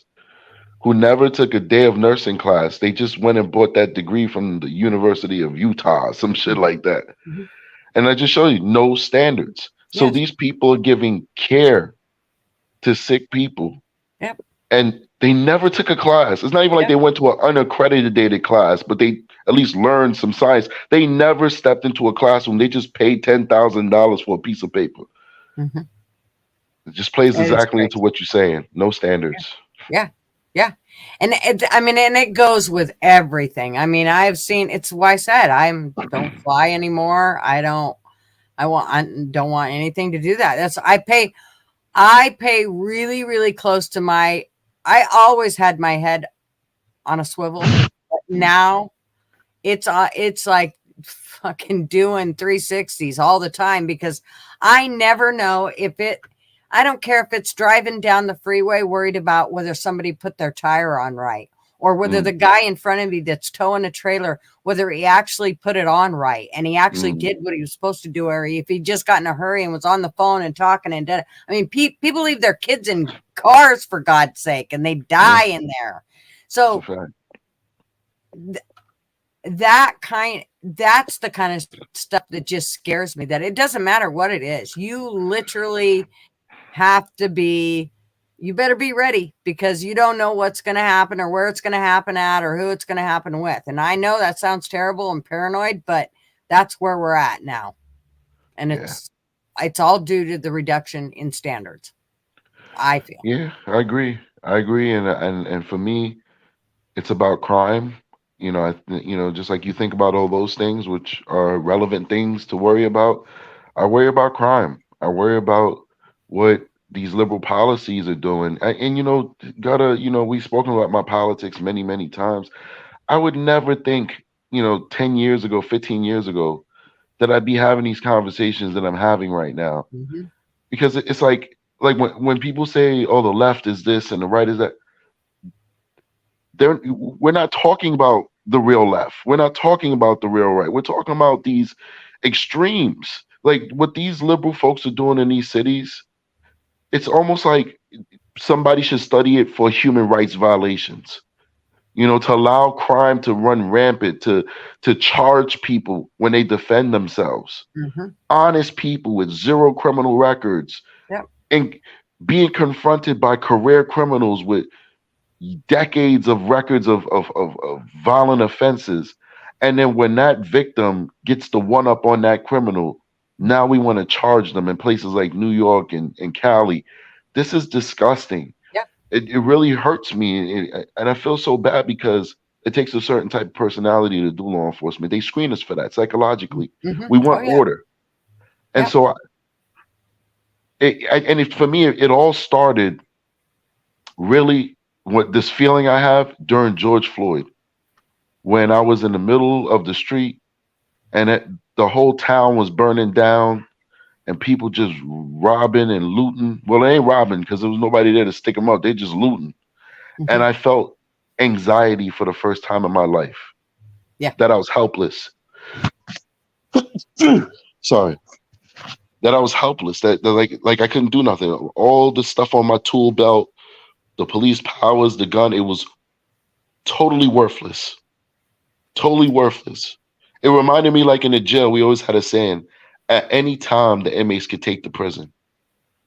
who never took a day of nursing class. They just went and bought that degree from the University of Utah, some shit like that. Mm-hmm. And I just show you no standards. So these people are giving care to sick people. Yep. And they never took a class. It's not even like they went to an unaccredited class, but they at least learned some science. They never stepped into a classroom. They just paid $10,000 for a piece of paper. Mm-hmm. It just plays exactly into what you're saying. No standards. Yeah. And it goes with everything. I mean, I've seen, it's why I said don't fly anymore. I don't want anything to do that. I pay really, really close to I always had my head on a swivel, but now it's like fucking doing 360s all the time, because I never know I don't care if it's driving down the freeway worried about whether somebody put their tire on right, or whether the guy in front of me that's towing a trailer, whether he actually put it on right and he actually did what he was supposed to do, or if he just got in a hurry and was on the phone and talking and did. I mean, people leave their kids in cars, for God's sake, and they die in there. So that's the kind of stuff that just scares me, that it doesn't matter what it is. You literally you better be ready, because you don't know what's going to happen or where it's going to happen at or who it's going to happen with. And I know that sounds terrible and paranoid, but that's where we're at now. And it's all due to the reduction in standards, I feel. Yeah, I agree. And for me, it's about crime. Just like you think about all those things, which are relevant things to worry about. I worry about crime. I worry about what these liberal policies are doing. We've spoken about my politics many, many times. I would never think, 10 years ago, 15 years ago, that I'd be having these conversations that I'm having right now. Mm-hmm. Because it's like when people say, oh, the left is this and the right is that, we're not talking about the real left. We're not talking about the real right. We're talking about these extremes. Like what these liberal folks are doing in these cities, it's almost like somebody should study it for human rights violations. To allow crime to run rampant, to charge people when they defend themselves. Mm-hmm. Honest people with zero criminal records. Yep. And being confronted by career criminals with decades of records of violent offenses. And then when that victim gets the one up on that criminal, now we want to charge them in places like New York and Cali. This is disgusting. Yeah. It really hurts me. And I feel so bad, because it takes a certain type of personality to do law enforcement. They screen us for that psychologically. Mm-hmm. We want order. And so for me, it all started really what this feeling I have during George Floyd, when I was in the middle of the street and the whole town was burning down and people just robbing and looting. Well, they ain't robbing because there was nobody there to stick them up. They just looting. Mm-hmm. And I felt anxiety for the first time in my life. Yeah. That I was helpless. Sorry. That I was helpless. That like I couldn't do nothing. All the stuff on my tool belt, the police powers, the gun, it was totally worthless. Totally worthless. It reminded me, like in the jail, we always had a saying, at any time the inmates could take the prison.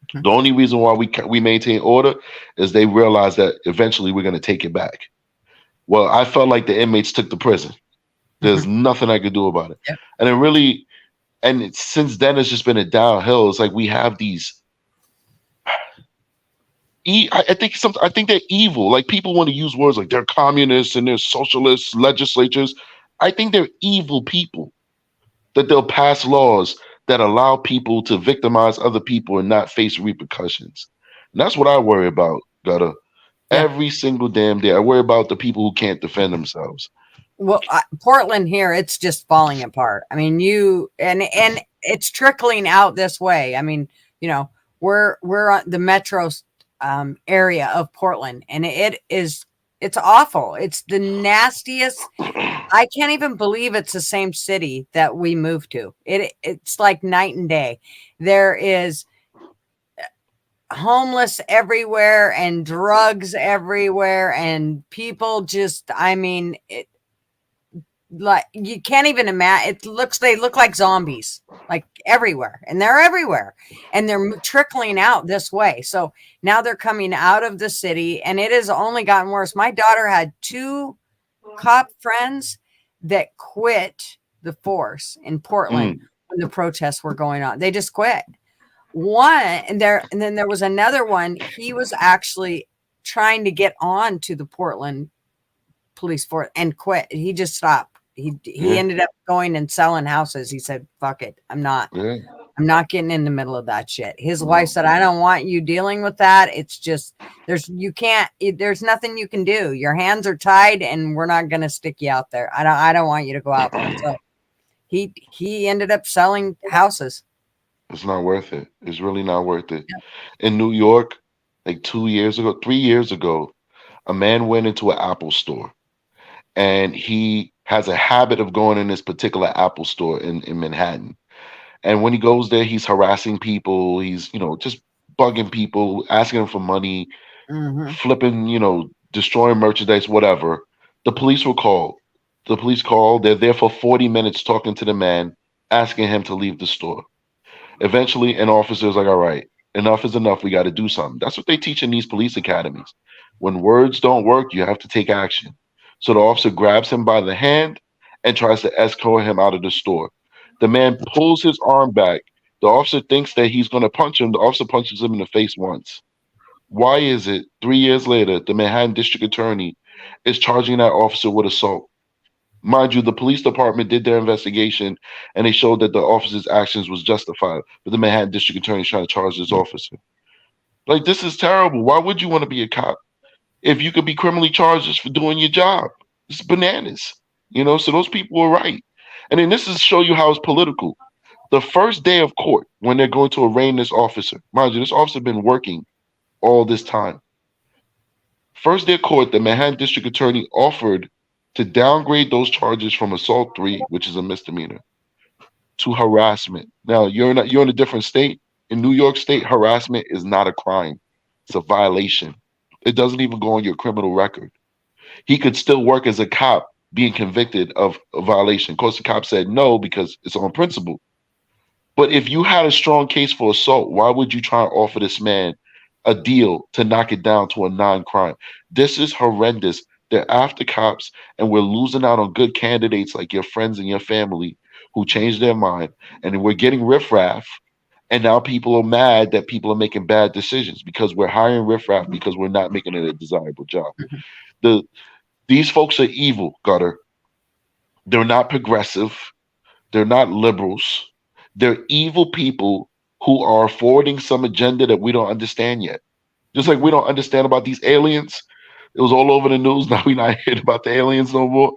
Mm-hmm. The only reason why we maintain order is they realize that eventually we're going to take it back. Well, I felt like the inmates took the prison. There's nothing I could do about it. Yeah. And it really, since then it's just been a downhill. It's like we have these, I think they're evil. Like people want to use words like they're communists and they're socialist legislatures. I think they're evil people, that they'll pass laws that allow people to victimize other people and not face repercussions. And that's what I worry about, Gutter. Yeah. Every single damn day. I worry about the people who can't defend themselves. Well, Portland here, it's just falling apart. I mean, and it's trickling out this way. I mean, we're on the metro area of Portland, and it's awful. It's the nastiest. I can't even believe it's the same city that we moved to. It's like night and day. There is homeless everywhere and drugs everywhere, and people just, I mean, like you can't even imagine. They look like zombies, like everywhere, and they're everywhere, and they're trickling out this way. So now they're coming out of the city, and it has only gotten worse. My daughter had 2 cop friends that quit the force in Portland when the protests were going on. They just quit. And then there was another one. He was actually trying to get on to the Portland police force and quit. He just stopped. He ended up going and selling houses. He said, "Fuck it, I'm not getting in the middle of that shit." His wife said, "I don't want you dealing with that. It's just there's nothing you can do. Your hands are tied, and we're not going to stick you out there. I don't want you to go out there." So he ended up selling houses. It's not worth it. It's really not worth it. Yeah. In New York, like 3 years ago, a man went into an Apple store, and he has a habit of going in this particular Apple store in Manhattan. And when he goes there, he's harassing people. He's, just bugging people, asking them for money, flipping, destroying merchandise, whatever. The police were called. The police called. They're there for 40 minutes talking to the man, asking him to leave the store. Eventually, an officer's like, all right, enough is enough. We got to do something. That's what they teach in these police academies. When words don't work, you have to take action. So the officer grabs him by the hand and tries to escort him out of the store. The man pulls his arm back. The officer thinks that he's going to punch him. The officer punches him in the face once. Why is it 3 years later, the Manhattan District Attorney is charging that officer with assault? Mind you, the police department did their investigation, and they showed that the officer's actions was justified. But the Manhattan District Attorney is trying to charge this officer. Like, this is terrible. Why would you want to be a cop if you could be criminally charged just for doing your job? It's bananas. So those people were right. And then this is show you how it's political. The first day of court, when they're going to arraign this officer, mind you, this officer been working all this time. First day of court, the Manhattan District Attorney offered to downgrade those charges from assault 3, which is a misdemeanor, to harassment. Now, you're in a different state. In New York State, harassment is not a crime. It's a violation. It doesn't even go on your criminal record. He could still work as a cop being convicted of a violation. Of course, the cop said no because it's on principle. But if you had a strong case for assault, why would you try and offer this man a deal to knock it down to a non-crime? This is horrendous. They're after cops, and we're losing out on good candidates like your friends and your family who changed their mind. And we're getting riffraff, and now people are mad that people are making bad decisions because we're hiring riffraff because we're not making it a desirable job. These folks are evil, Gutter. They're not progressive. They're not liberals. They're evil people who are forwarding some agenda that we don't understand yet. Just like we don't understand about these aliens. It was all over the news. Now we're not hearing about the aliens no more.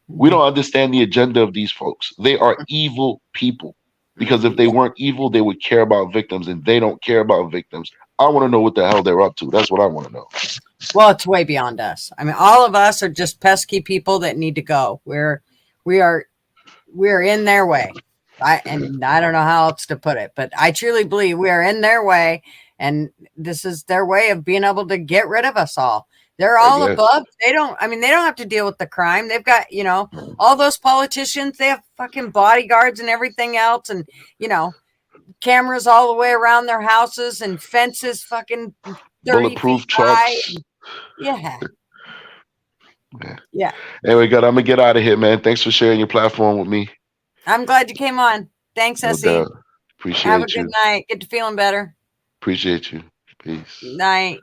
We don't understand the agenda of these folks. They are evil people. Because if they weren't evil, they would care about victims, and they don't care about victims. I want to know what the hell they're up to. That's what I want to know. Well, it's way beyond us. I mean, all of us are just pesky people that need to go. We're in their way. I don't know how else to put it, but I truly believe we are in their way, and this is their way of being able to get rid of us all. They're all above. They don't have to deal with the crime. They've got, all those politicians, they have fucking bodyguards and everything else, and, cameras all the way around their houses and fences fucking 30 bulletproof feet high. trucks. Yeah. Anyway, God, I'm gonna get out of here, man. Thanks for sharing your platform with me. I'm glad you came on. Thanks, No Essie. doubt. Appreciate you. Have a good night. Get to feeling better. Appreciate you. Peace. Night.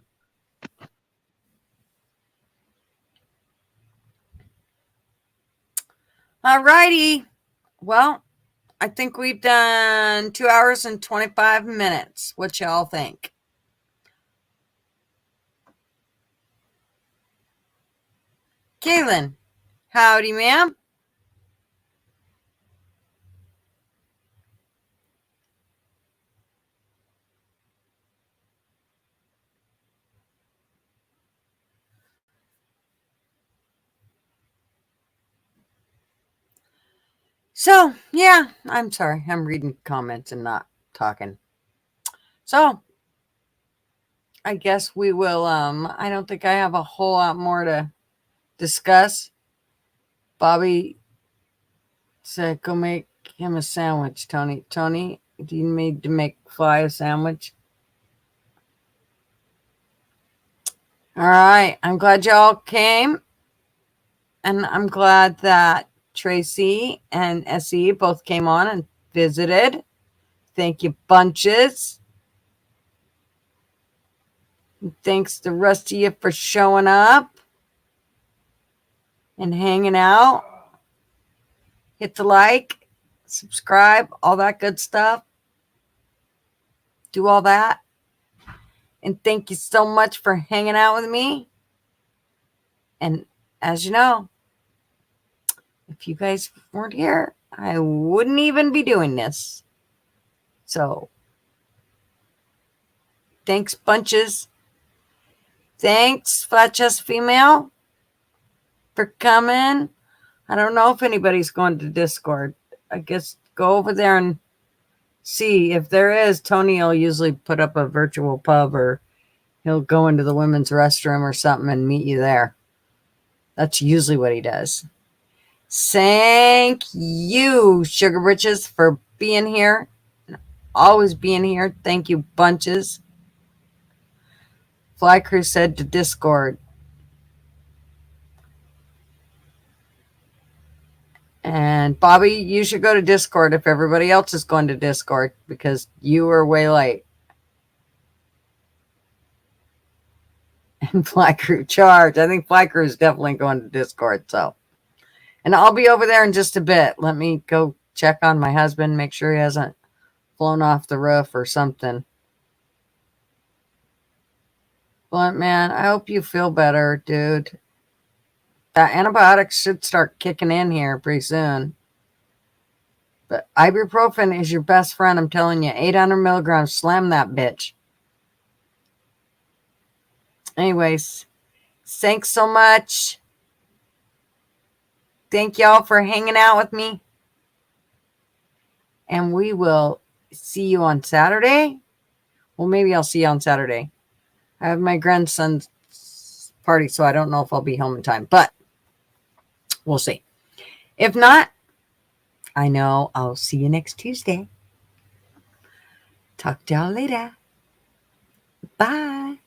All righty. Well, I think we've done 2 hours and 25 minutes. What y'all think? Kaylin, howdy, ma'am. So, yeah, I'm sorry. I'm reading comments and not talking. So, I guess we will, I don't think I have a whole lot more to discuss. Bobby said, go make him a sandwich, Tony. Tony, do you need to make Fly a sandwich? All right. I'm glad y'all came. And I'm glad that Tracy and SE both came on and visited. Thank you, bunches. And thanks the rest of you for showing up and hanging out. Hit the like, subscribe, all that good stuff. Do all that. And thank you so much for hanging out with me. And as you know, if you guys weren't here, I wouldn't even be doing this. So, thanks, bunches. Thanks, Flat Chest Female, for coming. I don't know if anybody's going to Discord. I guess go over there and see. If there is, Tony will usually put up a virtual pub, or he'll go into the women's restroom or something and meet you there. That's usually what he does. Thank you, Sugar Britches, for being here. Always being here. Thank you, bunches. Fly Crew said to Discord. And Bobby, you should go to Discord if everybody else is going to Discord, because you were way late. And Fly Crew charge. I think Fly Crew is definitely going to Discord. So, and I'll be over there in just a bit. Let me go check on my husband, make sure he hasn't flown off the roof or something. But man, I hope you feel better, dude. That antibiotics should start kicking in here pretty soon. But ibuprofen is your best friend. I'm telling you, 800 milligrams. Slam that bitch. Anyways, thanks so much. Thank y'all for hanging out with me. And we will see you on Saturday. Well, maybe I'll see you on Saturday. I have my grandson's party, so I don't know if I'll be home in time. But we'll see. If not, I know I'll see you next Tuesday. Talk to y'all later. Bye.